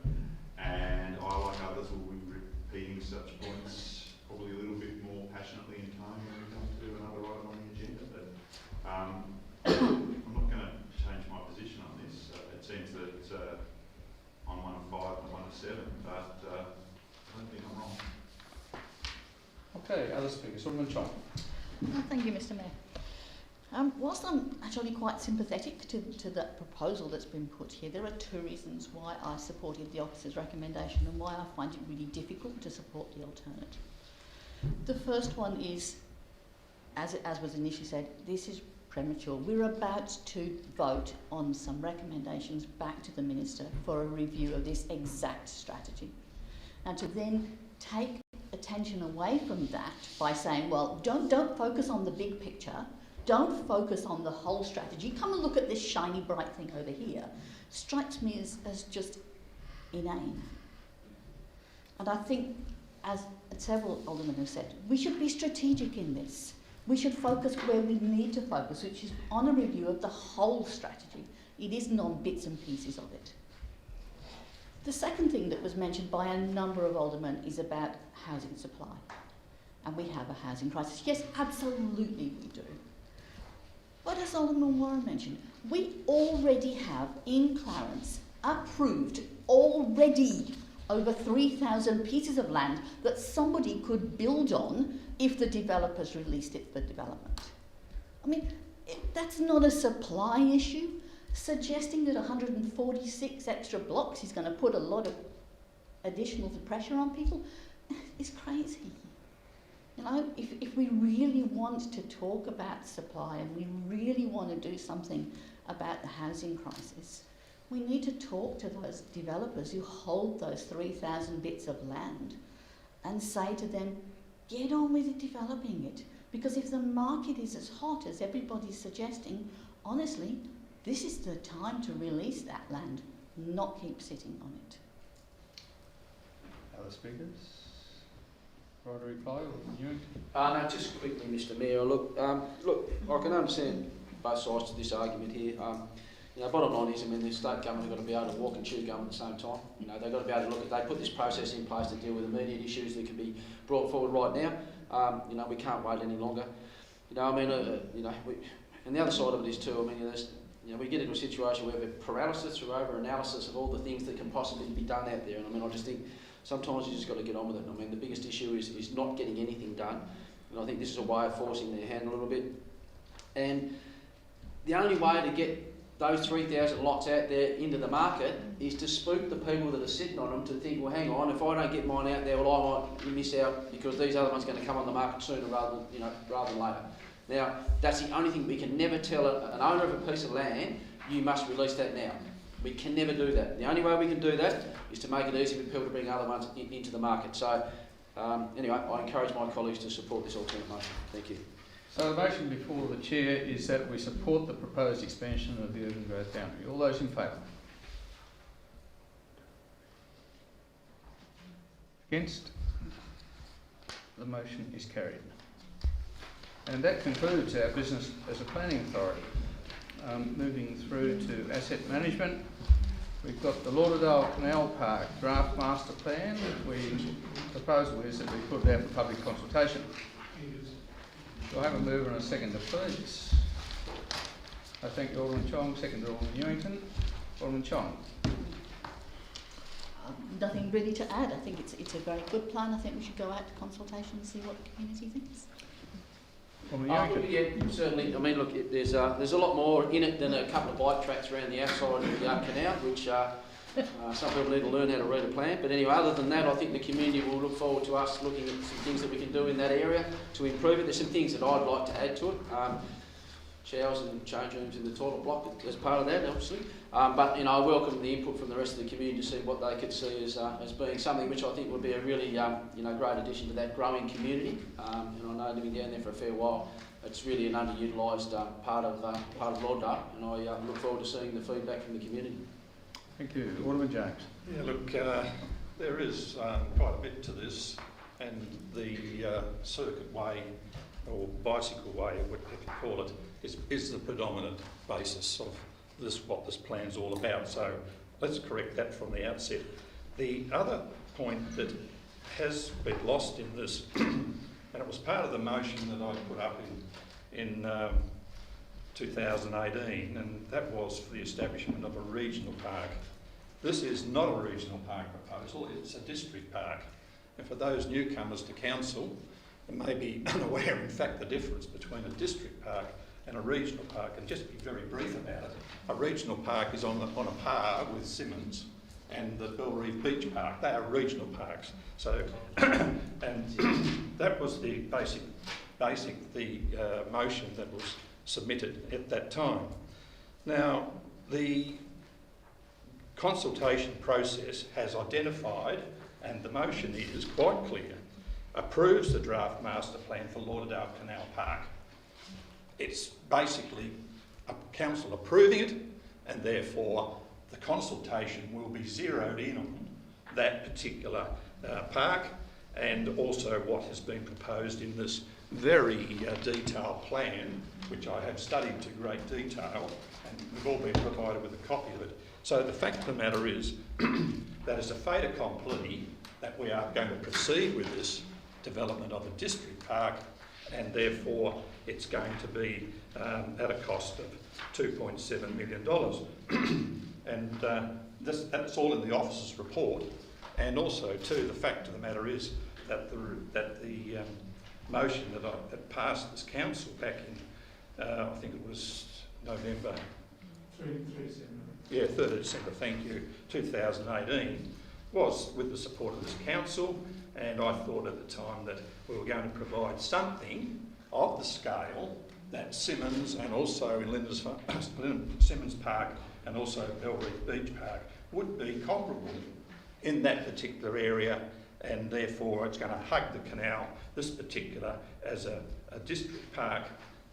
And I, like others, will be repeating such points probably a little bit more passionately in time when we come to another item on the agenda. But I'm not going to change my position on this. It seems that I'm one of 5 and one of 7, but I don't think I'm wrong. Okay, other speakers. Alderman Chong. Thank you, Mr Mayor. Whilst I'm actually quite sympathetic to that proposal that's been put here, there are two reasons why I supported the officer's recommendation and why I find it really difficult to support the alternative. The first one is, as was initially said, this is premature. We're about to vote on some recommendations back to the Minister for a review of this exact strategy. And to then take attention away from that by saying, well, don't focus on the big picture, don't focus on the whole strategy, come and look at this shiny bright thing over here, strikes me as just inane. And I think, as several aldermen have said, we should be strategic in this. We should focus where we need to focus, which is on a review of the whole strategy. It isn't on bits and pieces of it. The second thing that was mentioned by a number of aldermen is about housing supply. And we have a housing crisis. Yes, absolutely we do. But as Alderman Warren mentioned, we already have in Clarence approved already over 3,000 pieces of land that somebody could build on if the developers released it for development. I mean, that's not a supply issue. Suggesting that 146 extra blocks is going to put a lot of additional pressure on people is crazy. You know, if we really want to talk about supply and we really want to do something about the housing crisis, we need to talk to those developers who hold those 3,000 bits of land and say to them, get on with it, developing it. Because if the market is as hot as everybody's suggesting, honestly, this is the time to release that land, not keep sitting on it. Other speakers? Right to reply or Newing? No, just quickly, Mr Mayor. Look, I can understand both sides to this argument here. You know, bottom line is, I mean, the state government have got to be able to walk and chew gum at the same time. You know, they've got to be able to look at, they put this process in place to deal with immediate issues that can be brought forward right now. You know, we can't wait any longer. You know, I mean, you know, and the other side of it is too, I mean, we get into a situation where we have paralysis or over-analysis of all the things that can possibly be done out there. And I mean, I just think sometimes you just got to get on with it. I mean, the biggest issue is not getting anything done. And I think this is a way of forcing their hand a little bit. And the only way to get those 3,000 lots out there into the market is to spook the people that are sitting on them to think, well, hang on, if I don't get mine out there, well, I might miss out because these other ones are going to come on the market sooner rather than later. Now, that's the only thing. We can never tell an owner of a piece of land, you must release that now. We can never do that. The only way we can do that is to make it easy for people to bring other ones into the market. So, anyway, I encourage my colleagues to support this alternate motion. Thank you. So the motion before the Chair is that we support the proposed expansion of the urban growth boundary. All those in favour? Against? The motion is carried. And that concludes our business as a planning authority. Moving through to asset management, we've got the Lauderdale Canal Park draft master plan. The proposal is that we put it out for public consultation. Do I have a mover and a seconder, please? I thank Alderman Chong, seconder Alderman Newington. Alderman Chong. Nothing really to add. I think it's a very good plan. I think we should go out to consultation and see what the community thinks. Yeah, certainly. I mean, look, there's a lot more in it than a couple of bike tracks around the outside of the canal, which some people need to learn how to read a plan. But anyway, other than that, I think the community will look forward to us looking at some things that we can do in that area to improve it. There's some things that I'd like to add to it. Showers and change rooms in the toilet block as part of that, obviously. But I welcome the input from the rest of the community to see what they could see as being something which I think would be a really great addition to that growing community. And I know living down there for a fair while, it's really an underutilised part of Lauderdale, and I look forward to seeing the feedback from the community. Thank you. Alderman James. Yeah, look, there is quite a bit to this, and the circuit way or bicycle way, whatever you call it, is the predominant basis of what this plan's all about. So let's correct that from the outset. The other point that has been lost in this, and it was part of the motion that I put up in 2018, and that was for the establishment of a regional park. This is not a regional park proposal, it's a district park. And for those newcomers to council, they may be unaware, in fact, the difference between a district park and a regional park, and just be very brief about it. A regional park is on a par with Easements and the Belrive Beach Park. They are regional parks. So, and that was the basic motion that was submitted at that time. Now, the consultation process has identified, and the motion is quite clear, approves the draft master plan for Lauderdale Canal Park. It's basically a council approving it, and therefore the consultation will be zeroed in on that particular park, and also what has been proposed in this very detailed plan, which I have studied to great detail, and we've all been provided with a copy of it. So the fact of the matter is that is a fait accompli that we are going to proceed with this development of a district park, and therefore it's going to be at a cost of $2.7 million. And that's all in the officer's report. And also, too, the fact of the matter is that the motion that passed this council back in, I think it was November. 3 December. Yeah, 3rd of December, thank you, 2018, was with the support of this council, and I thought at the time that we were going to provide something of the scale that Simmons and also in Simmons Park and also Belrive Beach Park would be comparable in that particular area, and therefore it's going to hug the canal, this particular, as a district park,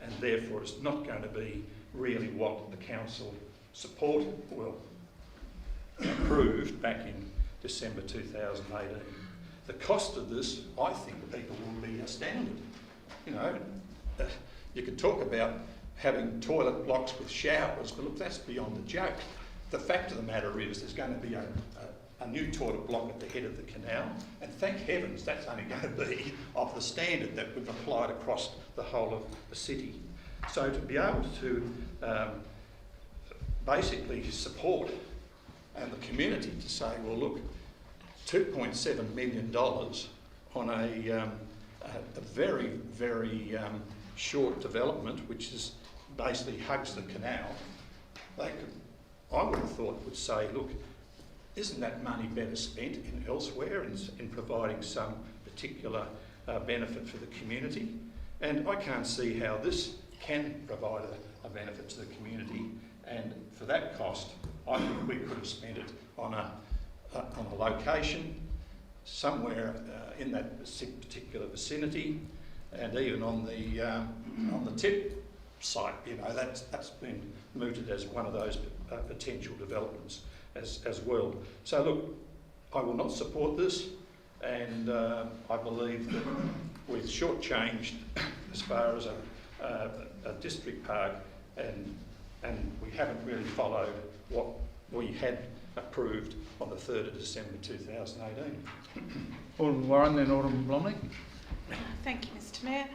and therefore it's not going to be really what the council supported, well, approved back in December 2018. The cost of this, I think people will be astounded. You know, you could talk about having toilet blocks with showers, but look, that's beyond the joke. The fact of the matter is there's going to be a new toilet block at the head of the canal, and thank heavens that's only going to be of the standard that we've applied across the whole of the city. So to be able to basically support and the community to say, well, look, $2.7 million on a very, very short development, which is basically hugs the canal, they could, I would have thought, would say, look, isn't that money better spent in elsewhere in providing some particular benefit for the community? And I can't see how this can provide a benefit to the community, and for that cost, I think we could have spent it on a location somewhere in that particular vicinity, and even on the tip site. You know, that's been mooted as one of those potential developments as well. So look, I will not support this, and I believe that we've shortchanged as far as a district park, and we haven't really followed what we had approved on the 3rd of December 2018. Alderman Warren, then Alderman Blomley. Thank you, Mr Mayor.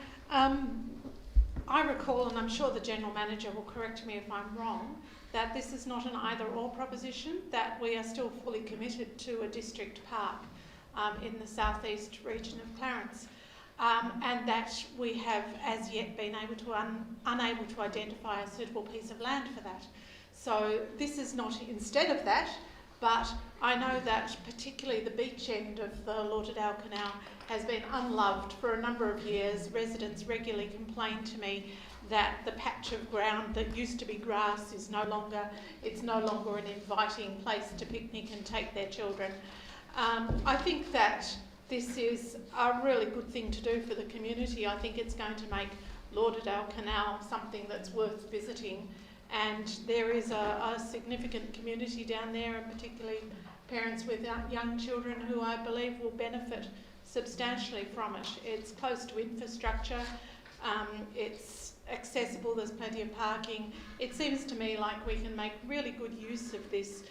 I recall, and I'm sure the General Manager will correct me if I'm wrong, that this is not an either-or proposition, that we are still fully committed to a district park in the southeast region of Clarence, and that we have as yet been unable to identify a suitable piece of land for that. So this is not instead of that, but I know that particularly the beach end of the Lauderdale Canal has been unloved for a number of years. Residents regularly complain to me that the patch of ground that used to be grass is no longer an inviting place to picnic and take their children. I think that this is a really good thing to do for the community. I think it's going to make Lauderdale Canal something that's worth visiting, and there is a significant community down there, and particularly parents with young children who I believe will benefit substantially from it. It's close to infrastructure, it's accessible, there's plenty of parking. It seems to me like we can make really good use of this,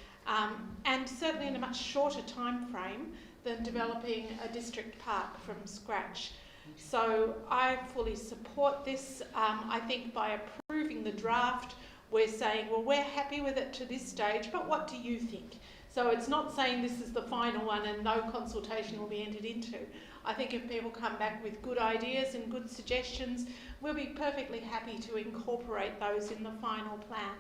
and certainly in a much shorter time frame than developing a district park from scratch. So I fully support this. I think by approving the draft, we're saying, well, we're happy with it to this stage, but what do you think? So it's not saying this is the final one and no consultation will be entered into. I think if people come back with good ideas and good suggestions, we'll be perfectly happy to incorporate those in the final plan.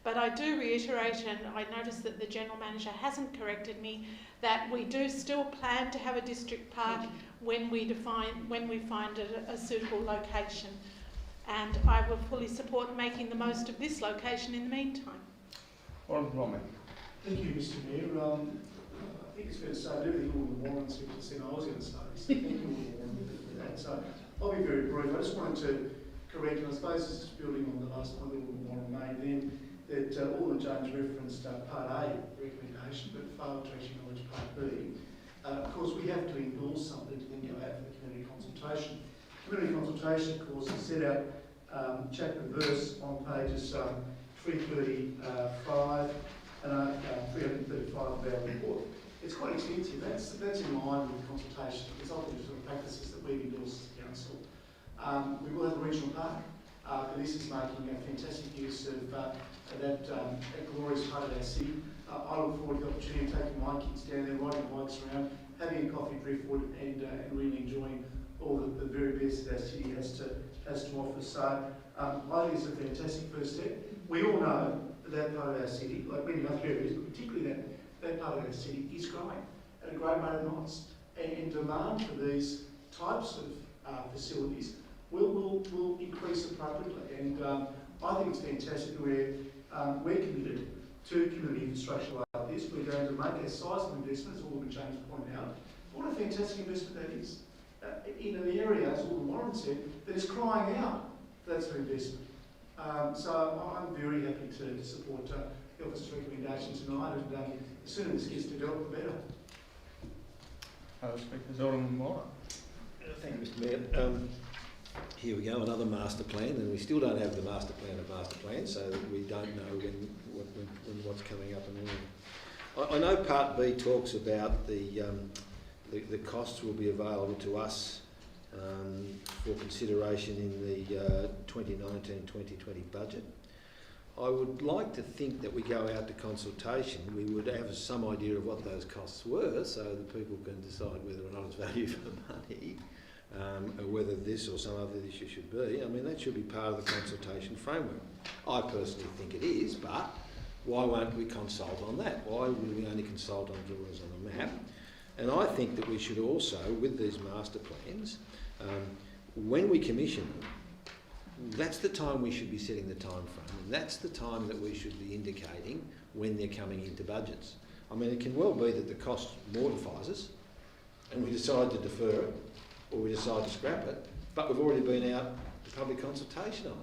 But I do reiterate, and I notice that the General Manager hasn't corrected me, that we do still plan to have a district park when we find a suitable location. And I will fully support making the most of this location in the meantime. Alderman Blomley. Thank you, Mr Mayor. I think it's fair to say that everything Alderman Warren said I was going to say. So thank you, Alderman Warren, for that. So I'll be very brief. I just wanted to correct, and I suppose this is building on the last point that Alderman Warren made then, that Alderman James referenced Part A recommendation, but failed to actually acknowledge Part B. Of course, we have to endorse something to then go out for the community consultation. Community consultation, of course, is set out chapter and verse on pages 335 and 335 of our report. It's quite extensive. That's in line with consultation. It's often sort of practices that we've endorsed as a council. We will have a regional park. But this is making a fantastic use of that glorious part of our city. I look forward to the opportunity of taking my kids down there, riding bikes around, having a coffee driftwood, and really enjoying all the very best that our city has to offer. So I think it's a fantastic first step. We all know that part of our city, like many other areas, but particularly that part of our city, is growing at a great rate of knots. And demand for these types of facilities will increase appropriately. And I think it's fantastic we're committed to community infrastructure like this. We're going to make a sizable investment, as Alderman James pointed out. What a fantastic investment that is. In an area, as Alderman Warren said, that is crying out for that sort of investment. So I'm very happy to support the Office's recommendation tonight, and as soon as this gets developed, the better. Other speakers, Alderman Warren. Thank you, Mr Mayor. Here we go, another master plan, and we still don't have the master plan of master plans, so that we don't know when what's coming up and when. I know Part B talks about the costs will be available to us for consideration in the 2019-2020 budget. I would like to think that we go out to consultation, we would have some idea of what those costs were, so that people can decide whether or not it's value for money, or whether this or some other issue should be. I mean, that should be part of the consultation framework. I personally think it is, but why won't we consult on that? Why would we only consult on drawings on a map? And I think that we should also, with these master plans, when we commission them, that's the time we should be setting the time frame, and that's the time that we should be indicating when they're coming into budgets. I mean, it can well be that the cost mortifies us and we decide to defer it or we decide to scrap it, but we've already been out to public consultation on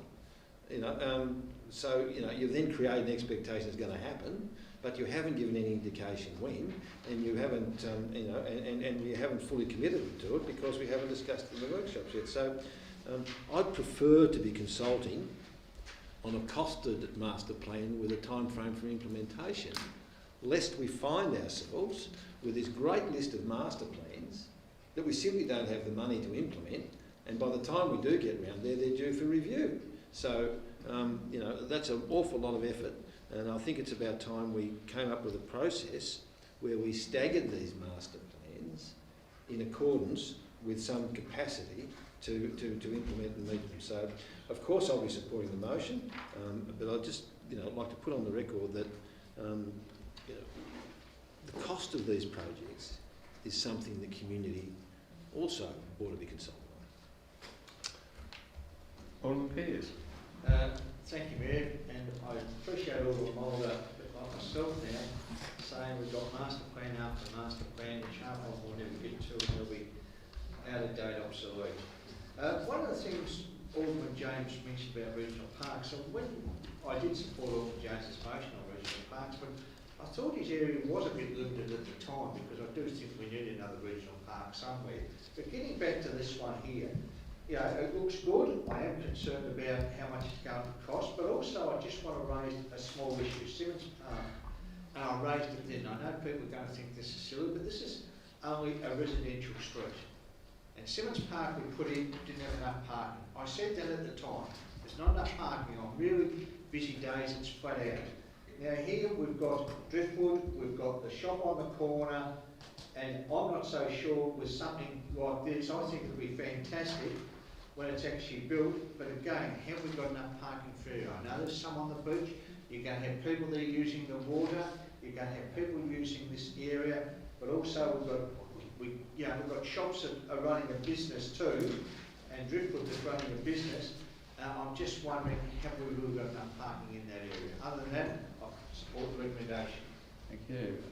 it. You know, so you know, you've then created an expectation it's going to happen, but you haven't given any indication when, and you haven't, you know, and you haven't fully committed to it because we haven't discussed it in the workshops yet. So I'd prefer to be consulting on a costed master plan with a time frame for implementation, lest we find ourselves with this great list of master plans that we simply don't have the money to implement, and by the time we do get around there, they're due for review. So, you know, that's an awful lot of effort, and I think it's about time we came up with a process where we staggered these master plans in accordance with some capacity to implement and meet them. So, of course, I'll be supporting the motion, but I'd just, you know, like to put on the record that, you know, the cost of these projects is something the community also ought to be consulted on. Alderman Pearce. Thank you, Mayor, and I appreciate Alderman Mulder, but like myself now, saying we've got master plan after master plan, which half of them will never get to, and they'll be out of date, obsolete. One of the things Alderman James mentioned about regional parks, and when I did support Alderman James's motion on regional parks, but I thought his area was a bit limited at the time, because I do think we need another regional park somewhere. But getting back to this one here, you know, it looks good. I am concerned about how much it's going to cost, but also I just want to raise a small issue. Simmons Park, and I raised it then. I know people are going to think this is silly, but this is only a residential street. And Simmons Park we put in didn't have enough parking. I said that at the time. There's not enough parking on really busy days, it's flat out. Now here we've got driftwood, we've got the shop on the corner, and I'm not so sure with something like this, I think it'll be fantastic when it's actually built, but again, have we got enough parking for you? I know there's some on the beach, you're going to have people there using the water, you're going to have people using this area, but also we've got shops that are running a business too, and driftwood that's running a business. I'm just wondering, have we really got enough parking in that area? Other than that, I support the recommendation. Thank you.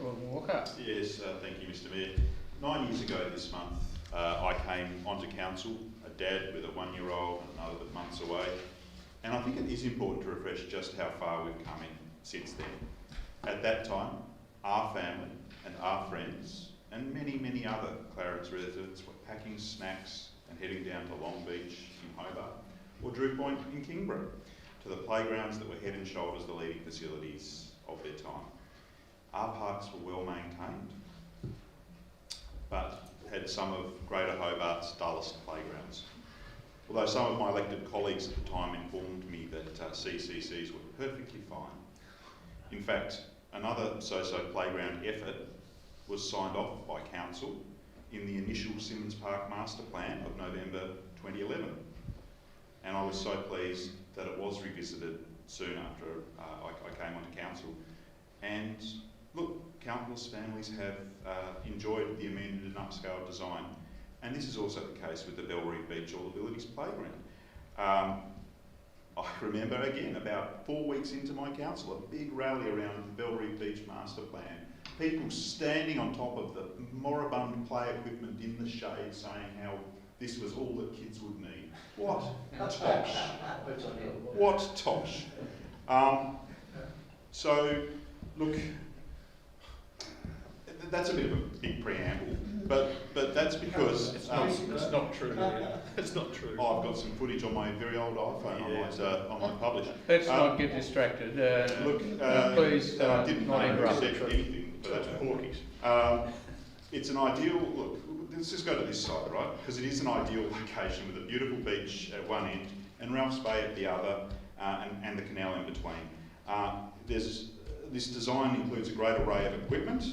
Alderman Walker. Yes, thank you, Mr. Mayor. 9 years ago this month, I came onto council, a dad with a 1-year-old and another that months away, and I think it is important to refresh just how far we've come in since then. At that time, our family and our friends and many, many other Clarence residents were packing snacks and heading down to Long Beach in Hobart or Drew Point in Kingborough, to the playgrounds that were head and shoulders the leading facilities of their time. Our parks were well maintained, but had some of Greater Hobart's dullest playgrounds. Although some of my elected colleagues at the time informed me that CCCs were perfectly fine. In fact, another so-so playground effort was signed off by council in the initial Simmons Park Master Plan of November 2011. And I was so pleased that it was revisited soon after I came onto council. And look, countless families have enjoyed the amended and upscaled design. And this is also the case with the Bellary Beach All Abilities Playground. I remember again, about 4 weeks into my council, a big rally around the Bellary Beach Master Plan. People standing on top of the moribund play equipment in the shade saying how this was all that kids would need. What tosh. What tosh. So, look, that's a bit of a big preamble, but that's because... It's not true, it's not true. I've got some footage on my very old iPhone I might publish. Let's not get distracted. Please didn't not interrupt. anything, but that's Porky's. It's an ideal, look, let's just go to this side, right? Because it is an ideal location with a beautiful beach at one end and Ralph's Bay at the other, and the canal in between. This design includes a great array of equipment,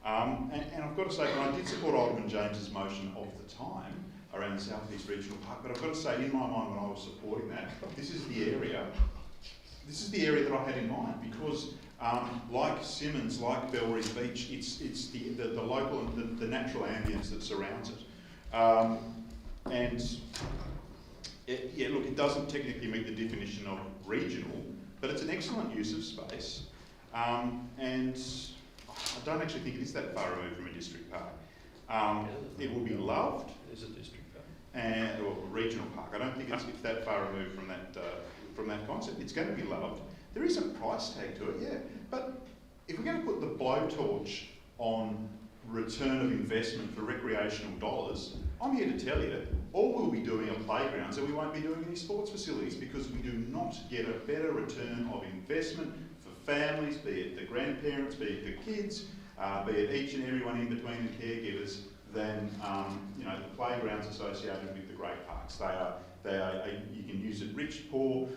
and I've got to say, I did support Alderman James's motion of the time around the South East Regional Park, but I've got to say, in my mind when I was supporting that, this is the area that I had in mind, because like Simmons, like Belrose Beach, it's the local and the natural ambience that surrounds it. Look, it doesn't technically meet the definition of regional, but it's an excellent use of space, and I don't actually think it is that far removed from a district park. It will be loved. It is a district park. Or a regional park. I don't think it's that far removed from that concept. It's going to be loved. There is a price tag to it, yeah. But if we're going to put the blowtorch on return of investment for recreational dollars, I'm here to tell you, all we'll be doing are playgrounds, and we won't be doing any sports facilities, because we do not get a better return of investment for families, be it the grandparents, be it the kids, be it each and everyone in between the caregivers, than the playgrounds associated with the great parks. They are. You can use it rich, poor.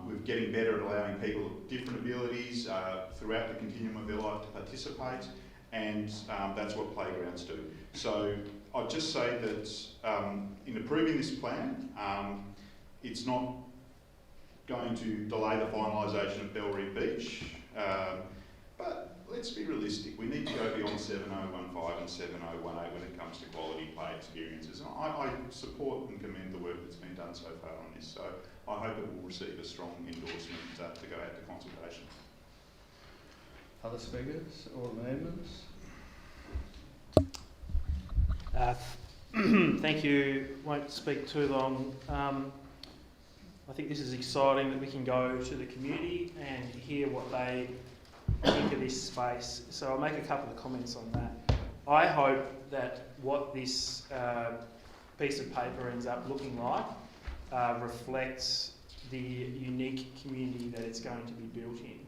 We're getting better at allowing people of different abilities throughout the continuum of their life to participate, and that's what playgrounds do. So I'd just say that in approving this plan, it's not going to delay the finalisation of Belrose Beach, but let's be realistic. We need to go beyond 7015 and 7018 when it comes to quality play experiences. And I support and commend the work that's been done so far on this. So I hope it will receive a strong endorsement to go out to consultation. Other speakers or amendments? Thank you. Won't speak too long. I think this is exciting that we can go to the community and hear what they think of this space. So I'll make a couple of comments on that. I hope that what this piece of paper ends up looking like reflects the unique community that it's going to be built in.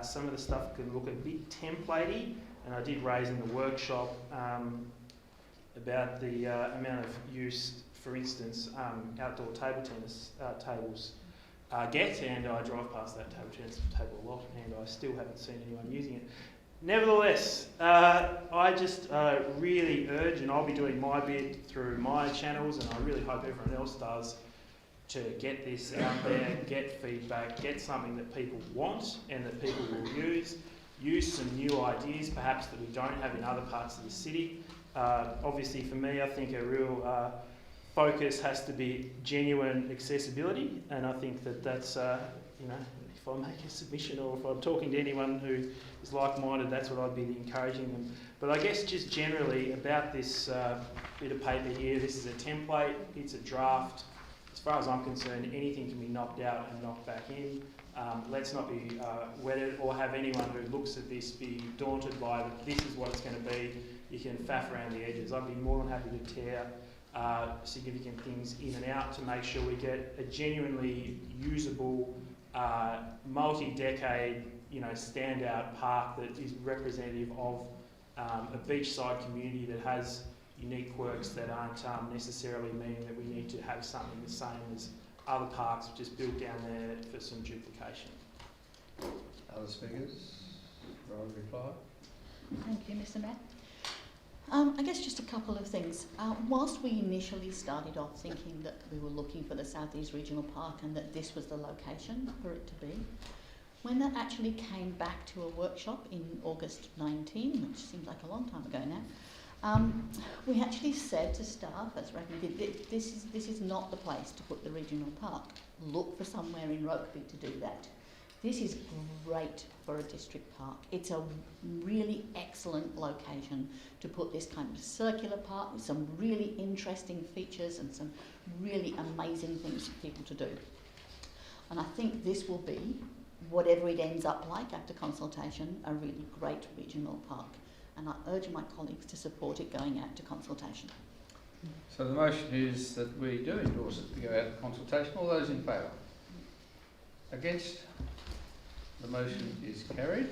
Some of the stuff can look a bit templatey, and I did raise in the workshop about the amount of use, for instance, outdoor table tennis tables get, and I drive past that table tennis table a lot, and I still haven't seen anyone using it. Nevertheless, I just really urge, and I'll be doing my bit through my channels, and I really hope everyone else does, to get this out there, get feedback, get something that people want and that people will use some new ideas perhaps that we don't have in other parts of the city. Obviously for me, I think a real focus has to be genuine accessibility, and I think that that's, if I make a submission or if I'm talking to anyone who is like-minded, that's what I'd be encouraging them. But I guess just generally about this bit of paper here, this is a template, it's a draft. As far as I'm concerned, anything can be knocked out and knocked back in. Let's not be wedded or have anyone who looks at this be daunted by this is what it's going to be. You can faff around the edges. I'd be more than happy to tear significant things in and out to make sure we get a genuinely usable, multi-decade, standout park that is representative of a beachside community that has unique quirks that aren't necessarily meaning that we need to have something the same as other parks just built down there for some duplication. Other speakers? Royal reply. Thank you, Mr. Mayor. I guess just a couple of things. Whilst we initially started off thinking that we were looking for the South East Regional Park and that this was the location for it to be, when that actually came back to a workshop in August 19, which seems like a long time ago now, we actually said to staff, as recommended, this is not the place to put the regional park. Look for somewhere in Rokeby to do that. This is great for a district park. It's a really excellent location to put this kind of circular park with some really interesting features and some really amazing things for people to do. And I think this will be, whatever it ends up like after consultation, a really great regional park. And I urge my colleagues to support it going out to consultation. So the motion is that we do endorse it to go out to consultation. All those in favour? Against? The motion is carried.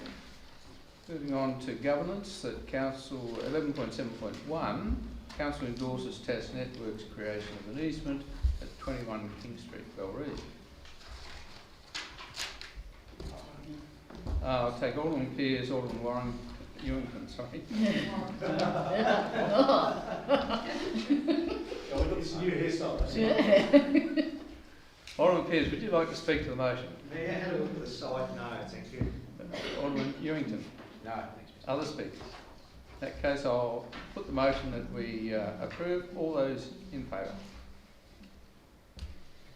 Moving on to governance, that Council 11.7.1, Council endorses TAS Networks' creation of an easement at 21 King Street, Belrose. I'll take Alderman Pearce, Alderman Warren, Ewington, sorry. It's a new hairstyle. Alderman Pearce, would you like to speak to the motion? May I have a look at the site? No, thank you. Alderman Ewington. No, thanks. Other speakers? In that case, I'll put the motion that we approve. All those in favour?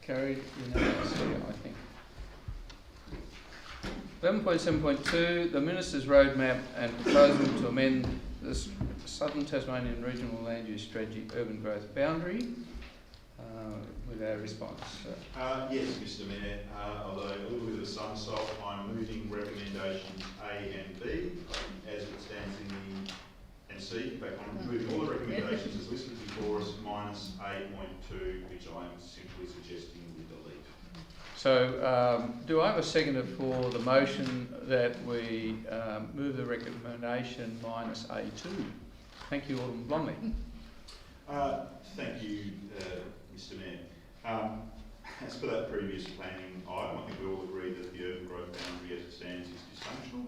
Carried unanimously, I think. 11.7.2, the Minister's Roadmap and proposal to amend the Southern Tasmanian Regional Land Use Strategy Urban Growth Boundary with our response. Yes, Mr Mayor, although a little bit of a somersault, I'm moving recommendations A and B as it stands in the, and C. In fact, I'm moving all the recommendations as listed before us minus 8.2, which I'm simply suggesting we delete. So, do I have a seconder for the motion that we move the recommendation minus A2? Thank you, Alderman Blomley. Thank you, Mr Mayor. As for that previous planning item, I think we all agree that the urban growth boundary as it stands is dysfunctional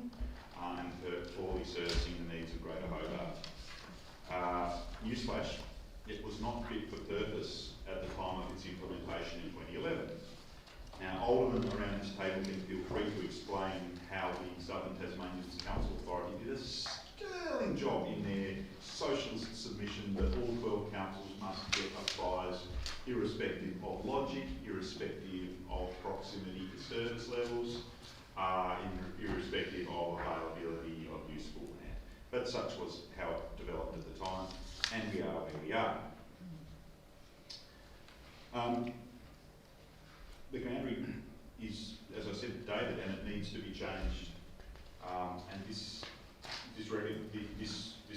and poorly servicing the needs of Greater Hobart. Newsflash, it was not fit for purpose at the time of its implementation in 2011. Now, Aldermen around this table can feel free to explain how the Southern Tasmanian Council Authority did a sterling job in their socialist submission that all 12 councils must get a prize, irrespective of logic, irrespective of proximity to service levels, irrespective of availability of useful land. But such was how it developed at the time, and we are where we are. The boundary is, as I said, dated, and it needs to be changed. And this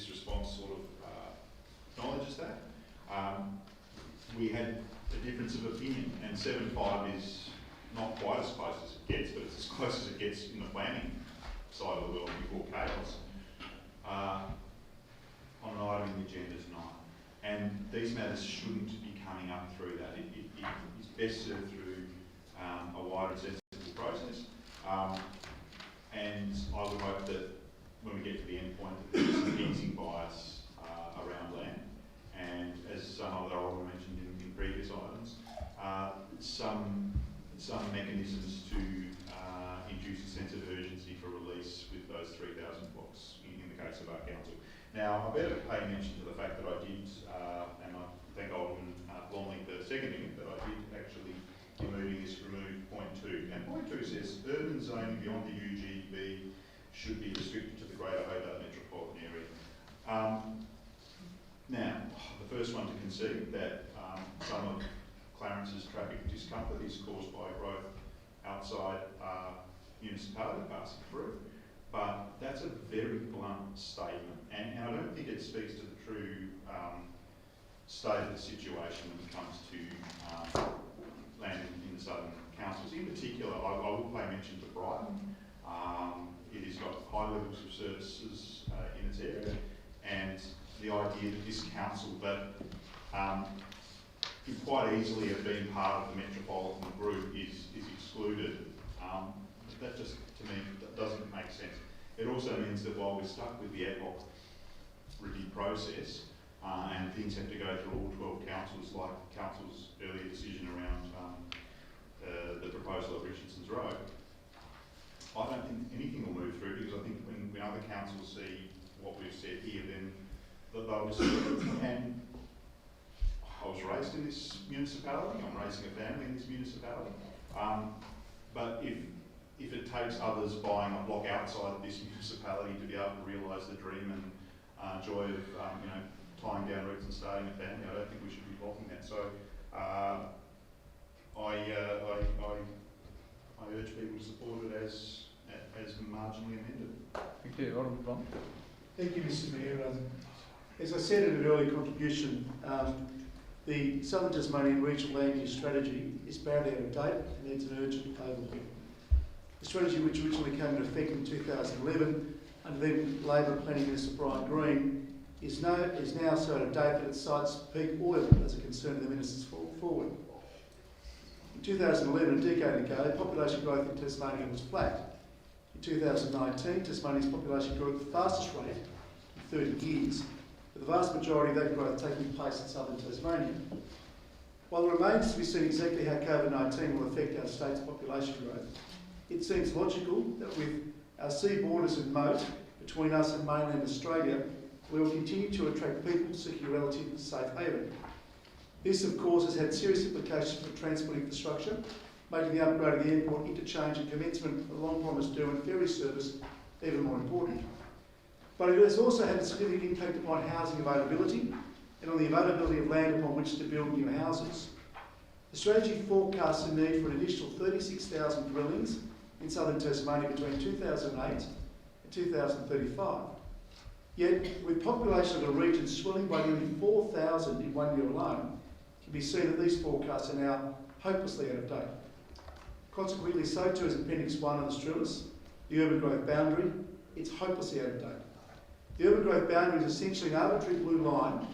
response sort of acknowledges that. We had a difference of opinion, and 7.5 is not quite as close as it gets, but it's as close as it gets in the planning side of the world before chaos. On an item in the agenda tonight, and these matters shouldn't be coming up through that. It is best served through a wider and sensible process, and I would hope that when we get to the end point that there's some easing bias around land, and as some other already mentioned in previous items, some mechanisms to induce a sense of urgency for release with those 3,000 blocks in the case of our council. Now, I better pay mention to the fact that I did, and I thank Alderman Blomley for seconding it, that I did actually, in moving this, remove point 2. And point 2 says urban zoning beyond the UGB should be restricted to the Greater Hobart metropolitan area. Now, the first one to concede that some of Clarence's traffic discomfort is caused by growth outside municipality passing through, but that's a very blunt statement, and I don't think it speaks to the true state of the situation when it comes to land in the southern councils. In particular, I will pay mention to Brighton. It has got high levels of services in its area, and the idea that this council that could quite easily have been part of the metropolitan group is excluded. That just, to me, that doesn't make sense. It also means that while we're stuck with the ad hoc review process, and things have to go through all 12 councils, like council's earlier decision around the proposal of Richardson's Road, I don't think anything will move through, because I think when other councils see what we've said here, then they'll just, and I was raised in this municipality, I'm raising a family in this municipality, but if it takes others buying a block outside of this municipality to be able to realise the dream and joy of tying down roots and starting a family, I don't think we should be blocking that. So I urge people to support it as marginally amended. Thank you, Alderman Blom. Thank you, Mr Mayor. As I said in an early contribution, the Southern Tasmanian Regional Land Use Strategy is badly out of date and needs an urgent overhaul. The strategy, which originally came into effect in 2011 under then Labor Planning Minister Brian Green, is now so out of date that it cites peak oil as a concern of the minister's forward. In 2011, a decade ago, population growth in Tasmania was flat. In 2019, Tasmania's population grew at the fastest rate in 30 years, with the vast majority of that growth taking place in southern Tasmania. While it remains to be seen exactly how COVID-19 will affect our state's population growth, it seems logical that with our sea borders and moat between us and mainland Australia, we will continue to attract people seeking a relative safe haven. This, of course, has had serious implications for transport infrastructure, making the upgrade of the airport interchange and commencement of the long-promised Derwent ferry service even more important. But it has also had a significant impact upon housing availability and on the availability of land upon which to build new houses. The strategy forecasts a need for an additional 36,000 dwellings in southern Tasmania between 2008 and 2035. Yet, with population of the region swelling by nearly 4,000 in 1 year alone, it can be seen that these forecasts are now hopelessly out of date. Consequently, so too is Appendix 1 of the Strillis, the urban growth boundary. It's hopelessly out of date. The urban growth boundary is essentially an arbitrary blue line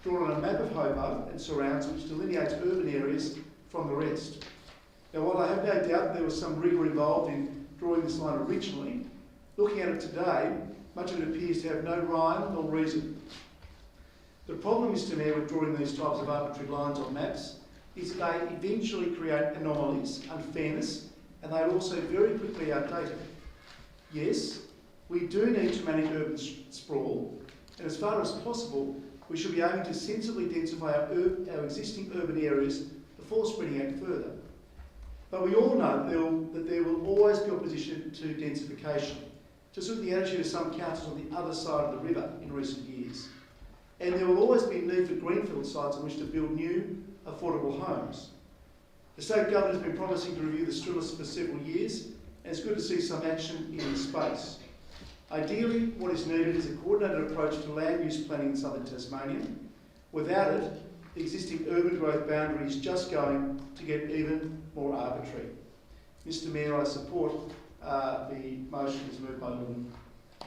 drawn on a map of Hobart and surrounds, which delineates urban areas from the rest. Now, while I have no doubt there was some rigour involved in drawing this line originally, looking at it today, much of it appears to have no rhyme nor reason. The problem, Mr Mayor, with drawing these types of arbitrary lines on maps is that they eventually create anomalies, unfairness, and they are also very quickly outdated. Yes, we do need to manage urban sprawl, and as far as possible, we should be aiming to sensibly densify our existing urban areas before spreading out further. But we all know that there will always be opposition to densification, just with the attitude of some councils on the other side of the river in recent years. And there will always be a need for greenfield sites on which to build new, affordable homes. The state government has been promising to review the Strillis for several years, and it's good to see some action in this space. Ideally, what is needed is a coordinated approach to land use planning in southern Tasmania. Without it, the existing urban growth boundary is just going to get even more arbitrary. Mr Mayor, I support the motion as moved by Alderman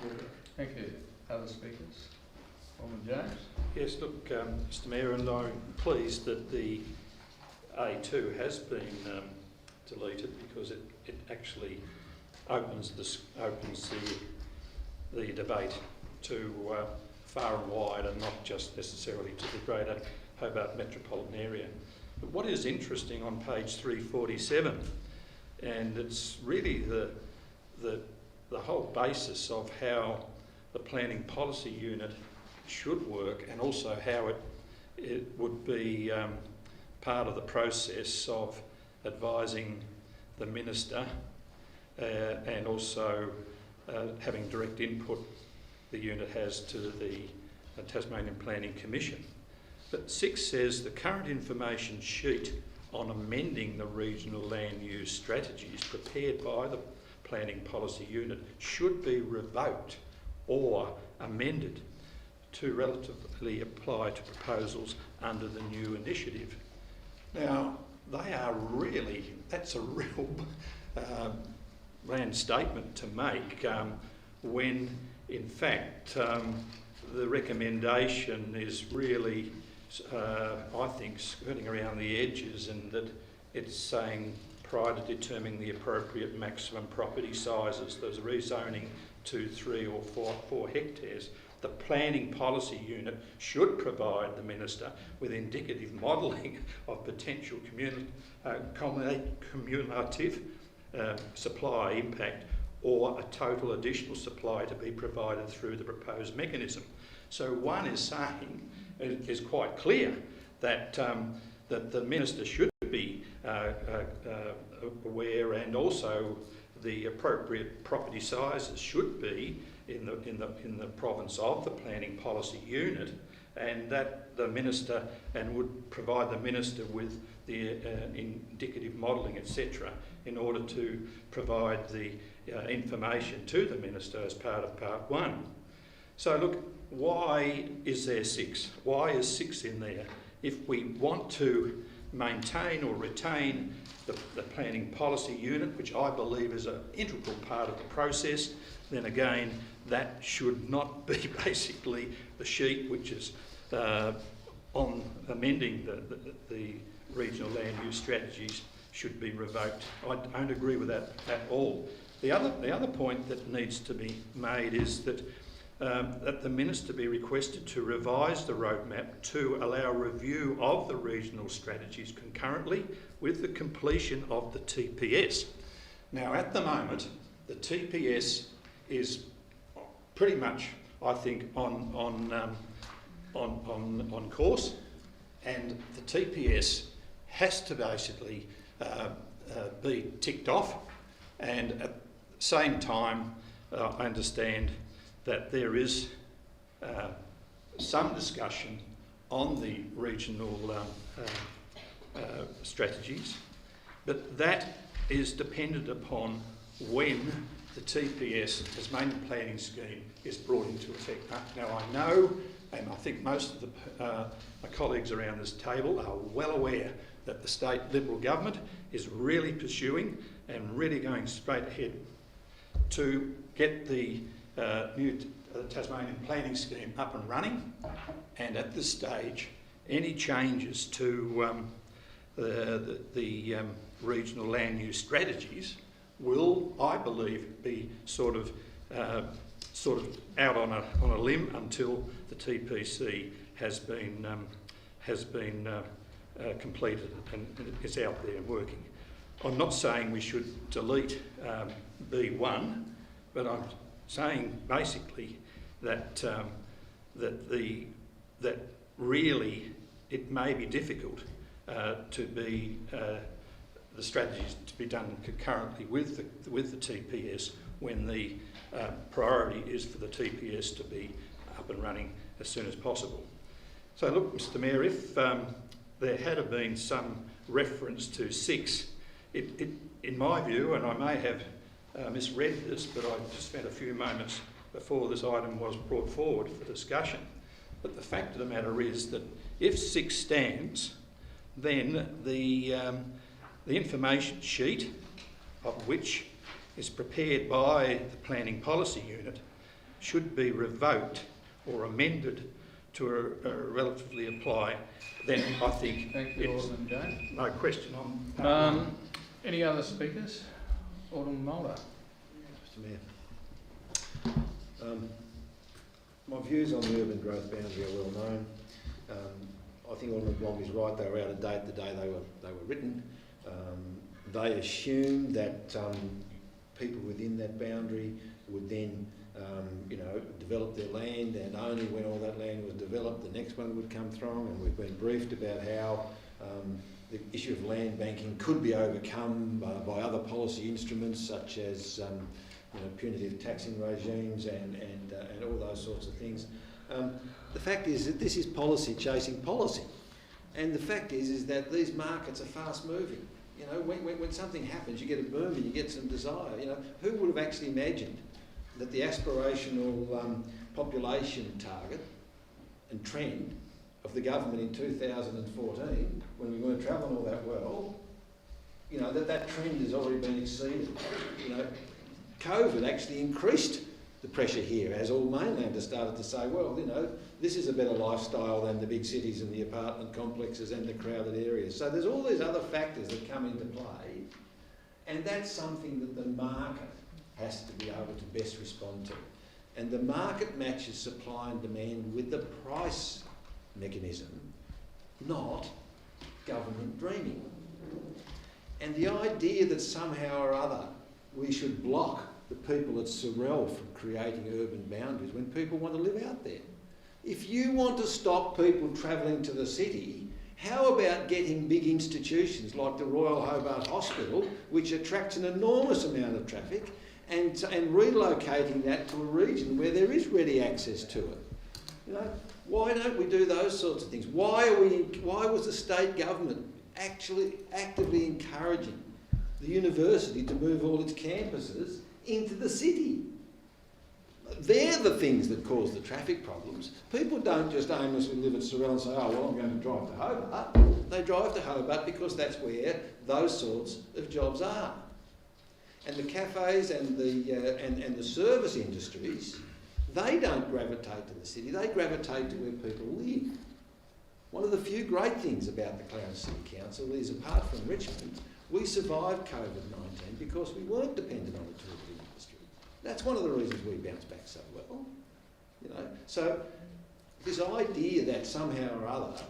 Walker. Thank you. Other speakers? Alderman James? Yes, look, Mr Mayor, and I'm pleased that the A2 has been deleted because it actually opens the debate to far and wide and not just necessarily to the greater Hobart metropolitan area. But what is interesting on page 347, and it's really the whole basis of how the planning policy unit should work, and also how it would be part of the process of advising the minister and also having direct input the unit has to the Tasmanian Planning Commission. But 6 says the current information sheet on amending the regional land use strategies prepared by the Planning Policy Unit should be revoked or amended to relatively apply to proposals under the new initiative. Now, that's a real grand statement to make when, in fact, the recommendation is really, I think, skirting around the edges, and that it's saying prior to determining the appropriate maximum property sizes, there's rezoning to 3 or 4 hectares. The Planning Policy Unit should provide the Minister with indicative modelling of potential cumulative supply impact or a total additional supply to be provided through the proposed mechanism. So one is saying, it is quite clear that that the Minister should be aware, and also the appropriate property sizes should be in the province of the Planning Policy Unit, and that the Minister would provide the Minister with the indicative modelling, etc., in order to provide the information to the Minister as part of Part 1. So look, why is there 6? Why is 6 in there? If we want to maintain or retain the Planning Policy Unit, which I believe is an integral part of the process, then again, that should not be basically the sheet which is on amending the regional land use strategies should be revoked. I don't agree with that at all. The other point that needs to be made is that the Minister be requested to revise the roadmap to allow review of the regional strategies concurrently with the completion of the TPS. Now, at the moment, the TPS is pretty much, I think, on course, and the TPS has to basically be ticked off, and at the same time I understand that there is some discussion on the regional strategies, but that is dependent upon when the TPS, Tasmanian Planning Scheme, is brought into effect. Now I know, and I think most of my colleagues around this table are well aware that the state Liberal government is really pursuing and really going straight ahead to get the new Tasmanian Planning Scheme up and running, and at this stage any changes to the regional land use strategies will, I believe, be sort of out on a limb until the TPC has been completed and is out there and working. I'm not saying we should delete B1, but I'm saying basically that that really it may be difficult to be the strategies to be done concurrently with the TPS when the priority is for the TPS to be up and running as soon as possible. So look, Mr Mayor, if there had been some reference to 6, in my view, and I may have misread this, but I just spent a few moments before this item was brought forward for discussion. But the fact of the matter is that if 6 stands, then the information sheet, of which is prepared by the Planning Policy Unit, should be revoked or amended to relatively apply. Then I think it's no question on part one. Any other speakers? Alderman Mulder. Mr Mayor, my views on the urban growth boundary are well known. I think Alderman Blom is right, they were out of date the day they were written. They assumed that people within that boundary would then develop their land, and only when all that land was developed the next one would come through, and we've been briefed about how the issue of land banking could be overcome by other policy instruments such as punitive taxing regimes and all those sorts of things. The fact is that this is policy chasing policy, and the fact is that these markets are fast moving. You know, when something happens, you get a boom and you get some desire. You know, who would have actually imagined that the aspirational population target and trend of the government in 2014, when we weren't travelling all that well, that trend has already been exceeded. COVID actually increased the pressure here as all mainlanders started to say, well, this is a better lifestyle than the big cities and the apartment complexes and the crowded areas. So there's all these other factors that come into play, and that's something that the market has to be able to best respond to. And the market matches supply and demand with the price mechanism, not government dreaming. And the idea that somehow or other we should block the people at Sorrel from creating urban boundaries when people want to live out there. If you want to stop people travelling to the city, how about getting big institutions like the Royal Hobart Hospital, which attracts an enormous amount of traffic, and relocating that to a region where there is ready access to it? Why don't we do those sorts of things? Why was the state government actually actively encouraging the university to move all its campuses into the city? They're the things that cause the traffic problems. People don't just aimlessly live at Sorrel and say, oh, well, I'm going to drive to Hobart. They drive to Hobart because that's where those sorts of jobs are. And the cafes and the service industries, they don't gravitate to the city, they gravitate to where people live. One of the few great things about the Clarence City Council is, apart from Richmond, we survived COVID-19 because we weren't dependent on the tourism That's one of the reasons we bounce back so well. You know, so this idea that somehow or other,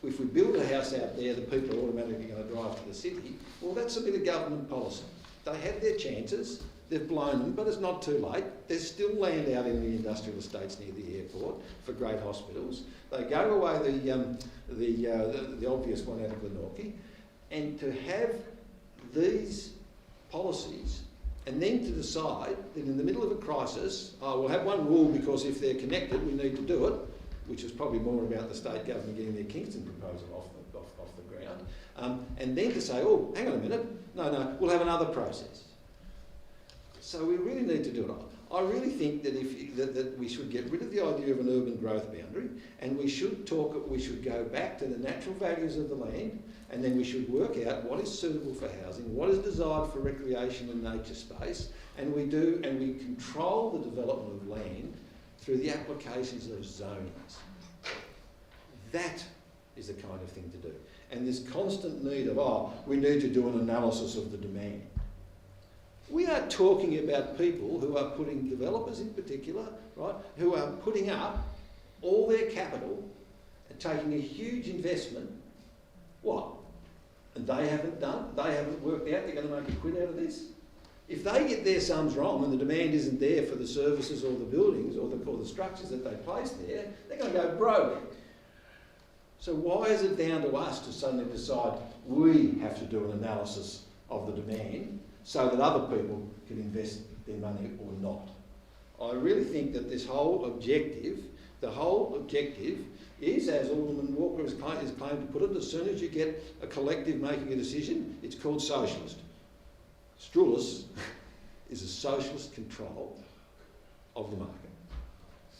if we build a house out there, the people are automatically going to drive to the city, well, that's a bit of government policy. They had their chances, they've blown them, but it's not too late. There's still land out in the industrial estates near the airport for great hospitals. They go away the obvious one out of Glenorchy, and to have these policies and then to decide that in the middle of a crisis, we'll have one rule because if they're connected, we need to do it, which is probably more about the state government getting their Kingston proposal off the ground, and then to say, oh, hang on a minute, no, we'll have another process. So we really need to do it. I really think that that we should get rid of the idea of an urban growth boundary, and we should go back to the natural values of the land, and then we should work out what is suitable for housing, what is desired for recreation and nature space, and we control the development of land through the applications of zonings. That is the kind of thing to do. And this constant need of, we need to do an analysis of the demand. We are talking about people who are putting, developers in particular, right, who are putting up all their capital and taking a huge investment. What? And they haven't worked out they're going to make a quid out of this? If they get their sums wrong and the demand isn't there for the services or the buildings or the structures that they place there, they're going to go broke. So why is it down to us to suddenly decide we have to do an analysis of the demand so that other people can invest their money or not? I really think that this whole objective, is, as Alderman Walker is claimed to put it, as soon as you get a collective making a decision, it's called socialist. Strulis is a socialist control of the market.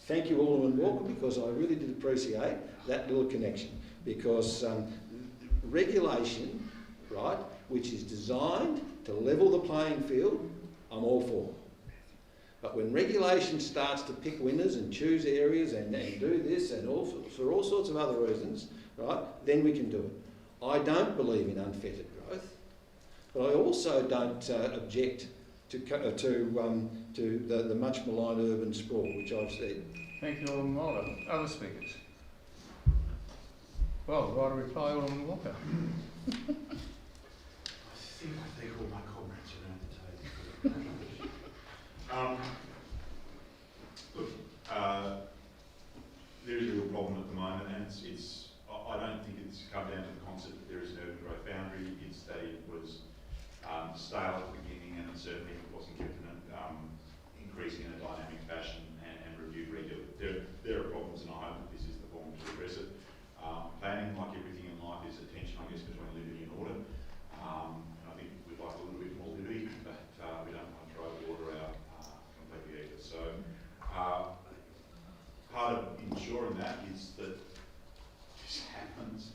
Thank you, Alderman Walker, because I really did appreciate that little connection, because regulation, right, which is designed to level the playing field, I'm all for. But when regulation starts to pick winners and choose areas and do this and for all sorts of other reasons, right, then we can do it. I don't believe in unfettered growth, but I also don't object to the much maligned urban sprawl, which I've said. Thank you, Alderman Walker. Other speakers? Well, right to reply, Alderman Walker. I think all my comrades around the table. Look, there is a real problem at the moment, and I don't think it's come down to the concept that there is an urban growth boundary. It's that it was stale at the beginning, and it certainly wasn't kept increasing in a dynamic fashion and reviewed regularly. There are problems, and I hope that this is the form to address it. Planning, like everything in life, is a tension, I guess, between liberty and order. And I think we'd like a little bit more liberty, but we don't want to throw the order out completely either. So part of ensuring that is that this happens,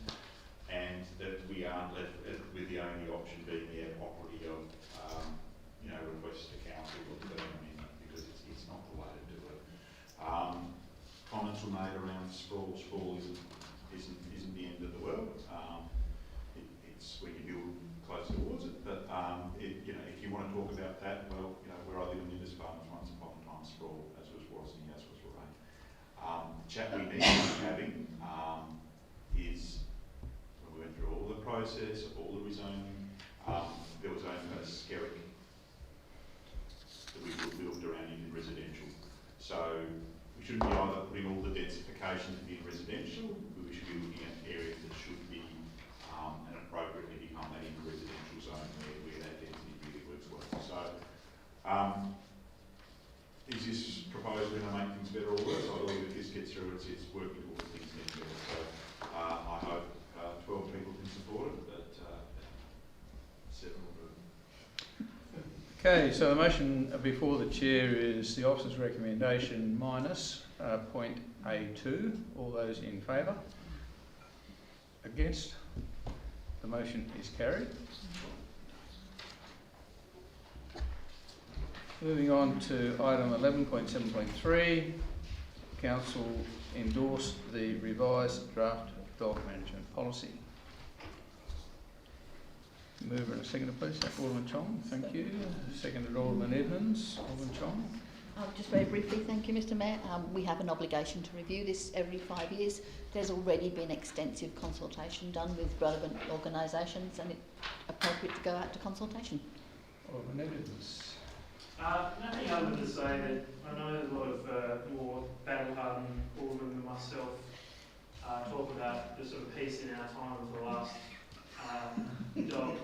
and that we aren't left with the only option being the ad hoc of requests to council or putting them in, because it's not the way to do it. Comments were made around sprawl. Sprawl isn't the end of the world. It's when you build close towards it. But if you want to talk about that, well, where I live in Lindis Farms, once upon a time sprawl, as was Worsley, as was Lorraine. The chat we need to be having is, when we went through all the process of all the rezoning, there was only a skerrick that we built around in residential. So we shouldn't be either putting all the densification to be in residential. We should be looking at areas that should be and appropriately become that in residential zone where that density really works well. So is this proposal going to make things better or worse? I believe if this gets through, it's working towards things getting better. So I hope 12 people can support it, but 7 will do it. Okay, so the motion before the chair is the officer's recommendation minus point A2. All those in favour? Against? The motion is carried. Moving on to item 11.7.3, Council endorsed the revised draft dog management policy. Mover and a seconder, please. Alderman Chong, thank you. Seconded Alderman Edmonds. Alderman Chong. Just very briefly, thank you, Mr Mayor. We have an obligation to review this every 5 years. There's already been extensive consultation done with relevant organisations, and it's appropriate to go out to consultation. Alderman Edmonds. Nothing other than to say that I know there's a lot of more battle-hardened aldermen than myself talk about the sort of peace in our time of the last dog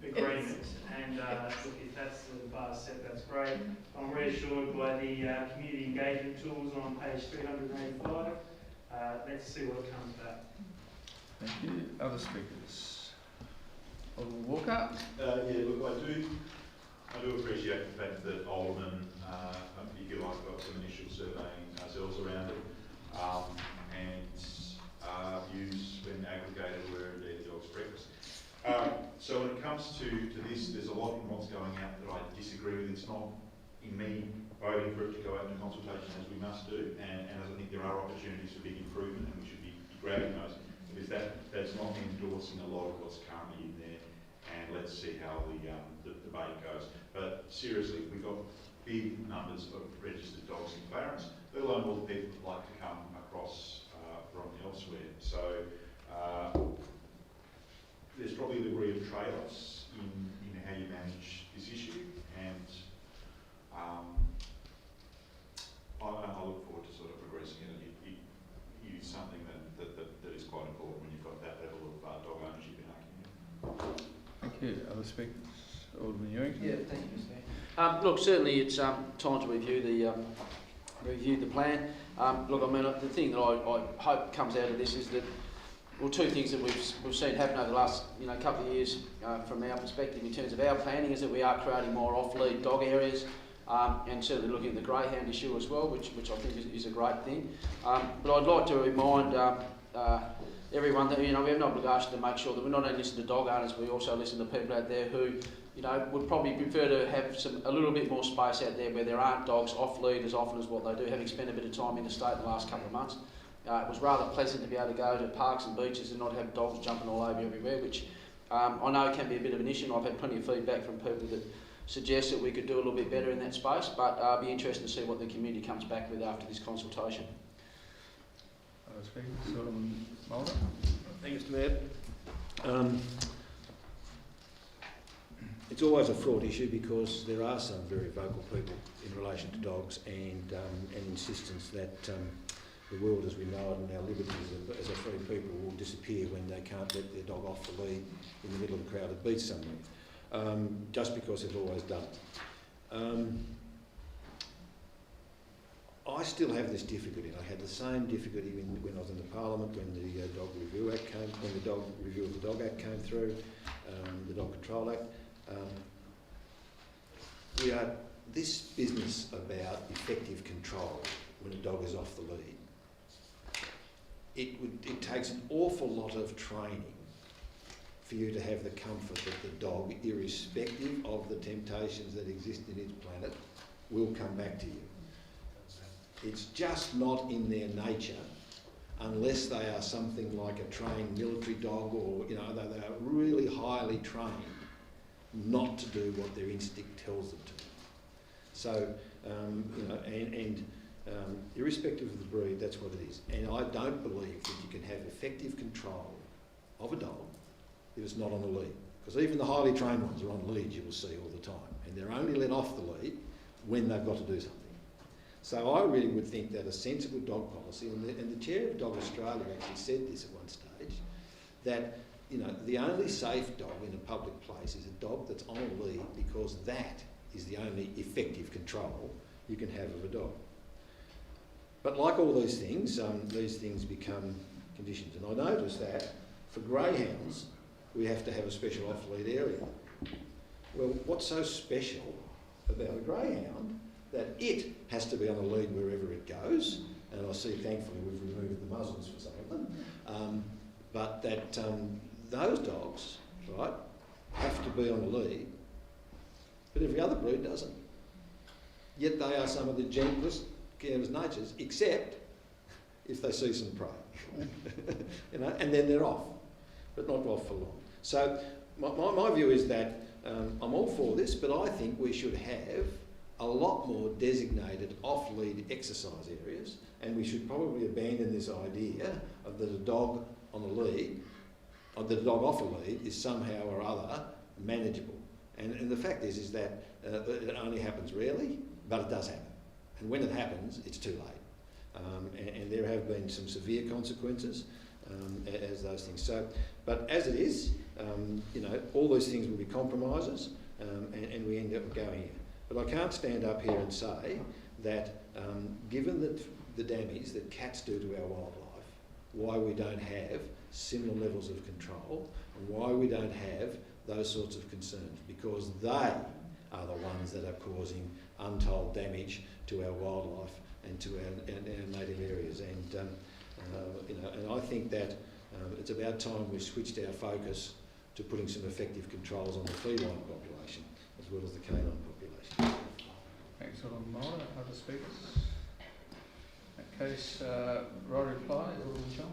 agreement, and look, if that's the bar set, that's great. I'm reassured by the community engagement tools on page 385. Let's see what comes back. Thank you. Other speakers? Alderman Walker. Yeah, look, I do appreciate the fact that Alderman, if you like, got some initial surveying ourselves around it, and views when aggregated were indeed the dog's breakfast. So when it comes to this, there's a lot in what's going out that I disagree with. It's not in me voting for it to go out into consultation, as we must do, and as I think there are opportunities for big improvement, and we should be grabbing those. But if that's not endorsing a lot of what's currently in there, and let's see how the debate goes. But seriously, we've got big numbers of registered dogs in Clarence, let alone all the people that like to come across from elsewhere. So there's probably a degree of trade-offs in how you manage this issue, and I look forward to sort of progressing it. You use something that is quite important when you've got that level of dog ownership in our community. Thank you. Other speakers? Alderman Ewington. Yeah, thank you, Mr Mayor. Look, certainly it's time to review the plan. Look, I mean, the thing that I hope comes out of this is that, well, two things that we've seen happen over the last couple of years from our perspective in terms of our planning is that we are creating more off-lead dog areas, and certainly looking at the greyhound issue as well, which I think is a great thing. But I'd like to remind everyone that we have an obligation to make sure that we not only listen to dog owners, we also listen to people out there who would probably prefer to have a little bit more space out there where there aren't dogs off-lead as often as what they do, having spent a bit of time in the state the last couple of months. It was rather pleasant to be able to go to parks and beaches and not have dogs jumping all over everywhere, which I know can be a bit of an issue, and I've had plenty of feedback from people that suggest that we could do a little bit better in that space, but it'll be interesting to see what the community comes back with after this consultation. Other speakers? Alderman Mulder. Thank you, Mr Mayor. It's always a fraught issue because there are some very vocal people in relation to dogs and insistence that the world as we know it and our liberties as a free people will disappear when they can't let their dog off the lead in the middle of a crowded beach somewhere, just because it's always done. I still have this difficulty, and I had the same difficulty when I was in the Parliament when the Dog Review Act when the Dog Review of the Dog Act came through, the Dog Control Act. This business about effective control when a dog is off the lead. It takes an awful lot of training for you to have the comfort that the dog, irrespective of the temptations that exist in its planet, will come back to you. It's just not in their nature, unless they are something like a trained military dog, or they are really highly trained, not to do what their instinct tells them to do. So, irrespective of the breed, that's what it is. And I don't believe that you can have effective control of a dog if it's not on the lead. Because even the highly trained ones are on leads, you will see all the time. And they're only let off the lead when they've got to do something. So I really would think that a sensible dog policy, and the chair of Dog Australia actually said this at one stage, that the only safe dog in a public place is a dog that's on a lead, because that is the only effective control you can have of a dog. But like all these things become conditions. And I noticed that for greyhounds, we have to have a special off-lead area. Well, what's so special about a greyhound that it has to be on a lead wherever it goes? And I see, thankfully, we've removed the muzzles for some of them. But that those dogs, right, have to be on a lead, but every other breed doesn't. Yet they are some of the gentlest, careless natures, except if they see some prey. And then they're off, but not off for long. So my view is that I'm all for this, but I think we should have a lot more designated off-lead exercise areas, and we should probably abandon this idea of that a dog on a lead, or that a dog off a lead is somehow or other manageable. And the fact is that it only happens rarely, but it does happen. And when it happens, it's too late. And there have been some severe consequences as those things. So, but as it is, you know, all those things will be compromises, and we end up going here. But I can't stand up here and say that, given the damage that cats do to our wildlife, why we don't have similar levels of control, and why we don't have those sorts of concerns, because they are the ones that are causing untold damage to our wildlife and to our native areas. And you know, and I think that it's about time we switched our focus to putting some effective controls on the feline population as well as the canine population. Thanks, Alderman Mulder. Other speakers? In that case, right reply, Alderman John.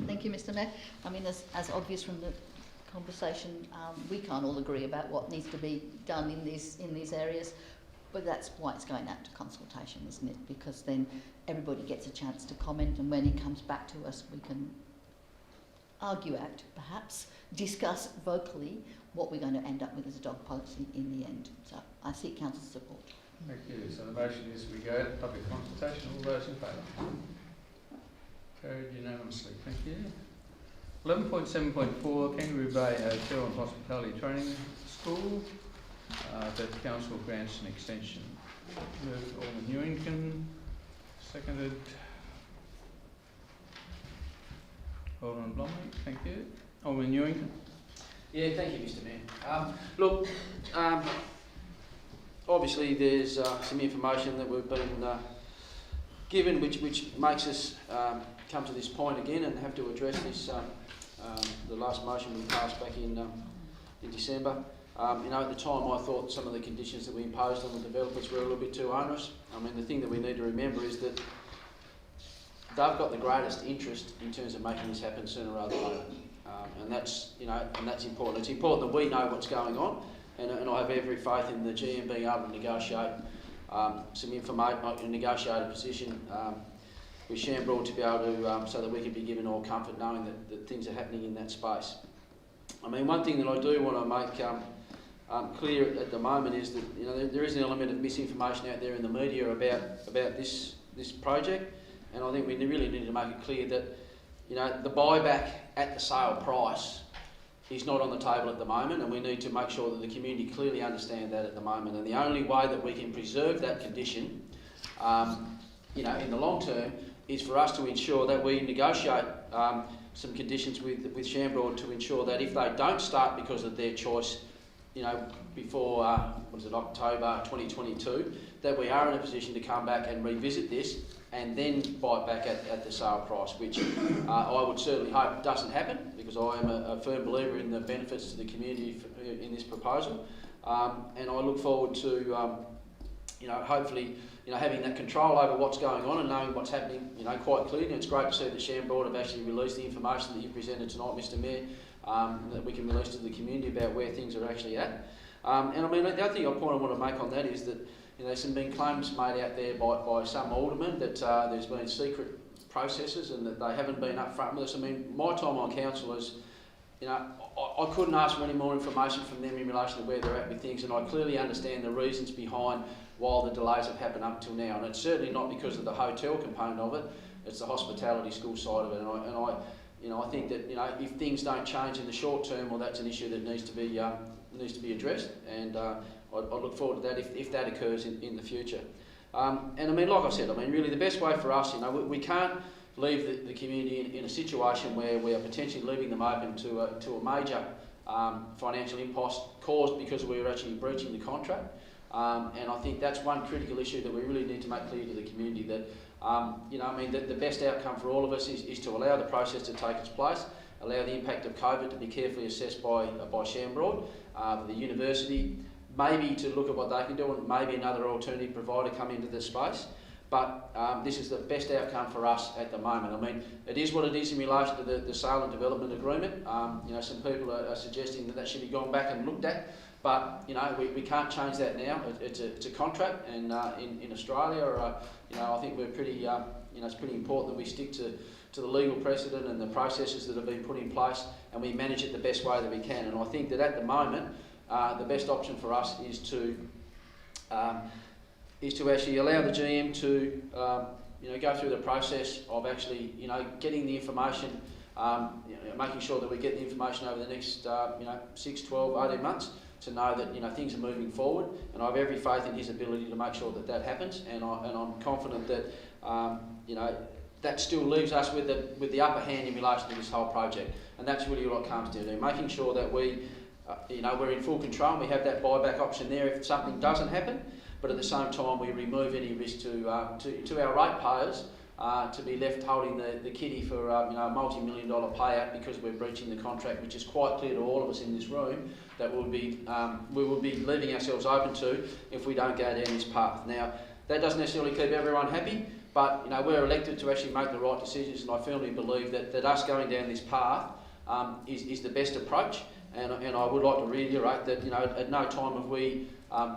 Thank you, Mr. Mayor. I mean, as obvious from the conversation, we can't all agree about what needs to be done in these areas, but that's why it's going out to consultation, isn't it? Because then everybody gets a chance to comment, and when it comes back to us, we can argue out, perhaps, discuss vocally what we're going to end up with as a dog policy in the end. So I seek council's support. Thank you. So the motion is we go to public consultation. All those in favour? Carried unanimously. Thank you. 11.7.4 Kangaroo Bay Hotel and Hospitality Training School. That council grants an extension. Moved Alderman Newington. Seconded Alderman Blomley. Thank you. Alderman Newington. Yeah, thank you, Mr. Mayor. Look, obviously there's some information that we've been given which makes us come to this point again and have to address this, the last motion we passed back in December. You know, at the time I thought some of the conditions that we imposed on the developers were a little bit too onerous. I mean, the thing that we need to remember is that they've got the greatest interest in terms of making this happen sooner rather than later. And that's, you know, and that's important. It's important that we know what's going on, and I have every faith in the GM being able to negotiate some information, negotiate a position with Shamroad to be able to, so that we can be given all comfort knowing that things are happening in that space. I mean, one thing that I do want to make clear at the moment is that, you know, there is an element of misinformation out there in the media about this project, and I think we really need to make it clear that, you know, the buyback at the sale price is not on the table at the moment, and we need to make sure that the community clearly understand that at the moment. And the only way that we can preserve that condition, you know, in the long term, is for us to ensure that we negotiate some conditions with Shamroad to ensure that if they don't start because of their choice, you know, before October 2022, that we are in a position to come back and revisit this and then buy it back at the sale price, which I would certainly hope doesn't happen, because I am a firm believer in the benefits to the community in this proposal. And I look forward to, you know, hopefully, you know, having that control over what's going on and knowing what's happening, you know, quite clearly. And it's great to see that Shamroad have actually released the information that you presented tonight, Mr. Mayor, that we can release to the community about where things are actually at. And I mean, the other point I want to make on that is that, you know, there's been claims made out there by some aldermen that there's been secret processes and that they haven't been upfront with us. I mean, my time on council is, you know, I couldn't ask for any more information from them in relation to where they're at with things, and I clearly understand the reasons behind why the delays have happened up till now. And it's certainly not because of the hotel component of it; it's the hospitality school side of it. And I you know, I think that, you know, if things don't change in the short term, well, that's an issue that needs to be addressed. And I look forward to that if that occurs in the future. And I mean, like I said, I mean, really the best way for us, you know, we can't leave the community in a situation where we are potentially leaving them open to a major financial impasse caused because we are actually breaching the contract. And I think that's one critical issue that we really need to make clear to the community, that, you know, I mean, the best outcome for all of us is to allow the process to take its place, allow the impact of COVID to be carefully assessed by Shamroad, the university, maybe to look at what they can do, and maybe another alternative provider come into this space. but this is the best outcome for us at the moment. I mean, it is what it is in relation to the sale and development agreement. You know, some people are suggesting that should be gone back and looked at, but you know, we can't change that now. It's a contract, and in Australia, you know, I think we're pretty, you know, it's pretty important that we stick to the legal precedent and the processes that have been put in place, and we manage it the best way that we can. And I think that at the moment, the best option for us is to actually allow the GM to you know, go through the process of actually, you know, getting the information, you know, making sure that we get the information over the next you know, 6, 12, 18 months to know that, you know, things are moving forward. And I have every faith in his ability to make sure that that happens. And I'm confident that you know, that still leaves us with the upper hand in relation to this whole project. And that's really what it comes down to, making sure that we, you know, we're in full control and we have that buyback option there if something doesn't happen. But at the same time, we remove any risk to our ratepayers to be left holding the kitty for you know, a multi-million-dollar payout because we're breaching the contract, which is quite clear to all of us in this room that we will be leaving ourselves open to if we don't go down this path. Now, that doesn't necessarily keep everyone happy, but you know, we're elected to actually make the right decisions, and I firmly believe that us going down this path is the best approach. And I would like to reiterate that, you know, at no time have we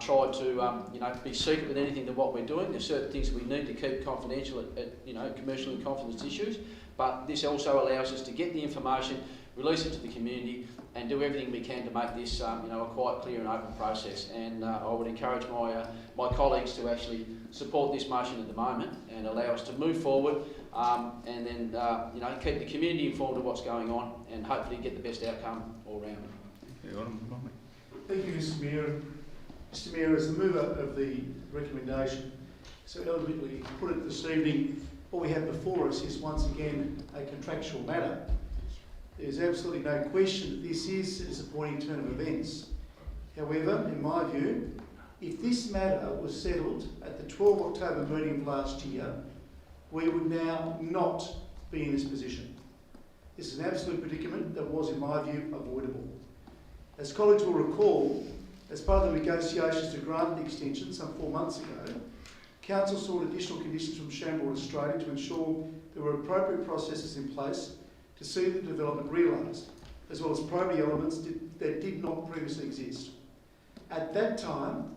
tried to you know, be secret with anything than what we're doing. There's certain things we need to keep confidential at you know, commercial and confidence issues, but this also allows us to get the information, release it to the community, and do everything we can to make this you know, a quite clear and open process. And I would encourage my colleagues to actually support this motion at the moment and allow us to move forward, and then you know, keep the community informed of what's going on and hopefully get the best outcome all round. Thank you, Mr. Mayor. Mr. Mayor, as the mover of the recommendation so eloquently put it this evening, what we have before us is once again a contractual matter. There's absolutely no question that this is a disappointing turn of events. However, in my view, if this matter was settled at the 12 October meeting of last year, we would now not be in this position. This is an absolute predicament that was, in my view, avoidable. As colleagues will recall, as part of the negotiations to grant the extension some 4 months ago, Council sought additional conditions from Chambord Australia to ensure there were appropriate processes in place to see the development realised, as well as probity elements that did not previously exist. At that time,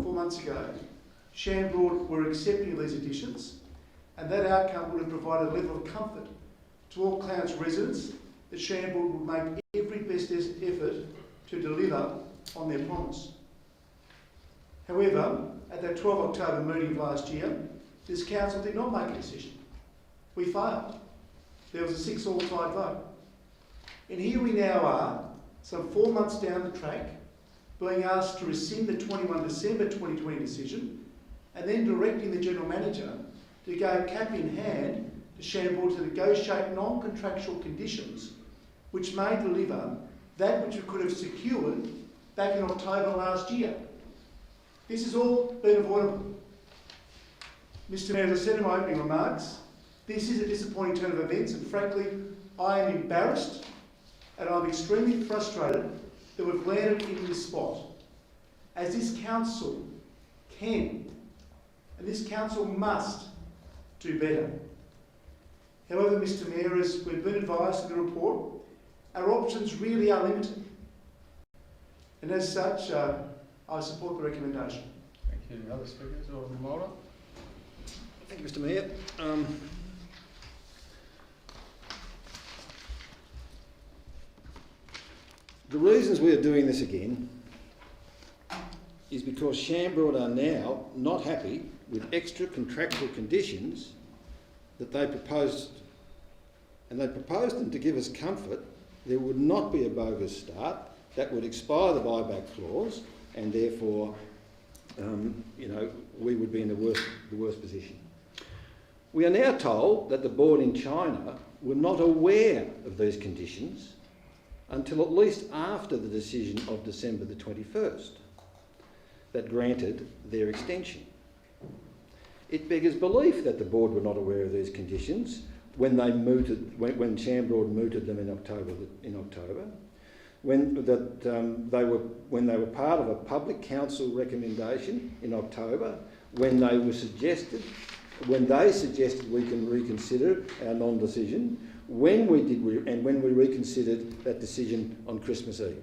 4 months ago, Chambord were accepting of these additions, and that outcome would have provided a level of comfort to all Clarence residents that Chambord would make every best effort to deliver on their promise. However, at that 12 October meeting of last year, this council did not make a decision. We failed. There was a 6-all tied vote. And here we now are, some 4 months down the track, being asked to rescind the 21 December 2020 decision, and then directing the General Manager to go cap in hand to Chambord to negotiate non-contractual conditions which may deliver that which we could have secured back in October last year. This has all been avoidable. Mr. Mayor, as I said in my opening remarks, this is a disappointing turn of events, and frankly, I am embarrassed and I'm extremely frustrated that we've landed in this spot, as this council can and this council must do better. However, Mr. Mayor, as we've been advised in the report, our options really are limited. And as such, I support the recommendation. Thank you. Other speakers? Alderman Mulder? Thank you, Mr. Mayor. The reasons we are doing this again is because Chambord are now not happy with extra contractual conditions that they proposed, and they proposed them to give us comfort there would not be a bogus start that would expire the buyback clause, and therefore you know, we would be in the worst position. We are now told that the board in China were not aware of these conditions until at least after the decision of December the 21st that granted their extension. It beggars belief that the board were not aware of these conditions when they mooted, when Chambord mooted them in October, when they were part of a public council recommendation in October, when they suggested we can reconsider our non-decision, when we reconsidered that decision on Christmas Eve.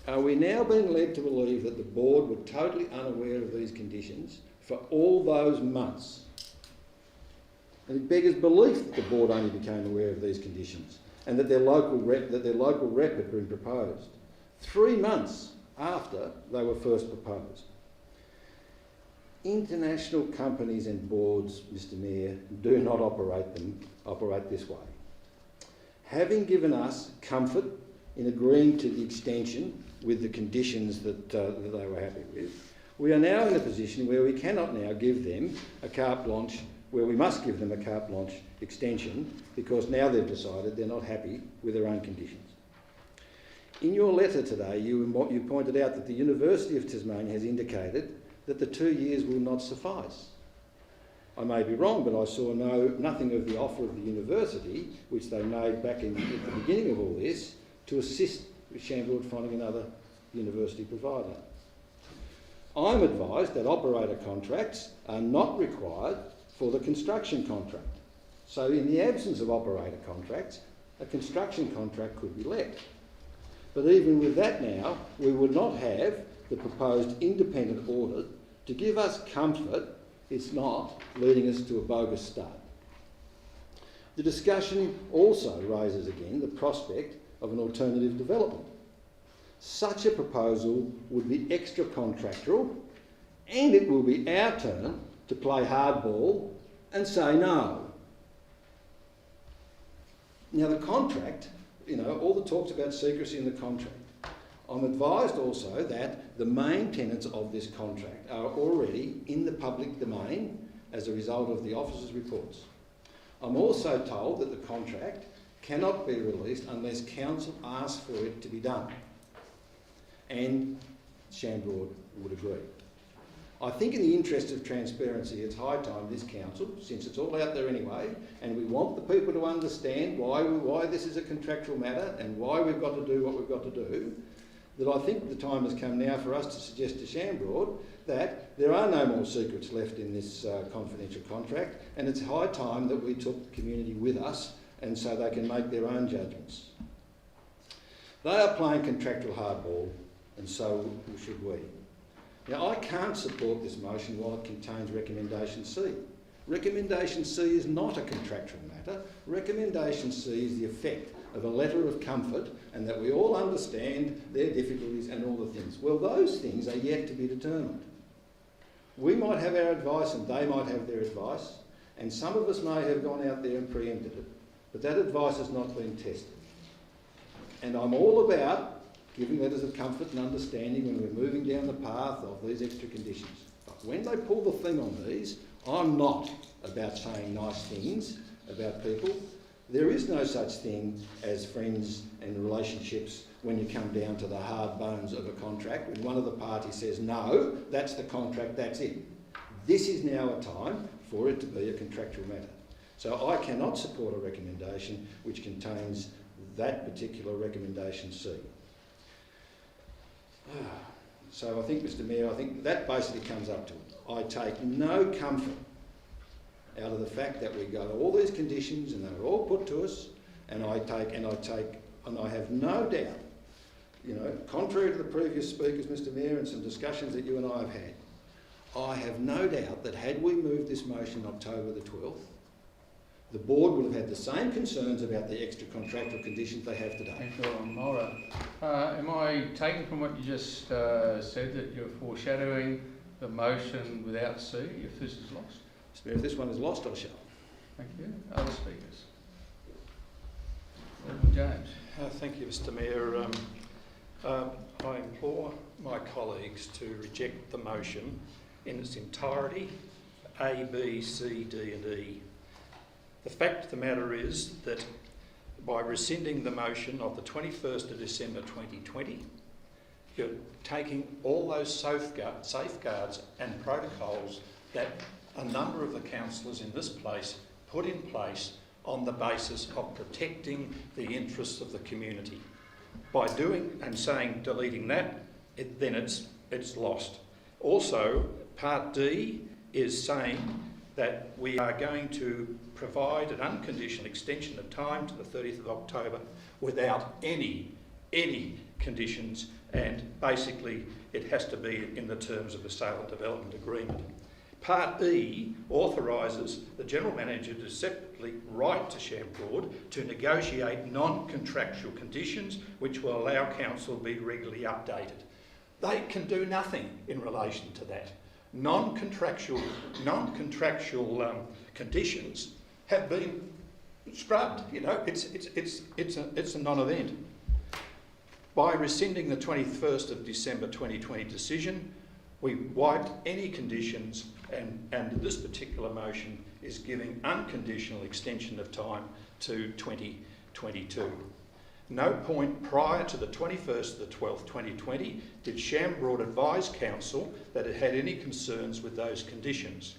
Are we now being led to believe that the board were totally unaware of these conditions for all those months? And it beggars belief that the board only became aware of these conditions and that their local rep had been proposed 3 months after they were first proposed. International companies and boards, Mr. Mayor, do not operate this way. Having given us comfort in agreeing to the extension with the conditions that they were happy with, we are now in a position where we cannot now give them a carte blanche, where we must give them a carte blanche extension, because now they've decided they're not happy with their own conditions. In your letter today, you pointed out that the University of Tasmania has indicated that the 2 years will not suffice. I may be wrong, but I saw nothing of the offer of the university, which they made back at the beginning of all this, to assist with Chambord finding another university provider. I'm advised that operator contracts are not required for the construction contract. So in the absence of operator contracts, a construction contract could be let. But even with that now, we would not have the proposed independent audit to give us comfort it's not leading us to a bogus start. The discussion also raises again the prospect of an alternative development. Such a proposal would be extra contractual, and it will be our turn to play hardball and say no. Now the contract, all the talks about secrecy in the contract. I'm advised also that the main tenets of this contract are already in the public domain as a result of the officers' reports. I'm also told that the contract cannot be released unless council asks for it to be done. And Chambord would agree. I think in the interest of transparency, it's high time this council, since it's all out there anyway, and we want the people to understand why this is a contractual matter and why we've got to do what we've got to do, that I think the time has come now for us to suggest to Chambord that there are no more secrets left in this confidential contract, and it's high time that we took the community with us and so they can make their own judgments. They are playing contractual hardball, and so should we. Now, I can't support this motion while it contains Recommendation C. Recommendation C is not a contractual matter. Recommendation C is the effect of a letter of comfort and that we all understand their difficulties and all the things. Well, those things are yet to be determined. We might have our advice and they might have their advice, and some of us may have gone out there and preempted it, but that advice has not been tested. And I'm all about giving letters of comfort and understanding when we're moving down the path of these extra conditions. But when they pull the thing on these, I'm not about saying nice things about people. There is no such thing as friends and relationships when you come down to the hard bones of a contract. When one of the parties says, no, that's the contract, that's it. This is now a time for it to be a contractual matter. So I cannot support a recommendation which contains that particular recommendation C. So I think, Mr. Mayor, I think that basically comes up to it. I take no comfort out of the fact that we got all these conditions and they were all put to us, and I have no doubt, contrary to the previous speakers, Mr. Mayor, and some discussions that you and I have had, I have no doubt that had we moved this motion October the 12th, the board would have had the same concerns about the extra contractual conditions they have today. Thank you, Mulder. Am I taking from what you just said that you're foreshadowing the motion without C if this is lost? If this one is lost, I shall. Thank you. Other speakers? Alderman James. Thank you, Mr. Mayor. I implore my colleagues to reject the motion in its entirety, A, B, C, D and E. The fact of the matter is that by rescinding the motion of the 21st of December 2020, you're taking all those safeguards and protocols that a number of the councillors in this place put in place on the basis of protecting the interests of the community. By doing and saying deleting that, then it's lost. Also, Part D is saying that we are going to provide an unconditional extension of time to the 30th of October without any conditions, and basically it has to be in the terms of the sale and development agreement. Part E authorises the General Manager to separately write to Shambroad to negotiate non-contractual conditions which will allow Council to be regularly updated. They can do nothing in relation to that. Non-contractual conditions have been scrubbed. You know, it's a non-event. By rescinding the 21st of December 2020 decision, we wiped any conditions, and this particular motion is giving unconditional extension of time to 2022. No point prior to the 21st of the 12th, 2020, did Shambroad advise Council that it had any concerns with those conditions.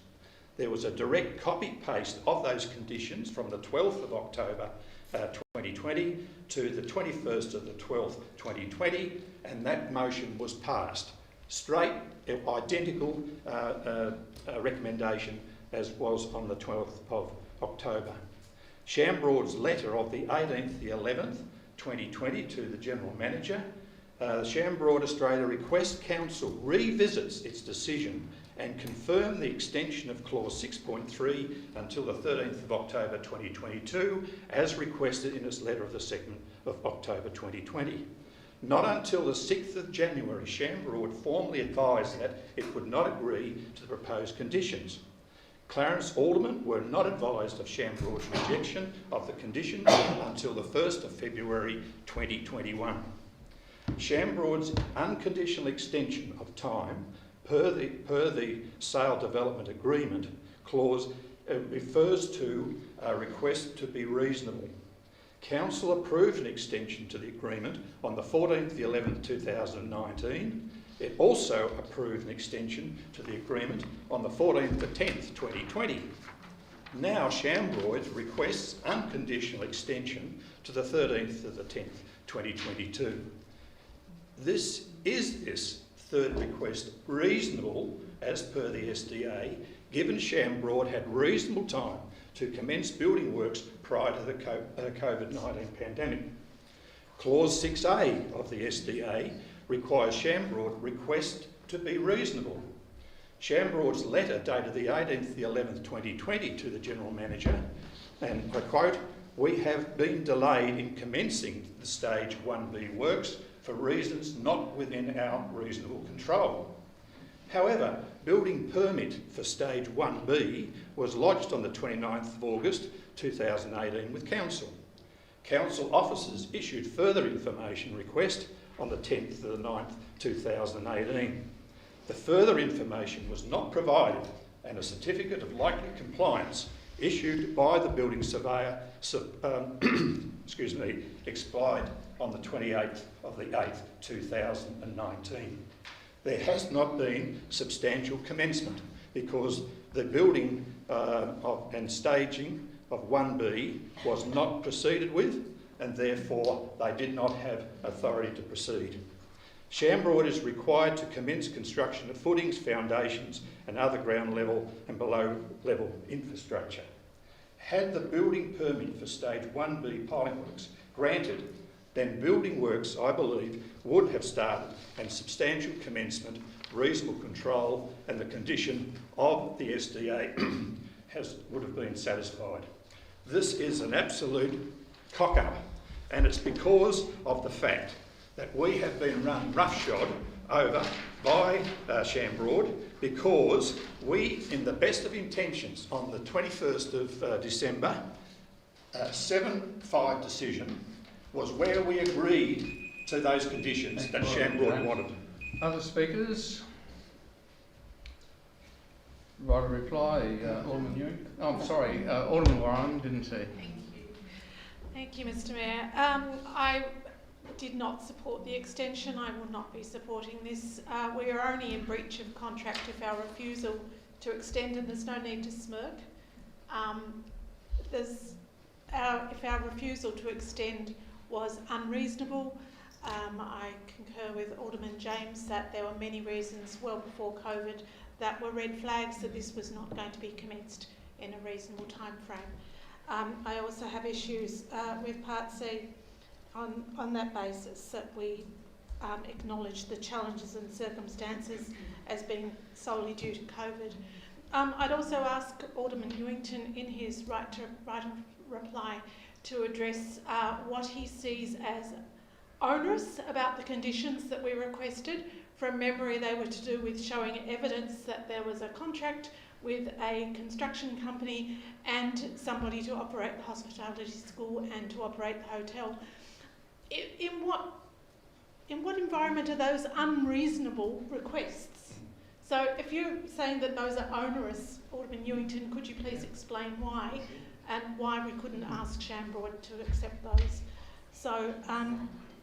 There was a direct copy-paste of those conditions from the 12th of October 2020 to the 21st of the 12th, 2020, and that motion was passed. Straight, identical recommendation as was on the 12th of October. Shambroad's letter of the 18th, the 11th, 2020 to the General Manager, Shambroad Australia requests Council revisits its decision and confirm the extension of clause 6.3 until the 13th of October 2022 as requested in its letter of the 2nd of October 2020. Not until the 6th of January, Shambroad formally advised that it would not agree to the proposed conditions. Clarence aldermen were not advised of Shambroad's rejection of the conditions until the 1st of February 2021. Shambroad's unconditional extension of time per the sale development agreement clause refers to a request to be reasonable. Council approved an extension to the agreement on the 14th, the 11th, 2019. It also approved an extension to the agreement on the 14th, the 10th, 2020. Now Shambroad requests unconditional extension to the 13th of the 10th, 2022. This third request reasonable as per the SDA, given Shambroad had reasonable time to commence building works prior to the COVID-19 pandemic. Clause 6A of the SDA requires Shambroad request to be reasonable. Shambroad's letter dated the 18th, the 11th, 2020 to the General Manager, and I quote, "We have been delayed in commencing the stage 1B works for reasons not within our reasonable control. However, building permit for stage 1B was lodged on the 29th of August 2018 with Council. Council officers issued further information request on the 10th of the 9th 2018. The further information was not provided and a certificate of likely compliance issued by the building surveyor expired on the 28th of the 8th 2019. There has not been substantial commencement because the building and staging of 1B was not proceeded with, and therefore they did not have authority to proceed. Shambroad is required to commence construction of footings, foundations and other ground level and below level infrastructure. Had the building permit for stage 1B piling works granted, then building works, I believe, would have started and substantial commencement, reasonable control and the condition of the SDA would have been satisfied. This is an absolute cock-up, and it's because of the fact that we have been run roughshod over by Shambroad because we, in the best of intentions, on the 21st of December, 7-5 decision was where we agreed to those conditions that Shambroad wanted. Other speakers? Right, a reply, Alderman Ewing. Oh, I'm sorry, Alderman Warren, didn't he? Thank you, Mr. Mayor. I did not support the extension. I will not be supporting this. We are only in breach of contract if our refusal to extend, and there's no need to smirk. If our refusal to extend was unreasonable, I concur with Alderman James that there were many reasons well before COVID that were red flags that this was not going to be commenced in a reasonable time frame. I also have issues with Part C on that basis, that we acknowledge the challenges and circumstances as being solely due to COVID. I'd also ask Alderman Newington in his right of reply to address what he sees as onerous about the conditions that we requested. From memory, they were to do with showing evidence that there was a contract with a construction company and somebody to operate the hospitality school and to operate the hotel. In what environment are those unreasonable requests? So if you're saying that those are onerous, Alderman Newington, could you please explain why and why we couldn't ask Chambord to accept those? So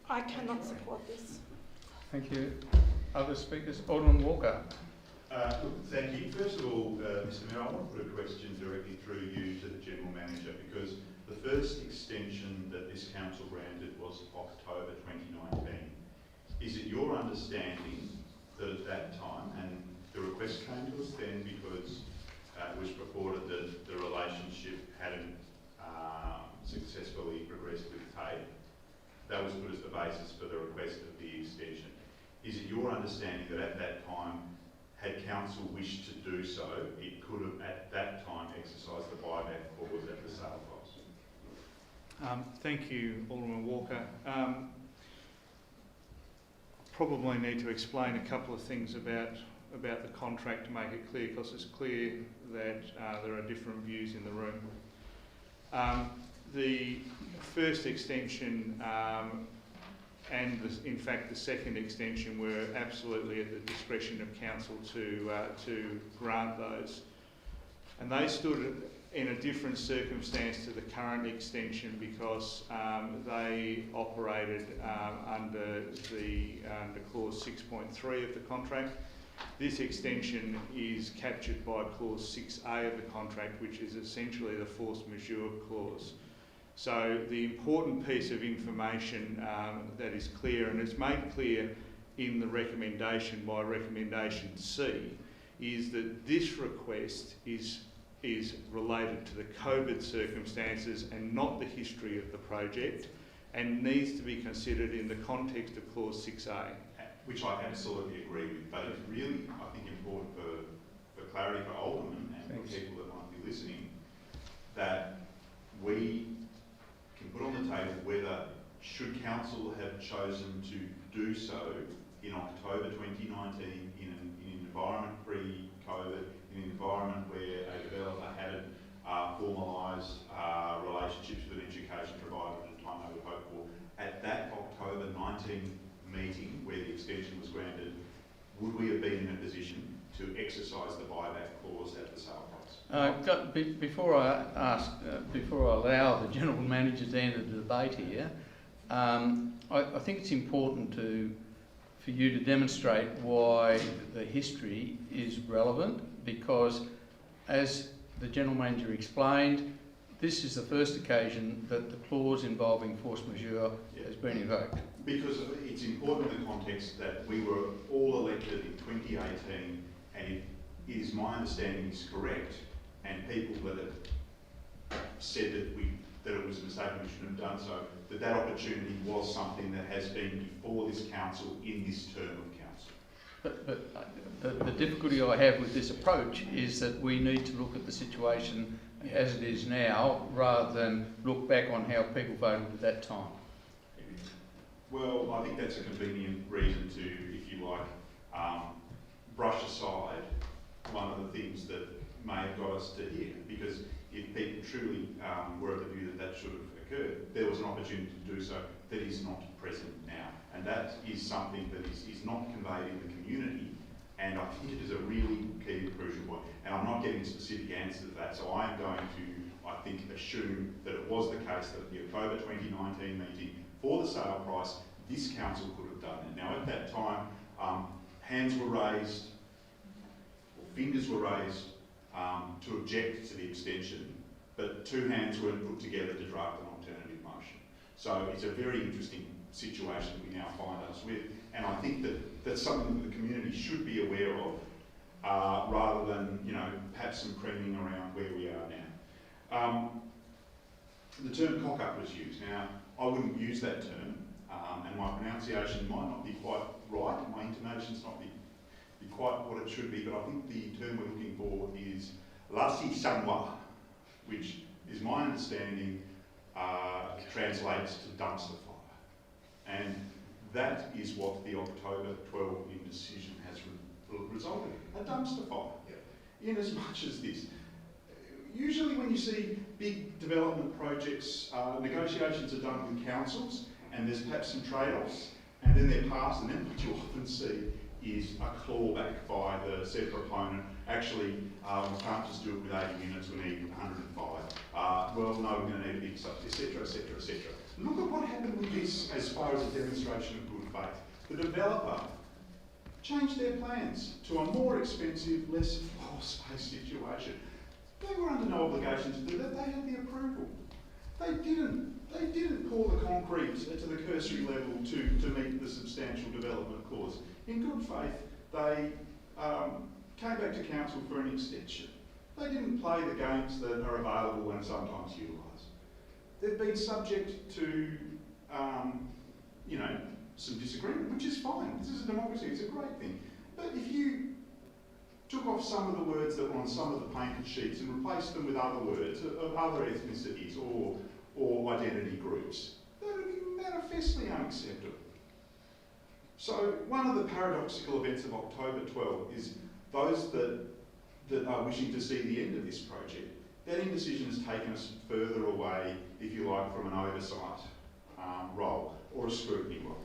I cannot support this. Thank you. Other speakers? Alderman Walker. Look, thank you. First of all, Mr Mayor, I want to put a question directly through you to the General Manager, because the first extension that this council granted was October 2019. Is it your understanding that at that time, and the request came to us then because it was reported that the relationship hadn't successfully progressed with TAFE, that was put as the basis for the request of the extension. Is it your understanding that at that time, had council wished to do so, it could have at that time exercised the buyback clause at the sale price? Thank you, Alderman Walker. Probably need to explain a couple of things about the contract to make it clear, because it's clear that there are different views in the room. The first extension and in fact the second extension were absolutely at the discretion of council to grant those, and they stood in a different circumstance to the current extension because they operated under clause 6.3 of the contract. This extension is captured by clause 6A of the contract, which is essentially the force majeure clause. So the important piece of information that is clear, and it's made clear in the recommendation by recommendation C, is that this request is related to the COVID circumstances and not the history of the project, and needs to be considered in the context of clause 6A. Which I absolutely agree with, but it's really, I think, important for clarity for Aldermen and for people that might be listening, that we can put on the table whether, should council have chosen to do so in October 2019 in an environment pre-COVID, in an environment where a developer hadn't formalised relationships with an education provider at the time they would hope for, at that October 19 meeting where the extension was granted, would we have been in a position to exercise the buyback clause at the sale price? Before I allow the General Manager to enter the debate here, I think it's important for you to demonstrate why the history is relevant, because as the General Manager explained, this is the first occasion that the clause involving force majeure has been invoked. Because it's important in the context that we were all elected in 2018, and it is my understanding is correct, and people that have said that it was a mistake and we shouldn't have done so, that opportunity was something that has been before this council in this term of council. But the difficulty I have with this approach is that we need to look at the situation as it is now, rather than look back on how people voted at that time. Well, I think that's a convenient reason to, if you like, brush aside one of the things that may have got us to here, because if people truly were of the view that should have occurred, there was an opportunity to do so that is not present now. And that is something that is not conveyed in the community, and I think it is a really key and crucial point. And I'm not getting a specific answer to that, so I am going to, I think, assume that it was the case that at the October 2019 meeting, for the sale price, this council could have done it. Now, at that time, hands were raised, or fingers were raised to object to the extension, but two hands weren't put together to draft an alternative motion. So it's a very interesting situation we now find us with, and I think that that's something that the community should be aware of, rather than, perhaps some creaming around where we are now. The term cock-up was used. Now, I wouldn't use that term, and my pronunciation might not be quite right, my intonation's not be quite what it should be, but I think the term we're looking for is lasi sanwa, which is my understanding translates to dumpster fire. And that is what the October 12 indecision has resulted in, a dumpster fire. In as much as this. Usually when you see big development projects, negotiations are done with councils, and there's perhaps some trade-offs, and then they're passed, and then what you often see is a clawback by the said proponent. Actually, we can't just do it with 80 units, we need 105. Well, no, we're going to need a big sub, etc., etc., etc. Look at what happened with this as far as a demonstration of good faith. The developer changed their plans to a more expensive, less floor space situation. They were under no obligation to do that, they had the approval. They didn't pour the concrete to the cursory level to meet the substantial development clause. In good faith, they came back to council for an extension. They didn't play the games that are available and sometimes utilised. They've been subject to, some disagreement, which is fine. This is a democracy, it's a great thing. But if you took off some of the words that were on some of the painted sheets and replaced them with other words of other ethnicities or identity groups, that would be manifestly unacceptable. So one of the paradoxical events of October 12 is those that are wishing to see the end of this project, that indecision has taken us further away, if you like, from an oversight role or a scrutiny role.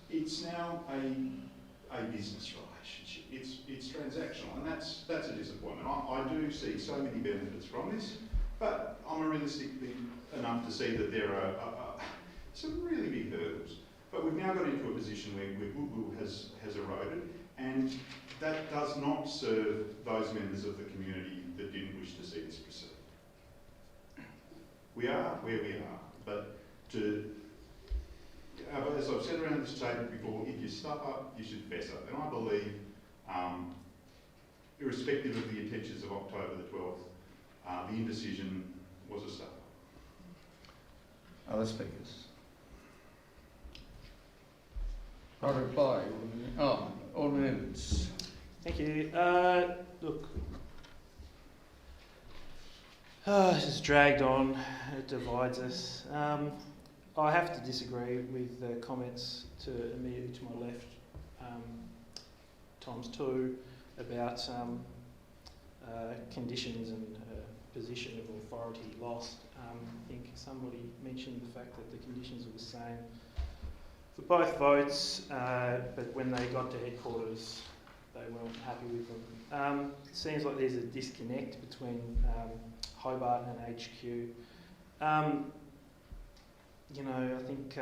It's now a business relationship. It's transactional, and that's a disappointment. I do see so many benefits from this, but I'm realistic enough to see that there are some really big hurdles. But we've now got into a position where goodwill has eroded, and that does not serve those members of the community that didn't wish to see this proceed. We are where we are, but as I've said around this table before, if you stuff up, you should fess up. And I believe, irrespective of the intentions of October the 12th, the indecision was a stuff up. Other speakers? I reply. Alderman Evans. Thank you. Look, this has dragged on. It divides us. I have to disagree with the comments immediately to my left, times two, about conditions and position of authority lost. I think somebody mentioned the fact that the conditions were the same for both votes, but when they got to headquarters, they weren't happy with them. It seems like there's a disconnect between Hobart and HQ. I think,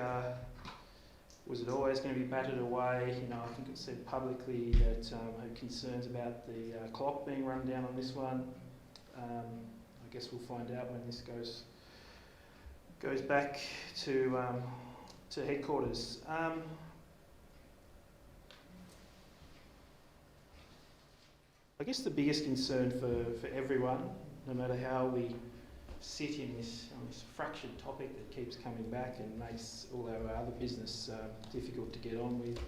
was it always going to be battered away? I think it said publicly that had concerns about the clock being run down on this one. I guess we'll find out when this goes back to headquarters. I guess the biggest concern for everyone, no matter how we sit on this fractured topic that keeps coming back and makes all our other business difficult to get on with,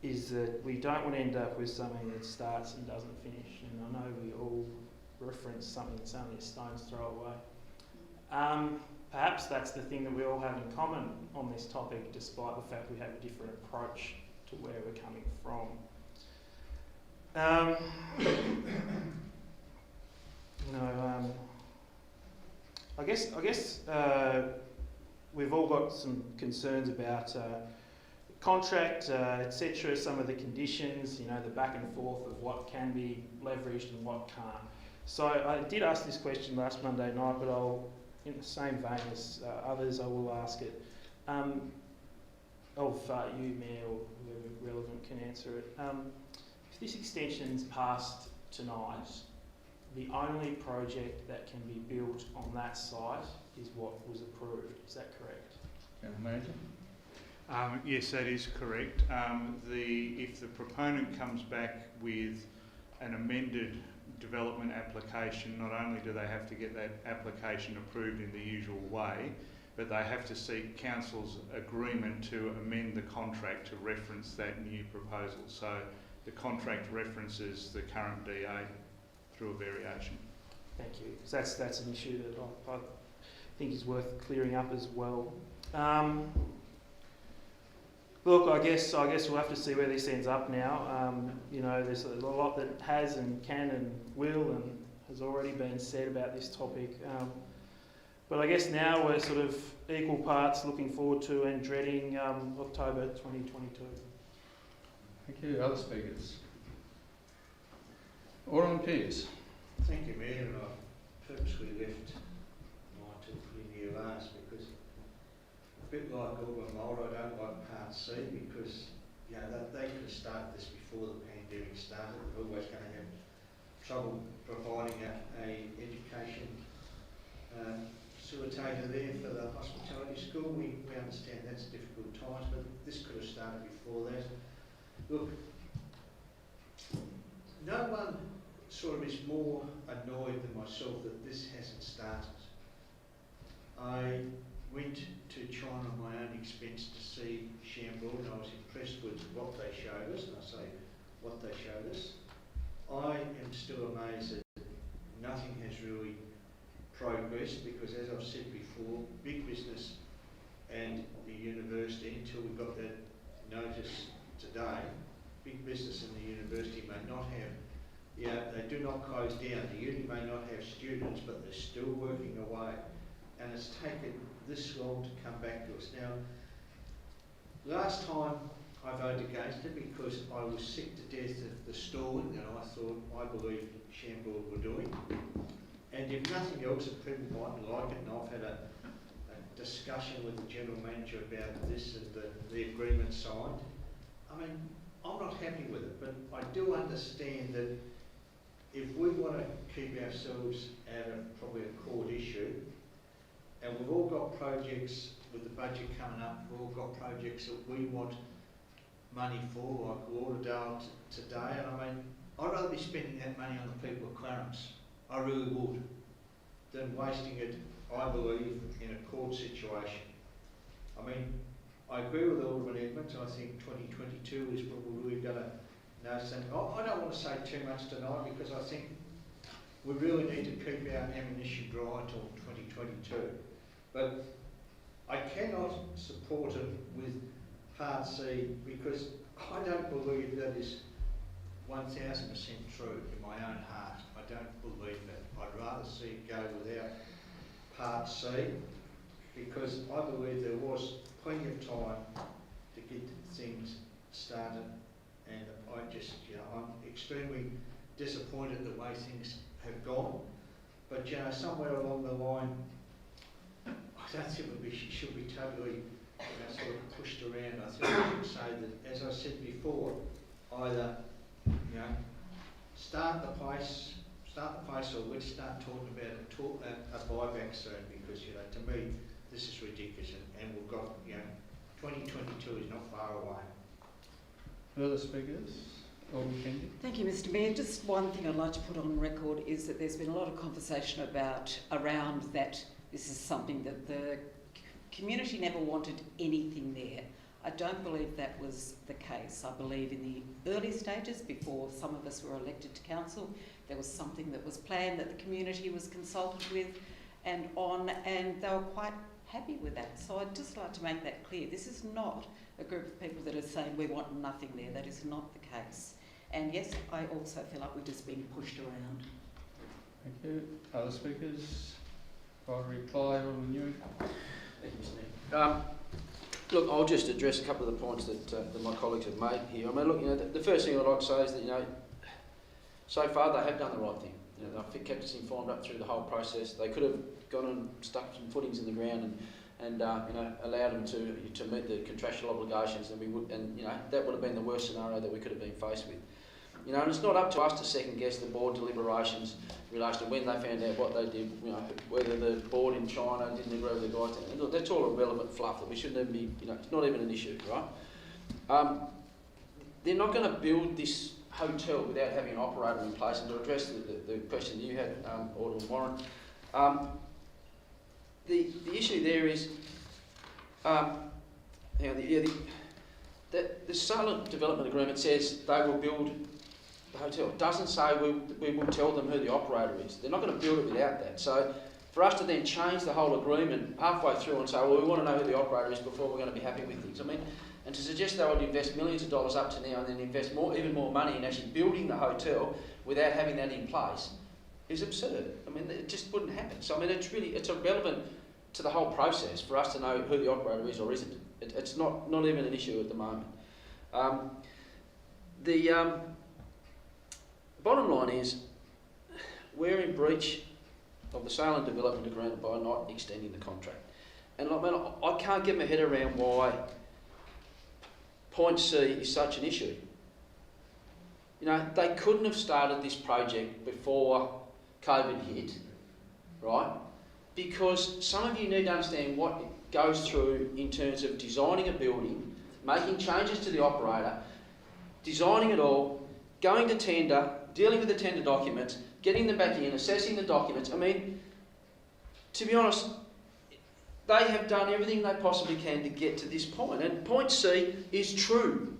is that we don't want to end up with something that starts and doesn't finish. And I know we all reference something that's only a stone's throw away. Perhaps that's the thing that we all have in common on this topic, despite the fact we have a different approach to where we're coming from. I guess we've all got some concerns about contract, etc. Some of the conditions, the back and forth of what can be leveraged and what can't. So I did ask this question last Monday night, but I'll, in the same vein as others, I will ask it of you, Mayor, or whoever relevant can answer it. If this extension's passed tonight, the only project that can be built on that site is what was approved. Is that correct? Manager? Yes, that is correct. If the proponent comes back with an amended development application, not only do they have to get that application approved in the usual way, but they have to seek council's agreement to amend the contract to reference that new proposal. So the contract references the current DA through a variation. Thank you. So that's an issue that I think is worth clearing up as well. Look, I guess we'll have to see where this ends up now. You know, there's a lot that has and can and will and has already been said about this topic. But I guess now we're sort of equal parts looking forward to and dreading October 2022. Thank you. Other speakers? Alderman Pearce. Thank you, Mayor. And I purposely left mine till pretty near last because a bit like Alderman Mulder, I don't like Part C because, you know, they could have started this before the pandemic started. They're always going to have trouble providing a education facilitator there for the hospitality school. We understand that's difficult times, but this could have started before that. Look, no one sort of is more annoyed than myself that this hasn't started. I went to China on my own expense to see Shamrock and I was impressed with what they showed us, and I say what they showed us. I am still amazed that nothing has really progressed because, as I've said before, big business and the university, until we got that notice today, big business and the university may not have, they do not close down. The uni may not have students, but they're still working away. And it's taken this long to come back to us. Now, last time I voted against it because I was sick to death of the stalling that I believe Shamrock were doing. And if nothing else, and people mightn't like it, and I've had a discussion with the General Manager about this and the agreement signed, I mean, I'm not happy with it, but I do understand that if we want to keep ourselves out of probably a court issue, and we've all got projects with the budget coming up, we've all got projects that we want money for, like Lauderdale today, and I mean, I'd rather be spending that money on the people of Clarence. I really would, than wasting it, I believe, in a court situation. I mean, I agree with Alderman Edmonds. I think 2022 is probably going to know something. I don't want to say too much tonight because I think we really need to keep our ammunition dry until 2022. But I cannot support it with Part C because I don't believe that is 1000% true in my own heart. I don't believe that. I'd rather see it go without Part C because I believe there was plenty of time to get things started, and I just, I'm extremely disappointed the way things have gone. But somewhere along the line, I don't think we should be totally sort of pushed around. I think we should say that, as I said before, either start the place, or let's start talking about a buyback soon because to me this is ridiculous, and we've got 2022 is not far away. Further speakers? Alderman Kennedy. Thank you, Mr. Mayor. Just one thing I'd like to put on record is that there's been a lot of conversation around that this is something that the community never wanted anything there. I don't believe that was the case. I believe in the early stages, before some of us were elected to council, there was something that was planned that the community was consulted with and they were quite happy with that. So I'd just like to make that clear. This is not a group of people that are saying we want nothing there. That is not the case. And yes, I also feel like we're just being pushed around. Thank you. Other speakers? I'll reply on you. Thank you, Mr. Mayor. Look, I'll just address a couple of the points that my colleagues have made here. I mean, look, the first thing I'd like to say is that, so far they have done the right thing. They've kept us informed up through the whole process. They could have gone and stuck some footings in the ground and allowed them to meet the contractual obligations, and that would have been the worst scenario that we could have been faced with. And it's not up to us to second guess the board deliberations in relation to when they found out what they did, whether the board in China didn't agree with the guys. And look, that's all irrelevant fluff that we shouldn't even be, it's not even an issue, right? They're not going to build this hotel without having an operator in place. And to address the question you had, Alderman Warren, the issue there is, the silent development agreement says they will build the hotel. It doesn't say we will tell them who the operator is. They're not going to build it without that. So for us to then change the whole agreement halfway through and say, well, we want to know who the operator is before we're going to be happy with things. I mean, and to suggest they would invest millions of dollars up to now and then invest even more money in actually building the hotel without having that in place is absurd. I mean, it just wouldn't happen. So I mean, it's irrelevant to the whole process for us to know who the operator is or isn't. It's not even an issue at the moment. The bottom line is we're in breach of the sale and development agreement by not extending the contract. And I can't get my head around why point C is such an issue. You know, they couldn't have started this project before COVID hit, right? Because some of you need to understand what goes through in terms of designing a building, making changes to the operator, designing it all, going to tender, dealing with the tender documents, getting them back in, assessing the documents. I mean, to be honest, they have done everything they possibly can to get to this point. And point C is true.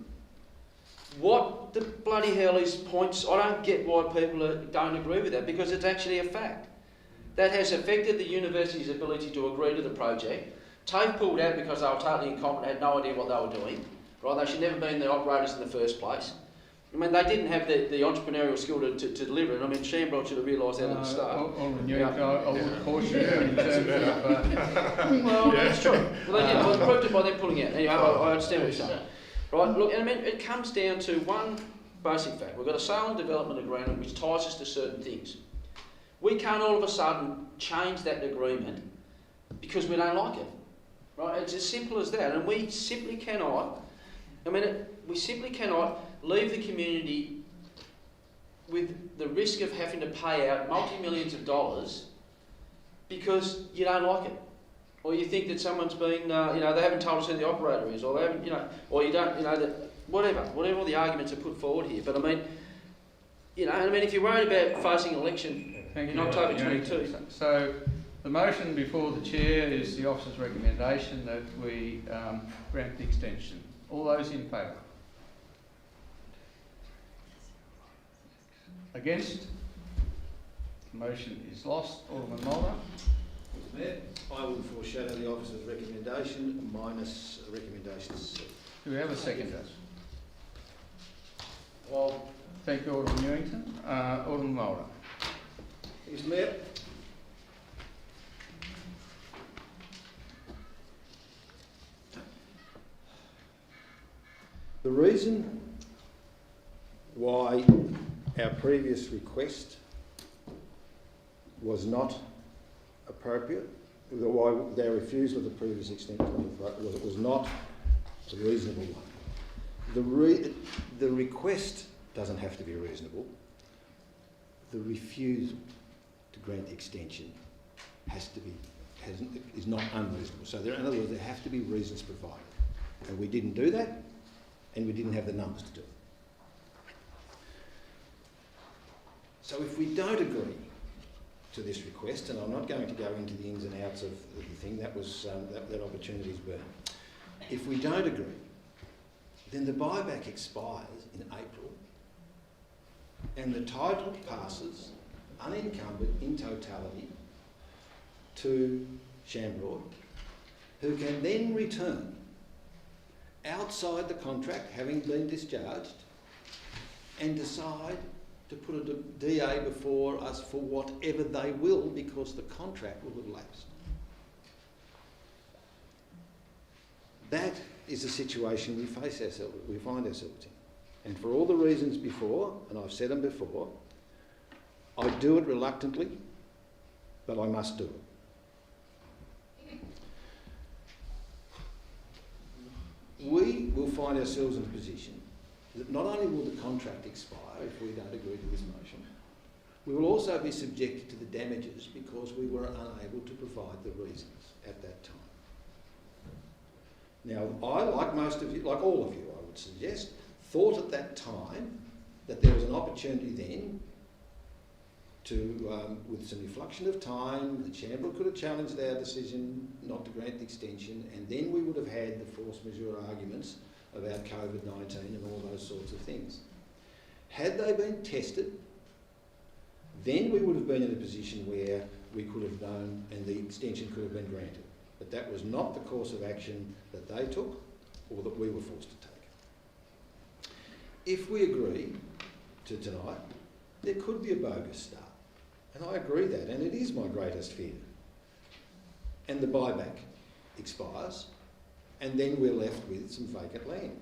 What the bloody hell is points? I don't get why people don't agree with that, because it's actually a fact. That has affected the university's ability to agree to the project. TAFE pulled out because they were totally incompetent, had no idea what they were doing. Right? They should never have been the operators in the first place. I mean, they didn't have the entrepreneurial skill to deliver it. I mean, Shamrock should have realised that at the start. I would caution you in terms of... well, that's true. Well, they proved it by them pulling out. Anyway, I understand what you're saying. Right, look, and I mean, it comes down to one basic fact. We've got a sale and development agreement which ties us to certain things. We can't all of a sudden change that agreement because we don't like it. Right? It's as simple as that. And we simply cannot, we simply cannot leave the community with the risk of having to pay out multi-millions of dollars because you don't like it. Or you think that someone's been, they haven't told us who the operator is, or they haven't, or you don't, whatever all the arguments are put forward here. But I mean, if you're worried about facing an election in October 22. So the motion before the chair is the officer's recommendation that we grant the extension. All those in favour? Against? The motion is lost. Alderman Mulder. Mayor, I will foreshadow the officer's recommendation minus recommendations C. Do we have a seconder? Well, thank you, Alderman Newington. Alderman Mulder. Mr. Mayor, the reason why our previous request was not appropriate, why their refusal of the previous extension was not a reasonable one. The request doesn't have to be reasonable. The refusal to grant the extension is not unreasonable. So in other words, there have to be reasons provided. And we didn't do that, and we didn't have the numbers to do it. So if we don't agree to this request, and I'm not going to go into the ins and outs of the thing, that opportunity's burned. If we don't agree, then the buyback expires in April, and the title passes unencumbered in totality to Shamrock, who can then return outside the contract, having been discharged, and decide to put a DA before us for whatever they will, because the contract will have lapsed. That is the situation we find ourselves in. And for all the reasons before, and I've said them before, I do it reluctantly, but I must do it. We will find ourselves in a position that not only will the contract expire if we don't agree to this motion, we will also be subjected to the damages because we were unable to provide the reasons at that time. Now, I, like most of you, like all of you, I would suggest, thought at that time that there was an opportunity then to, with some reflection of time, the Chamber could have challenged our decision not to grant the extension, and then we would have had the force majeure arguments about COVID-19 and all those sorts of things. Had they been tested, then we would have been in a position where we could have known and the extension could have been granted. But that was not the course of action that they took or that we were forced to take. If we agree to tonight, there could be a bogus start. And I agree that, and it is my greatest fear. And the buyback expires, and then we're left with some vacant land.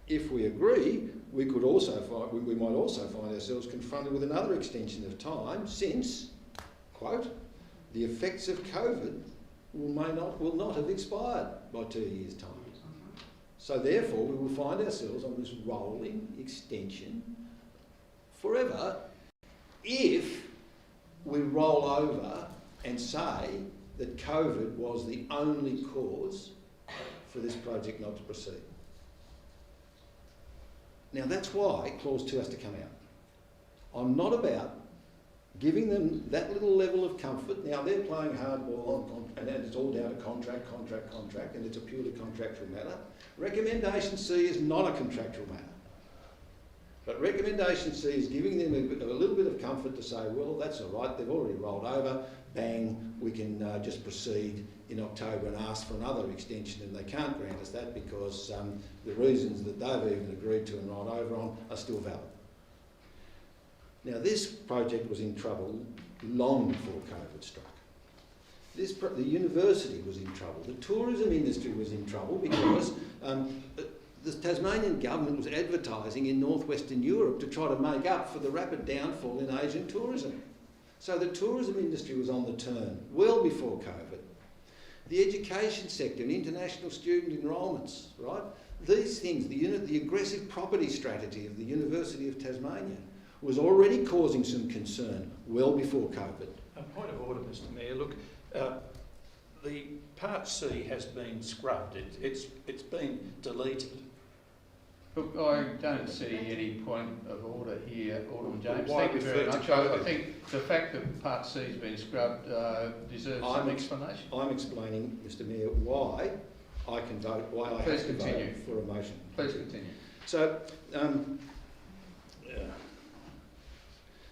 If we agree, we might also find ourselves confronted with another extension of time since, quote, the effects of COVID will not have expired by 2 years' time. So therefore, we will find ourselves on this rolling extension forever if we roll over and say that COVID was the only cause for this project not to proceed. Now that's why Clause 2 has to come out. I'm not about giving them that little level of comfort. Now they're playing hardball and it's all down to contract, and it's a purely contractual matter. Recommendation C is not a contractual matter. But recommendation C is giving them a little bit of comfort to say, well, that's all right, they've already rolled over, bang, we can just proceed in October and ask for another extension, and they can't grant us that because the reasons that they've even agreed to and rolled over on are still valid. Now, this project was in trouble long before COVID struck. The university was in trouble. The tourism industry was in trouble because the Tasmanian government was advertising in northwestern Europe to try to make up for the rapid downfall in Asian tourism. So the tourism industry was on the turn well before COVID. The education sector and international student enrolments, right? These things, the aggressive property strategy of the University of Tasmania was already causing some concern well before COVID. A point of order, Mr Mayor. Look, the Part C has been scrubbed. It's been deleted. Look, I don't see any point of order here, Alderman James. Why Thank you very refer to much. COVID? I think the fact that Part C has been scrubbed deserves some explanation. I'm explaining, Mr Mayor, why I can vote, why I have to vote for a motion. Please continue. So,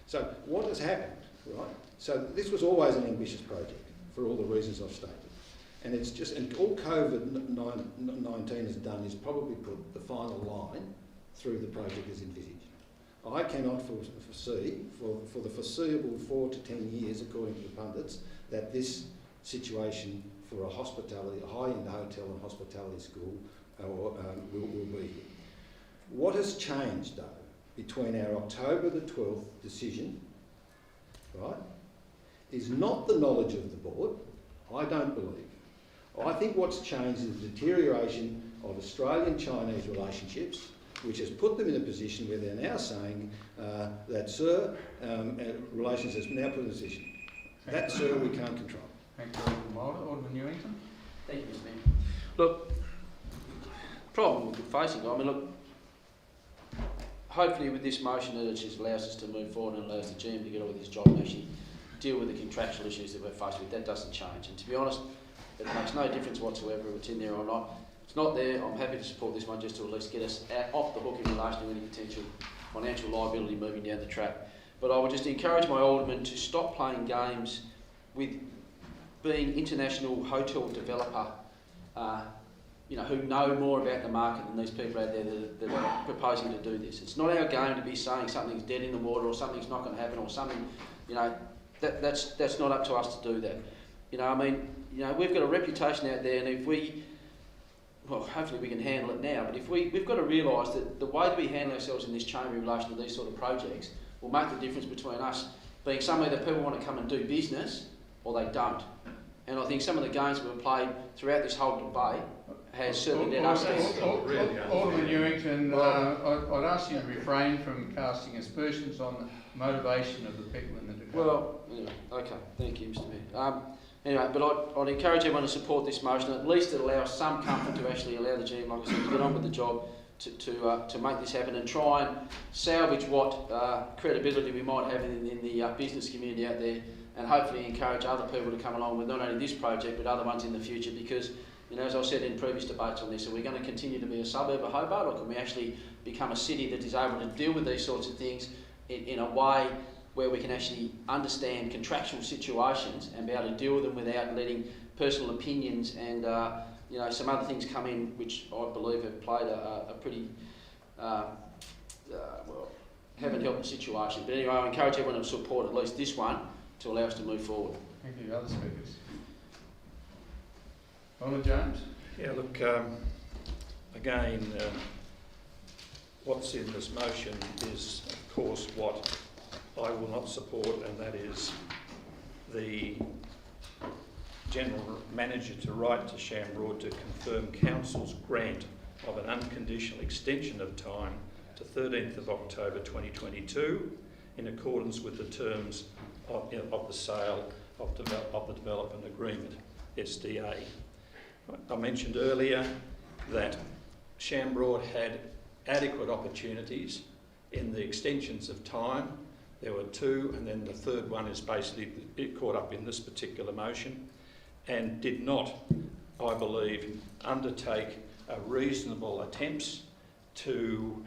so what has happened, right? So this was always an ambitious project for all the reasons I've stated. And it's just, and all COVID-19 has done is probably put the final line through the project as envisaged. I cannot foresee, for the foreseeable 4 to 10 years, according to the pundits, that this situation for a high-end hotel and hospitality school will be here. What has changed, though, between our October the 12th decision, right, is not the knowledge of the board, I don't believe. I think what's changed is the deterioration of Australian-Chinese relationships, which has put them in a position where they're now saying that, sir, relations has now put in a position. That, sir, we can't control. Thank you, Alderman Mulder. Alderman Newington. Thank you, Mr Mayor. Look, problem we're facing, I mean, look, hopefully with this motion it just allows us to move forward and allows the GM to get on with his job and actually deal with the contractual issues that we're faced with. That doesn't change. And to be honest, it makes no difference whatsoever if it's in there or not. If it's not there, I'm happy to support this one just to at least get us off the hook in relation to any potential financial liability moving down the track. But I would just encourage my aldermen to stop playing games with being international hotel developer, who know more about the market than these people out there that are proposing to do this. It's not our game to be saying something's dead in the water or something's not going to happen or something, that's not up to us to do that. We've got a reputation out there, and if hopefully we can handle it now, but we've got to realise that the way that we handle ourselves in this chamber in relation to these sort of projects will make the difference between us being somewhere that people want to come and do business or they don't. And I think some of the games that were played throughout this whole debate has certainly led us to... Alderman Newington, I'd ask you to refrain from casting aspersions on the motivation of the people in the debate. Well, anyway, okay, thank you, Mr Mayor. Anyway, but I'd encourage everyone to support this motion. At least it allows some comfort to actually allow the GM, like I said, to get on with the job, to make this happen and try and salvage what credibility we might have in the business community out there, and hopefully encourage other people to come along with not only this project but other ones in the future. Because, you know, as I said in previous debates on this, are we going to continue to be a suburb of Hobart, or can we actually become a city that is able to deal with these sorts of things in a way where we can actually understand contractual situations and be able to deal with them without letting personal opinions and you know, some other things come in which I believe have played a pretty well, haven't helped the situation. But anyway, I encourage everyone to support at least this one to allow us to move forward. Thank you. Other speakers? Alderman James? Yeah, look, again, what's in this motion is, of course, what I will not support, and that is the General Manager to write to Shamroad to confirm Council's grant of an unconditional extension of time to 13th of October 2022 in accordance with the terms of the sale of the Development Agreement, SDA. I mentioned earlier that Shamroad had adequate opportunities in the extensions of time. There were two, and then the third one is basically caught up in this particular motion, and did not, I believe, undertake reasonable attempts to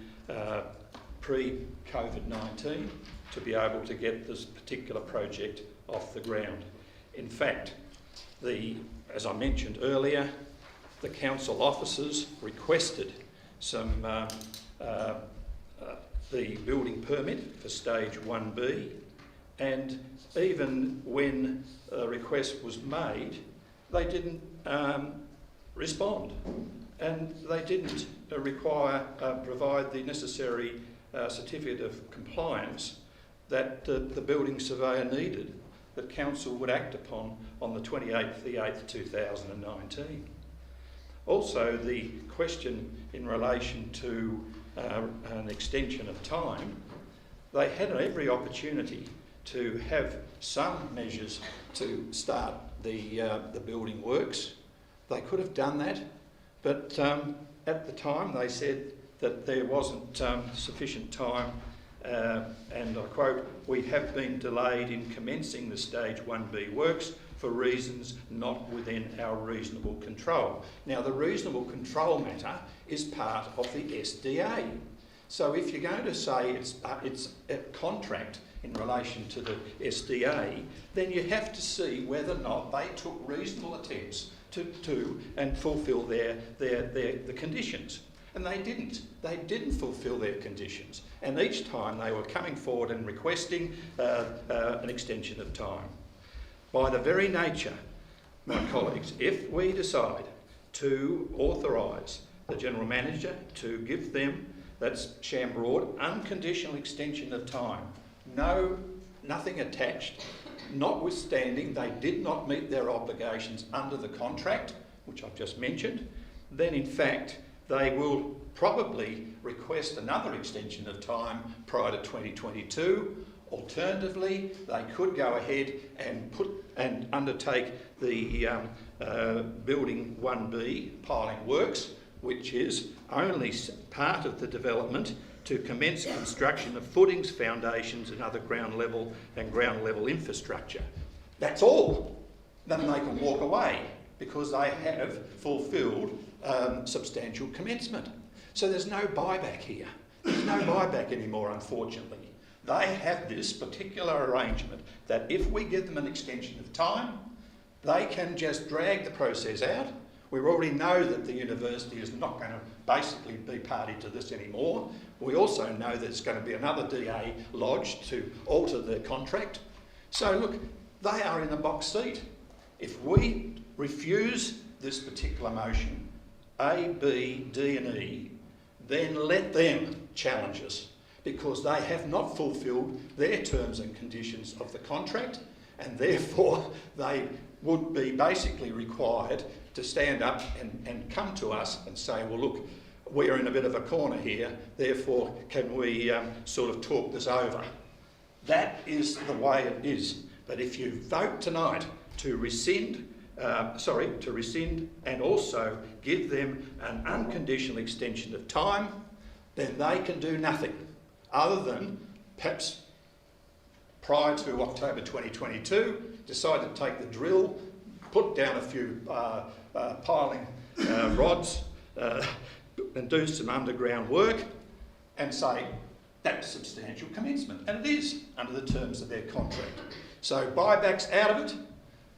pre-COVID-19 to be able to get this particular project off the ground. In fact, as I mentioned earlier, the council officers requested some the building permit for stage 1B, and even when a request was made, they didn't respond, and they didn't provide the necessary certificate of compliance that the building surveyor needed, that council would act upon on the 28th of the 8th 2019. Also, the question in relation to an extension of time, they had every opportunity to have some measures to start the building works. They could have done that, but at the time they said that there wasn't sufficient time, and I quote, "We have been delayed in commencing the stage 1B works for reasons not within our reasonable control." Now, the reasonable control matter is part of the SDA. So if you're going to say it's a contract in relation to the SDA, then you have to see whether or not they took reasonable attempts to and fulfil the conditions. And they didn't. They didn't fulfil their conditions. And each time they were coming forward and requesting an extension of time. By the very nature, my colleagues, if we decide to authorise the General Manager to give them, that's Shamroad, unconditional extension of time, nothing attached, notwithstanding they did not meet their obligations under the contract, which I've just mentioned, then in fact they will probably request another extension of time prior to 2022. Alternatively, they could go ahead and undertake the building 1B piling works, which is only part of the development to commence construction of footings, foundations and other ground level infrastructure. That's all. Then they can walk away because they have fulfilled substantial commencement. So there's no buyback here. There's no buyback anymore, unfortunately. They have this particular arrangement that if we give them an extension of time, they can just drag the process out. We already know that the university is not going to basically be party to this anymore. We also know that there's going to be another DA lodged to alter the contract. So look, they are in a box seat. If we refuse this particular motion, A, B, D and E, then let them challenge us, because they have not fulfilled their terms and conditions of the contract, and therefore they would be basically required to stand up and come to us and say, well look, we're in a bit of a corner here, therefore can we sort of talk this over. That is the way it is. But if you vote tonight to rescind and also give them an unconditional extension of time, then they can do nothing other than perhaps prior to October 2022 decide to take the drill, put down a few piling rods and do some underground work and say that's substantial commencement. And it is under the terms of their contract. So buybacks out of it,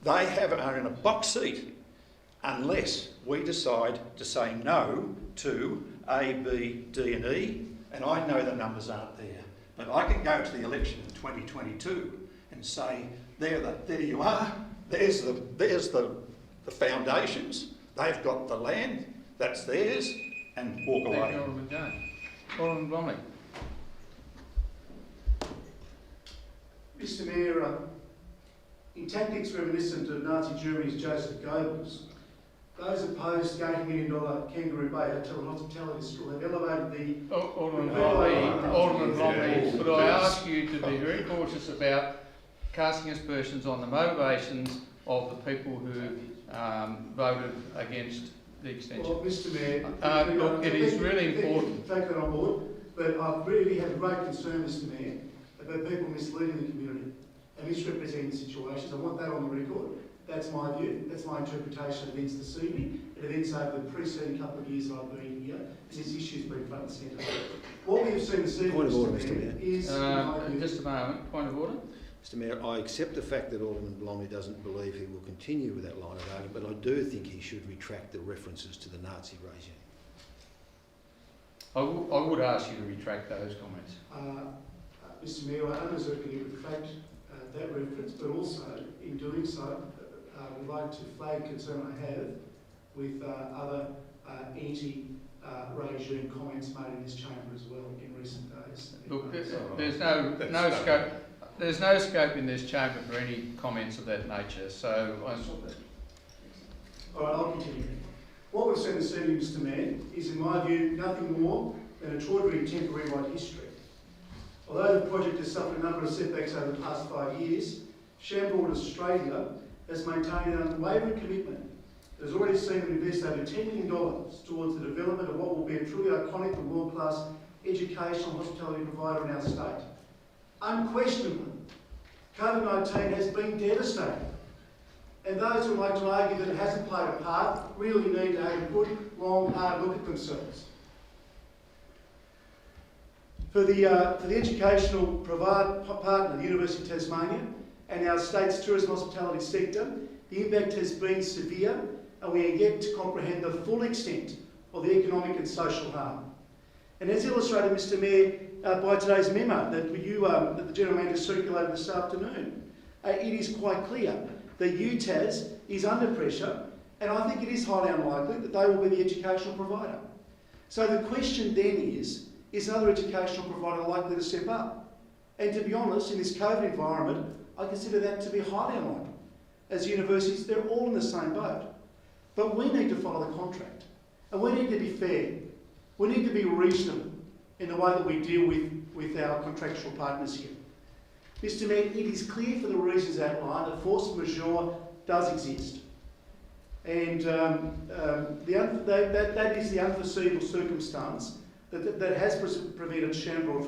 they are in a box seat unless we decide to say no to A, B, D and E. And I know the numbers aren't there. But I can go to the election in 2022 and say, there you are, there's the foundations, they've got the land, that's theirs, and walk away. Thank you, Alderman Jones. Alderman Bromley. Mr Mayor, in tactics reminiscent of Nazi Germany's Joseph Goebbels, those opposed to the $80 million Kangaroo Bay Hotel and Hospitality School have elevated the... Alderman Bromley, could I ask you to be very cautious about casting aspersions on the motivations of the people who voted against the extension? Well, Mr Mayor, look, it is really important. Take that on board, but I really have great concern, Mr Mayor, about people misleading the community and misrepresenting the situations. I want that on the record. That's my view. That's my interpretation of events this evening and events over the preceding couple of years that I've been here. And this issue's been front and centre. What we have seen this evening, Point of order, Mr Mayor. Is... just a moment. Point of order. Mr Mayor, I accept the fact that Alderman Blomley doesn't believe he will continue with that line of argument, but I do think he should retract the references to the Nazi regime. I would ask you to retract those comments. Mr Mayor, I unreservedly retract that reference, but also, in doing so, would like to flag concern I have with other anti-regime comments made in this chamber as well in recent days. Look, there's no scope. There's no scope in this chamber for any comments of that nature. So, all right, I'll continue. What we've seen this evening, Mr Mayor, is, in my view, nothing more than a tawdry attempt to rewrite history. Although the project has suffered a number of setbacks over the past 5 years, Chambord Australia has maintained an unwavering commitment that has already seen them invest over $10 million towards the development of what will be a truly iconic and world-class educational hospitality provider in our state. Unquestionably, COVID-19 has been devastating, and those who like to argue that it hasn't played a part really need to have a good, long, hard look at themselves. For the educational partner, the University of Tasmania, and our state's tourism hospitality sector, the impact has been severe, and we are yet to comprehend the full extent of the economic and social harm. And as illustrated, Mr Mayor, by today's memo that the General Manager circulated this afternoon, it is quite clear that UTAS is under pressure, and I think it is highly unlikely that they will be the educational provider. So the question then is another educational provider likely to step up? And to be honest, in this COVID environment, I consider that to be highly unlikely. As universities, they're all in the same boat. But we need to follow the contract. And we need to be fair. We need to be reasonable in the way that we deal with our contractual partners here. Mr Mayor, it is clear for the reasons outlined that force majeure does exist. And that is the unforeseeable circumstance that has prevented Chambord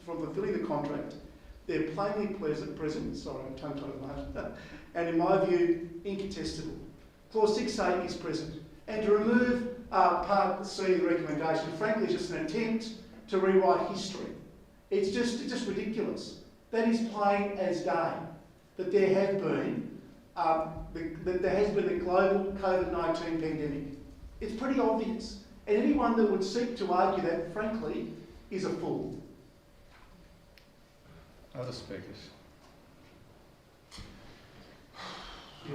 from fulfilling the contract. They're plainly present, sorry, I'm tongue-tied at the moment, and in my view, incontestable. Clause 6A is present. And to remove Part C of the recommendation, frankly, is just an attempt to rewrite history. It's just ridiculous. That is plain as day, that there has been the global COVID-19 pandemic. It's pretty obvious. And anyone that would seek to argue that, frankly, is a fool. Other speakers. Thank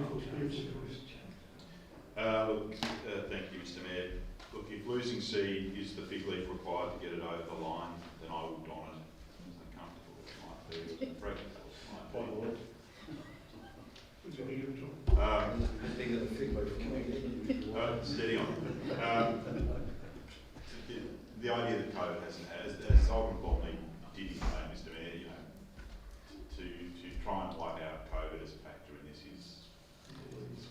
you, Mr Mayor. Look, if losing C is the fig leaf required to get it over the line, then I will don it. As uncomfortable as it might be, as practical as it might be. Steady on. The idea that COVID hasn't, as Alderman Blomley did explain, Mr Mayor, you know, to try and wipe out COVID as a factor in this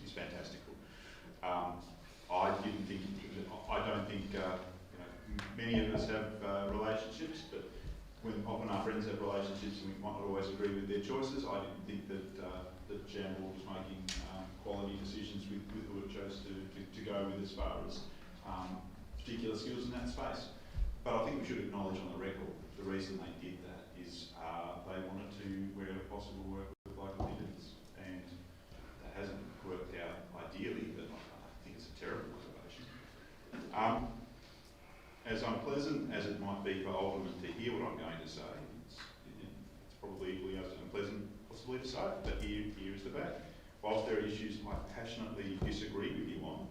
is fantastical. I don't think you know, many of us have often our friends have relationships and we might not always agree with their choices. I didn't think that that Jamboard was making quality decisions with who it chose to go with as far as particular skills in that space. But I think we should acknowledge on the record the reason they did that is they wanted to, wherever possible, work with local entities, and that hasn't worked out ideally, but I think it's a terrible motivation. As unpleasant as it might be for Aldermen to hear what I'm going to say, it's probably equally as unpleasant possibly to say, but here is the fact. Whilst there are issues I passionately disagree with you on,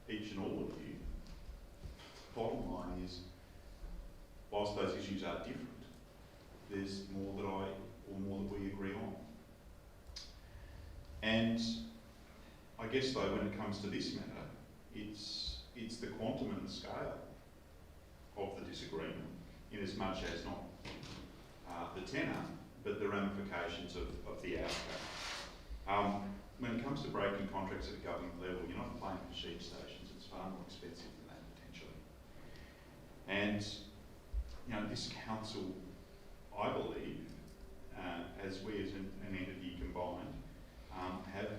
each and all of you, bottom line is, whilst those issues are different, there's more that we agree on. And I guess though, when it comes to this matter, it's the quantum and the scale of the disagreement, in as much as not the tenor, but the ramifications of the outcome. When it comes to breaking contracts at a government level, you're not playing for sheep stations. It's far more expensive than that potentially. And this council, I believe, as we as an entity combined, have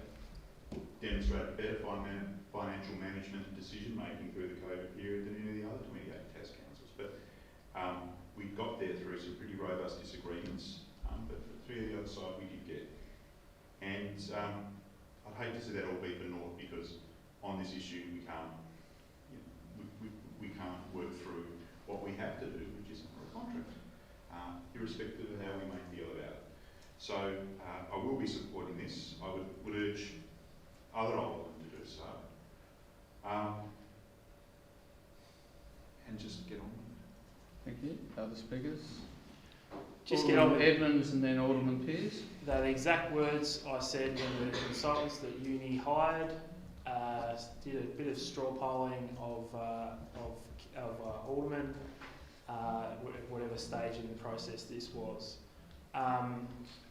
demonstrated better financial management and decision making through the COVID period than any of the other 28 task councils. But we got there through some pretty robust disagreements, but through the other side we did get. And I'd hate to see that all be for naught, because on this issue we can't, we can't work through what we have to do, which is a contract, irrespective of how we may feel about it. So I will be supporting this. I would urge other Aldermen to do so, and just get on with it. Thank you. Other speakers? Just get on with it. Edmonds and then Alderman Pearce. They're the exact words I said when the consultants that uni hired did a bit of straw polling of aldermen, whatever stage in the process this was. I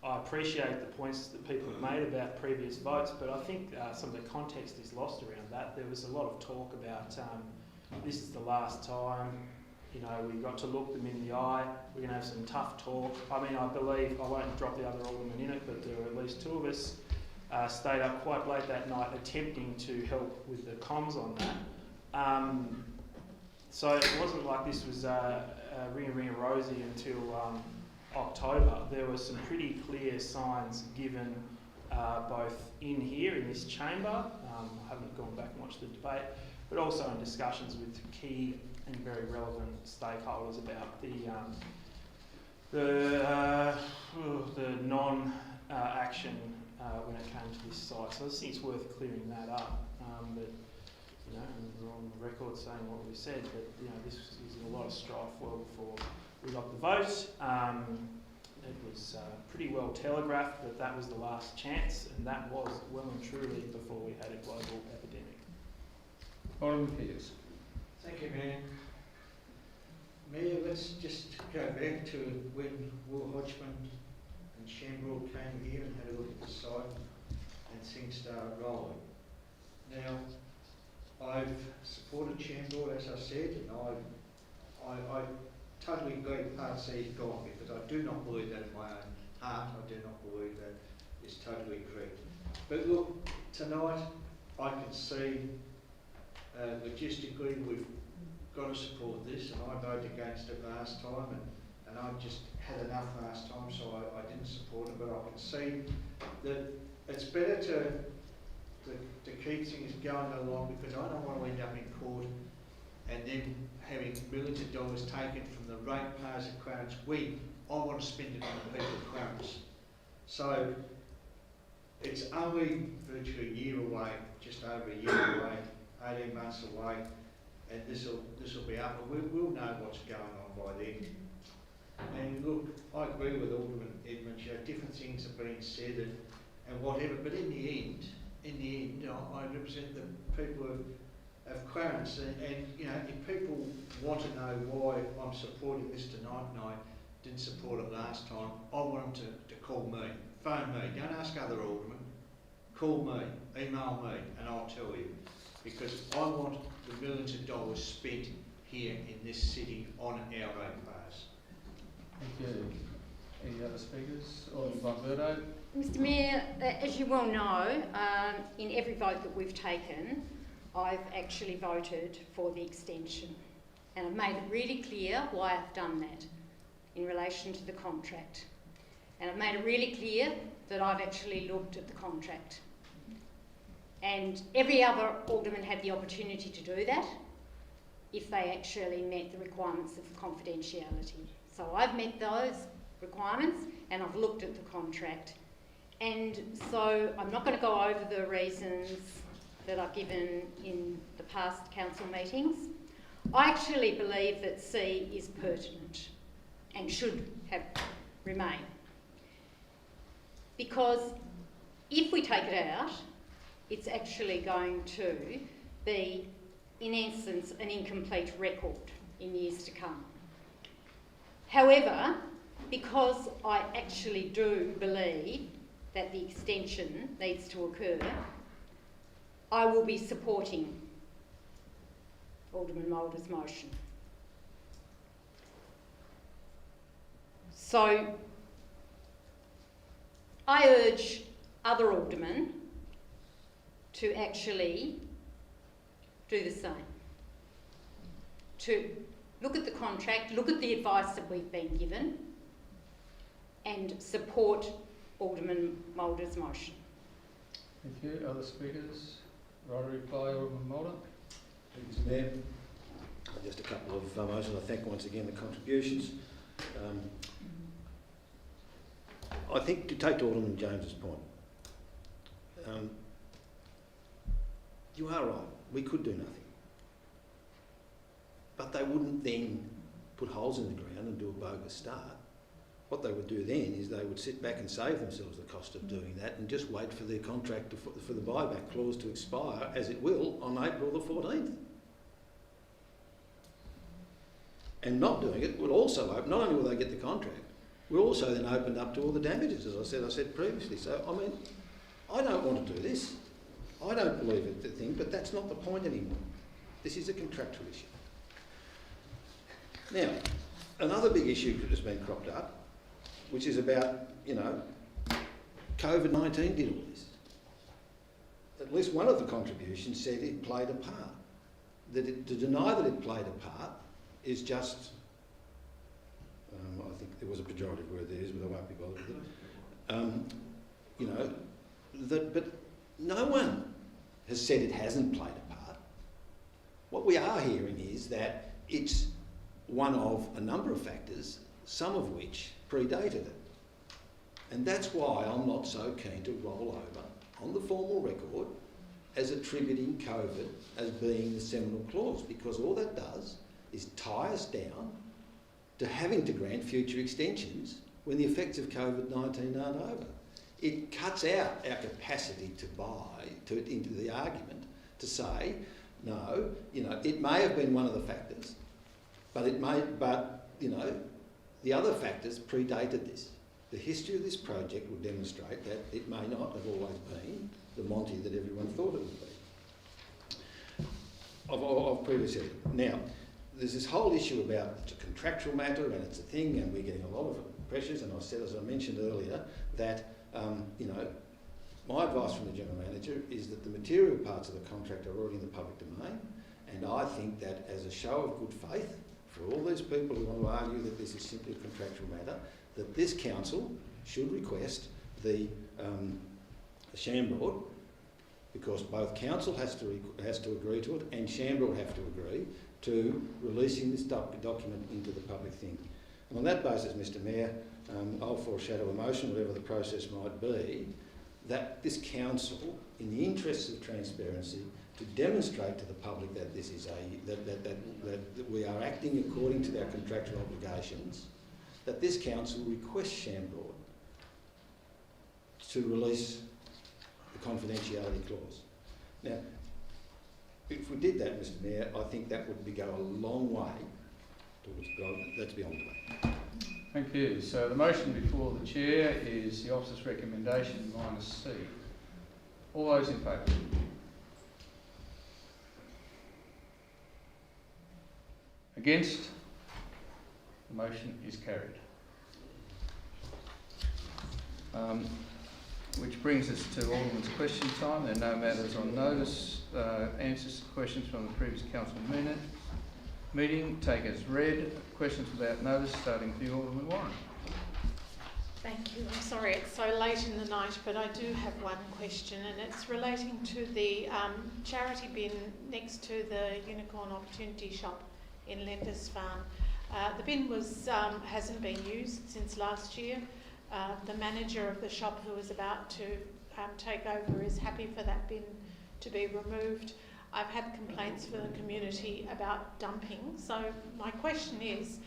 appreciate the points that people have made about previous votes, but I think some of the context is lost around that. There was a lot of talk about this is the last time, we got to look them in the eye, we're going to have some tough talk. I mean, I believe, I won't drop the other aldermen in it, but there were at least two of us stayed up quite late that night attempting to help with the comms on that. So it wasn't like this was ring a rosy until October. There were some pretty clear signs given both in here, in this chamber, I haven't gone back and watched the debate, but also in discussions with key and very relevant stakeholders about the non-action when it came to this site. So I think it's worth clearing that up. But and we're on the record saying what we said, but this was a lot of strife well before we got the vote. It was pretty well telegraphed that that was the last chance, and that was well and truly before we had a global epidemic. Alderman Pearce. Thank you, Mayor. Mayor, let's just go back to when Will Hodgman and Shamrock came here and had a look at the site and things started rolling. Now, I've supported Shamrock, as I said, and I totally agree with parts that he's gone, because I do not believe that in my own heart. I do not believe that is totally correct. But look, tonight I can see logistically we've got to support this, and I voted against it last time, and I just had enough last time, so I didn't support it. But I can see that it's better to keep things going along, because I don't want to end up in court and then having millions of dollars taken from the ratepayers of Clarence. I want to spend it on the people of Clarence. So it's only virtually a year away, just over a year away, 18 months away, and this will be up, and we'll know what's going on by then. And look, I agree with Alderman Edmonds. Different things have been said and whatever, but in the end, I represent the people of Clarence, and if people want to know why I'm supporting this tonight, and I didn't support it last time, I want them to call me, phone me. Don't ask other aldermen. Call me, email me, and I'll tell you, because I want the millions of dollars spent here in this city on our ratepayers. Thank you. Any other speakers? Alderman Bonverdo. Mr Mayor, as you well know, in every vote that we've taken, I've actually voted for the extension. And I've made it really clear why I've done that in relation to the contract. And I've made it really clear that I've actually looked at the contract. And every other alderman had the opportunity to do that if they actually met the requirements of confidentiality. So I've met those requirements and I've looked at the contract. And so I'm not going to go over the reasons that I've given in the past council meetings. I actually believe that C is pertinent and should have remain. Because if we take it out, it's actually going to be, in essence, an incomplete record in years to come. However, because I actually do believe that the extension needs to occur, I will be supporting Alderman Moulder's motion. So I urge other aldermen to actually do the same. To look at the contract, look at the advice that we've been given and support Alderman Moulder's motion. Thank you. Other speakers? Right, reply, Alderman Moulder. Thank you, Mr Mayor. Just a couple of motions. I thank once again the contributions. I think to take to Alderman James's point, you are right, we could do nothing. But they wouldn't then put holes in the ground and do a bogus start. What they would do then is they would sit back and save themselves the cost of doing that and just wait for their contract, for the buyback clause to expire, as it will, on April the 14th. And not doing it will also open, not only will they get the contract, we're also then opened up to all the damages, as I said previously. So, I mean, I don't want to do this. I don't believe it's the thing, but that's not the point anymore. This is a contractual issue. Now, another big issue that has been cropped up, which is about, you know, COVID-19 did all this. At least one of the contributions said it played a part. To deny that it played a part is just, I think there was a pejorative word there, but I won't be bothered with it. You know, but no one has said it hasn't played a part. What we are hearing is that it's one of a number of factors, some of which predated it. And that's why I'm not so keen to roll over on the formal record as attributing COVID as being the seminal clause, because all that does is tie us down to having to grant future extensions when the effects of COVID-19 aren't over. It cuts out our capacity to buy into the argument to say, no, you know, it may have been one of the factors, but you know, the other factors predated this. The history of this project will demonstrate that it may not have always been the Monty that everyone thought it would be. I've previously said. Now, there's this whole issue about it's a contractual matter and it's a thing, and we're getting a lot of pressures. And I said, as I mentioned earlier, that you know, my advice from the General Manager is that the material parts of the contract are already in the public domain, and I think that as a show of good faith for all these people who want to argue that this is simply a contractual matter, that this council should request the Shamroad, because both council has to agree to it and Shamroad have to agree to releasing this document into the public thing. And on that basis, Mr Mayor, I'll foreshadow a motion, whatever the process might be, that this council, in the interests of transparency, to demonstrate to the public that this is that we are acting according to our contractual obligations, that this council requests Shamroad to release the confidentiality clause. Now, if we did that, Mr Mayor, I think that would go a long way towards, that's beyond debate. Thank you. So the motion before the Chair is the officer's recommendation minus C. All those in favour? Against? The motion is carried. Which brings us to Alderman's question time. There are no matters on notice. Answers to questions from the previous council meeting take as read. Questions without notice, starting with you, Alderman Warren. Thank you. I'm sorry it's so late in the night, but I do have one question, and it's relating to the charity bin next to the Unicorn Opportunity Shop in Lindisfarne. The bin hasn't been used since last year. The manager of the shop, who is about to take over, is happy for that bin to be removed. I've had complaints from the community about dumping. So my question is,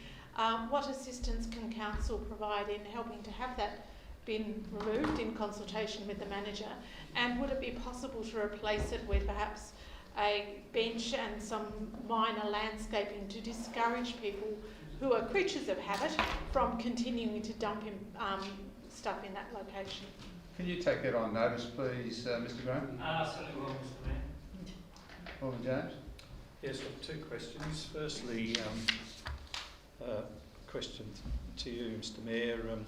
what assistance can council provide in helping to have that bin removed in consultation with the manager? And would it be possible to replace it with perhaps a bench and some minor landscaping to discourage people who are creatures of habit from continuing to dump stuff in that location? Can you take that on notice, please, Mr. Graham? Certainly will, Mr. Mayor. Alderman James? Yes, I've two questions. Firstly, question to you, Mr. Mayor.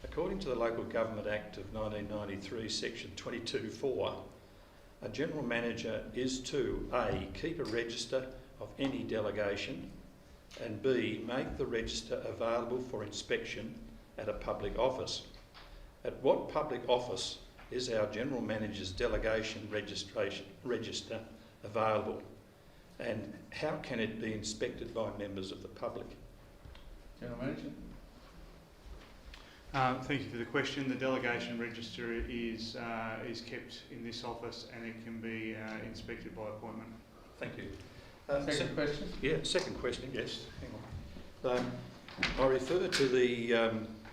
According to the Local Government Act of 1993, Section 22(4), a general manager is to A, keep a register of any delegation, and B, make the register available for inspection at a public office. At what public office is our general manager's delegation register available, and how can it be inspected by members of the public? General Manager. Thank you for the question. The delegation register is kept in this office, and it can be inspected by appointment. Thank you. Second question? Yeah, second question, yes. Hang on. I refer to the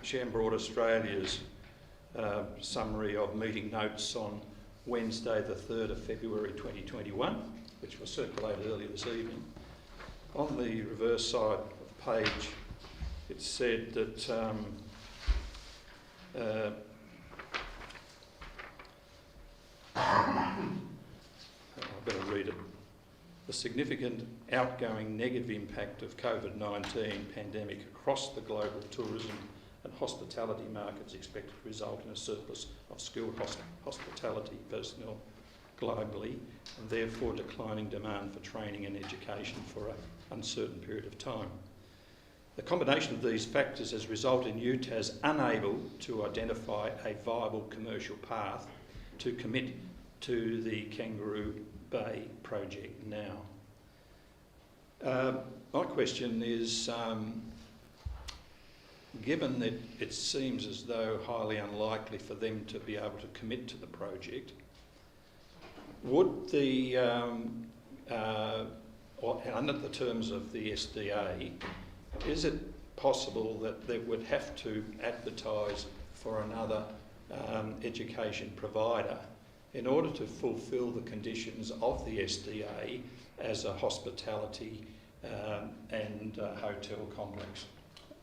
Chambord Australia's summary of meeting notes on Wednesday the 3rd of February 2021, which was circulated earlier this evening. On the reverse side of the page, it said that I've got to read it. The significant outgoing negative impact of COVID-19 pandemic across the global tourism and hospitality markets expected to result in a surplus of skilled hospitality personnel globally, and therefore declining demand for training and education for an uncertain period of time. The combination of these factors has resulted in UTAS unable to identify a viable commercial path to commit to the Kangaroo Bay project now. My question is, given that it seems as though highly unlikely for them to be able to commit to the project, would the, under the terms of the SDA, is it possible that they would have to advertise for another education provider in order to fulfil the conditions of the SDA as a hospitality and hotel complex?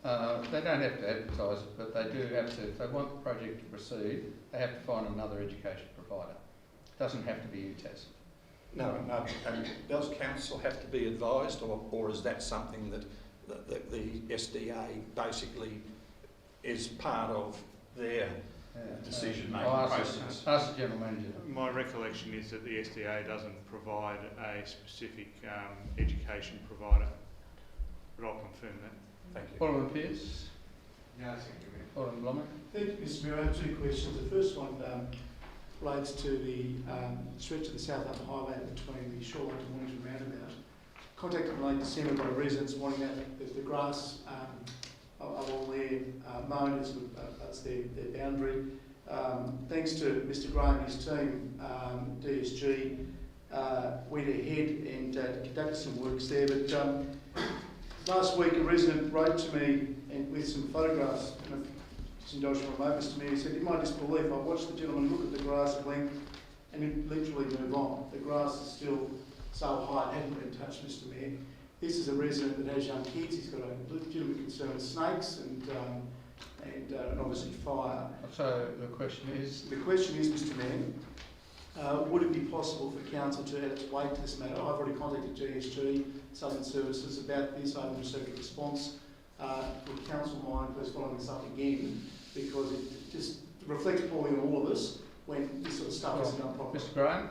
They don't have to advertise it, but they do have to, if they want the project to proceed, they have to find another education provider. It doesn't have to be UTAS. No. And does council have to be advised, or is that something that the SDA basically is part of their decision-making process? Ask the General Manager. My recollection is that the SDA doesn't provide a specific education provider, but I'll confirm that. Thank you. Alderman Pearce. No, thank you, Mayor. Alderman Blommer. Thank you, Mr. Mayor. I have two questions. The first one relates to the stretch of the South Upper Highway between the Shoreline to Mornington roundabout. Contacted in late December by residents wanting that the grass along there mown as their boundary. Thanks to Mr. Graham and his team, DSG went ahead and conducted some works there. But last week a resident wrote to me and with some photographs, and just indulge me for a moment, Mr. Mayor, he said, in my disbelief, I watched the gentleman look at the grass at length and literally move on. The grass is still so high it hadn't been touched, Mr. Mayor. This is a resident that has young kids. He's got a legitimate concern with snakes and obviously fire. So the question is? The question is, Mr. Mayor, would it be possible for council to add its weight to this matter? I've already contacted GSG, Southern Services, about this. I haven't received a response. Would council mind please following this up again? Because it just reflects poorly on all of us when this sort of stuff isn't done properly. Mr. Graham?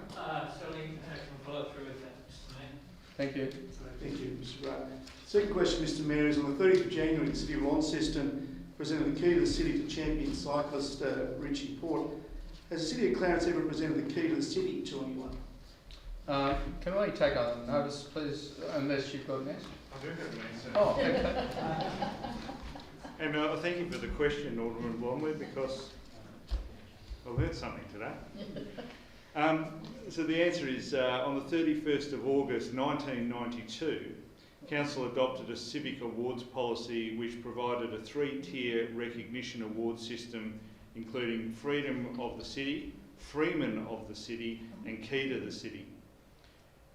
Certainly can follow through with that, Mr Mayor. Thank you. Thank you, Mr. Graham. Second question, Mr. Mayor, is on the 30th of January, the City of Launceston presented the key to the city to champion cyclist Richie Port. Has the City of Clarence ever presented the key to the city to anyone? Can I take on notice, please, unless you've got an answer? I do have an answer. Oh, okay. And thank you for the question, Alderman Blomley, because I've learned something today. So the answer is, on the 31st of August 1992, Council adopted a civic awards policy which provided a 3-tier recognition award system including Freedom of the City, Freeman of the City and Key to the City.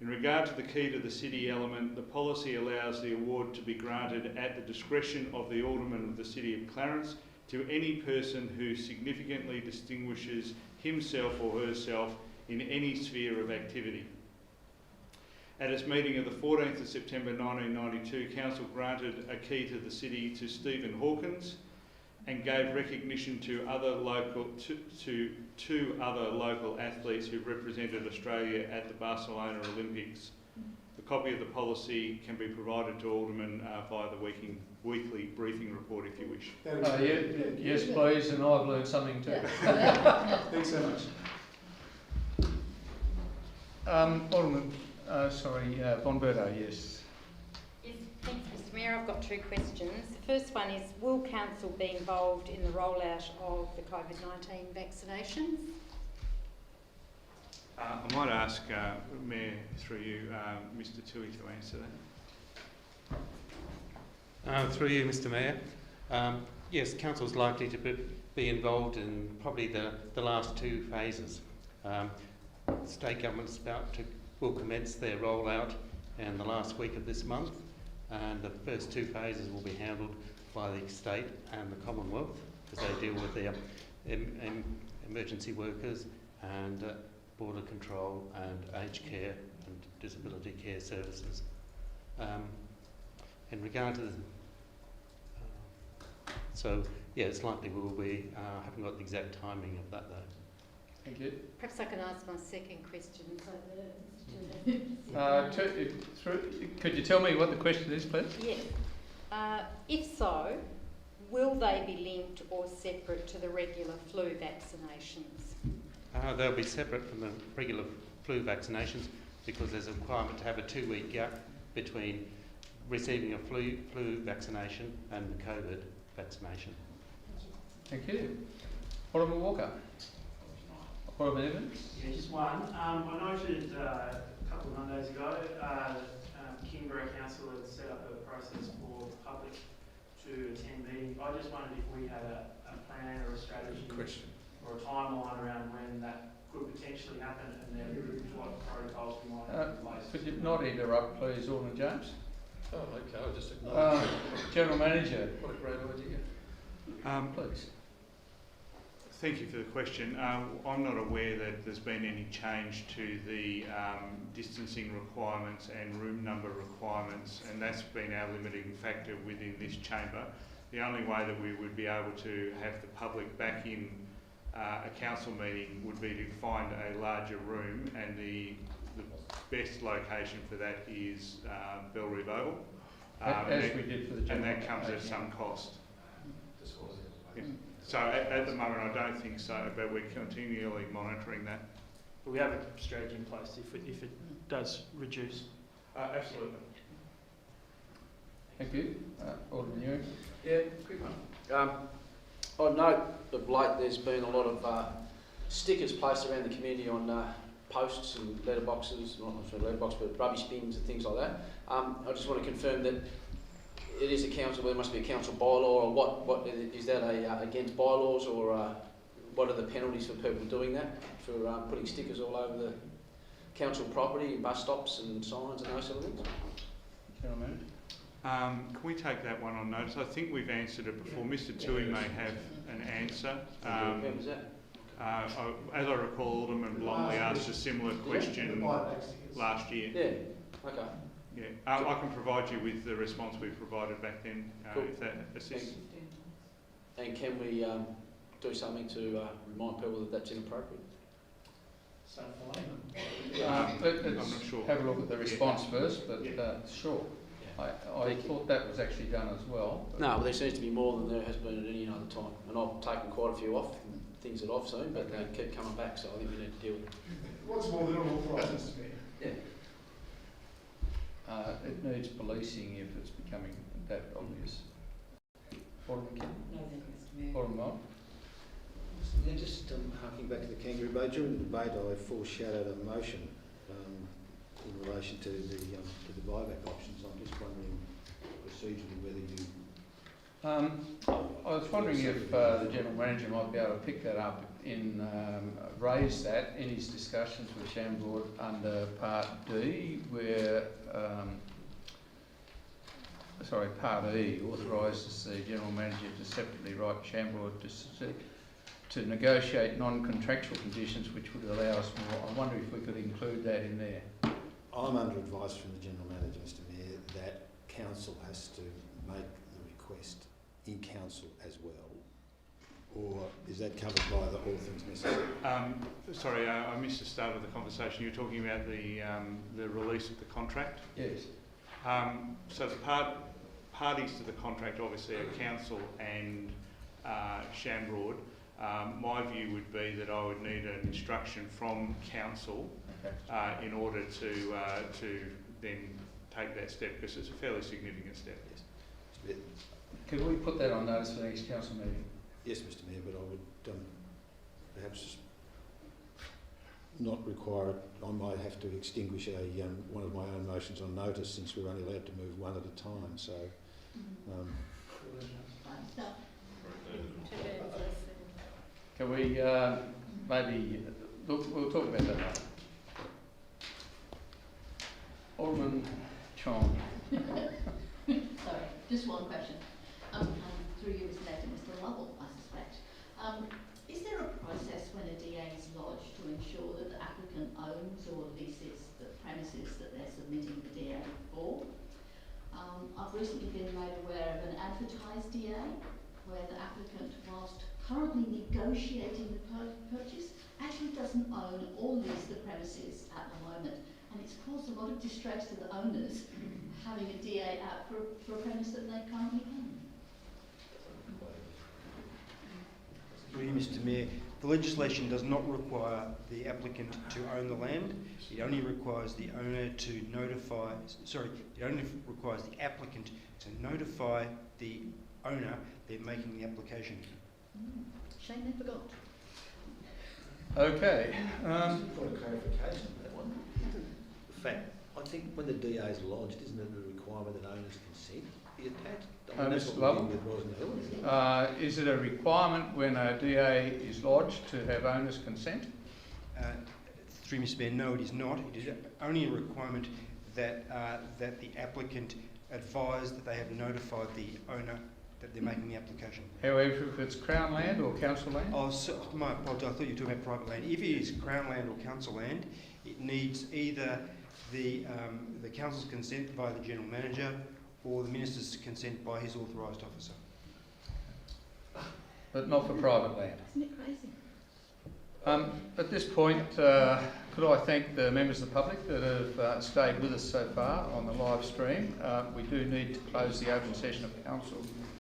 In regard to the Key to the City element, the policy allows the award to be granted at the discretion of the Alderman of the City of Clarence to any person who significantly distinguishes himself or herself in any sphere of activity. At its meeting of the 14th of September 1992, Council granted a Key to the City to Stephen Hawkins and gave recognition to two other local athletes who represented Australia at the Barcelona Olympics. A copy of the policy can be provided to Aldermen via the weekly briefing report if you wish. Yes, please, and I've learned something too. Thanks so much. Alderman, Von Berto, yes. Yes, thanks, Mr Mayor. I've got 2 questions. The first one is, will Council be involved in the rollout of the COVID-19 vaccinations? I might ask Mayor, through you, Mr Toohey, to answer that. Through you, Mr Mayor. Yes, Council is likely to be involved in probably the last 2 phases. State government's will commence their rollout in the last week of this month, and the first 2 phases will be handled by the state and the Commonwealth as they deal with their emergency workers and border control and aged care and disability care services. In regard to it's likely we will be, haven't got the exact timing of that though. Thank you. Perhaps I can ask my second question. Could you tell me what the question is, please? Yes. If so, will they be linked or separate to the regular flu vaccinations? They'll be separate from the regular flu vaccinations because there's a requirement to have a 2-week gap between receiving a flu vaccination and the COVID vaccination. Thank you. Alderman Walker. Alderman Evans. Yeah, just one. I noted a couple of Mondays ago that Kingborough Council had set up a process for the public to attend meetings. I just wondered if we had a plan or a strategy or a timeline around when that could potentially happen and then what protocols we might have in place. Could you not interrupt, please, Alderman James? Oh, okay, I'll just acknowledge General Manager. What a great idea. Please. Thank you for the question. I'm not aware that there's been any change to the distancing requirements and room number requirements, and that's been our limiting factor within this chamber. The only way that we would be able to have the public back in a council meeting would be to find a larger room, and the best location for that is Bellerive Oval. As we did for the and that comes at some cost. Yeah. So at the moment I don't think so, but we're continually monitoring that. But we have a strategy in place if it does reduce. Absolutely. Thank you. Alderman Ewing. Yeah, quick one. I note of late there's been a lot of stickers placed around the community on posts and letterboxes, not necessarily letterbox, but rubbish bins and things like that. I just want to confirm that it is a council, there must be a council bylaw, or what is that against bylaws, or what are the penalties for people doing that, for putting stickers all over the council property, bus stops and signs and those sort of things? Gentlemen. Can we take that one on notice? I think we've answered it before. Mr Toohey may have an answer. As I recall, Alderman Blomley asked a similar question last year. Yeah, okay. Yeah, I can provide you with the response we provided back then, cool. if that assists. And can we do something to remind people that that's inappropriate. So fine. Let's I'm not sure. have a look at the response first, but sure. I thought that was actually done as well. No, well, there seems to be more than there has been at any other time. And I've taken quite a few off, things that I've seen, but they keep coming back, so I think we need to deal with it. What's more than authorised, Mr Mayor? Yeah. It needs policing if it's becoming that obvious. Alderman Kim? No, thank you, Mr Mayor. Alderman Mott? Yeah, just harking back to the kangaroo boat, during the debate I foreshadowed a motion in relation to the buyback options. I'm just wondering procedurally whether you... I was wondering if the General Manager might be able to pick that up raise that in his discussions with Chambord under Part D, where, Part E authorises the General Manager to separately write Chambord to negotiate non-contractual conditions which would allow us more. I wonder if we could include that in there. I'm under advice from the General Manager, Mr Mayor, that Council has to make the request in Council as well. Or is that covered by all things necessary? Sorry, I missed the start of the conversation. You're talking about the release of the contract? Yes. So the parties to the contract obviously are Council and Chambord. My view would be that I would need an instruction from Council in order to then take that step, because it's a fairly significant step. Yes. Could we put that on notice for the next Council meeting? Yes, Mr Mayor, but I would perhaps not require it. I might have to extinguish one of my own motions on notice, since we're only allowed to move one at a time. So, can we maybe look? We'll talk about that later. Alderman Chong. Sorry, just one question. Through you, Mr. Mayor, to Mr. Lovell, I suspect. Is there a process when a DA is lodged to ensure that the applicant owns or leases the premises that they're submitting the DA for? I've recently been made aware of an advertised DA where the applicant, whilst currently negotiating the purchase, actually doesn't own or lease the premises at the moment. And it's caused a lot of distress to the owners having a DA out for a premise that they currently own. Mr Mayor, the legislation does not require the applicant to own the land. It only requires the owner to notify, it only requires the applicant to notify the owner they're making the application. Shame they forgot. Okay. For a clarification on that one. In fact, I think when the DA is lodged, isn't it a requirement that owners consent be attached? Mr. Lovell, is it a requirement when a DA is lodged to have owners' consent? Through Mr Mayor, no, it is not. It is only a requirement that that the applicant advise that they have notified the owner that they're making the application. However, if it's Crown land or council land? Oh, so, my apologies, I thought you were talking about private land. If it is Crown land or council land, it needs either the council's consent by the General Manager or the Minister's consent by his authorised officer. But not for private land. Isn't it crazy? At this point, could I thank the members of the public that have stayed with us so far on the live stream. We do need to close the open session of council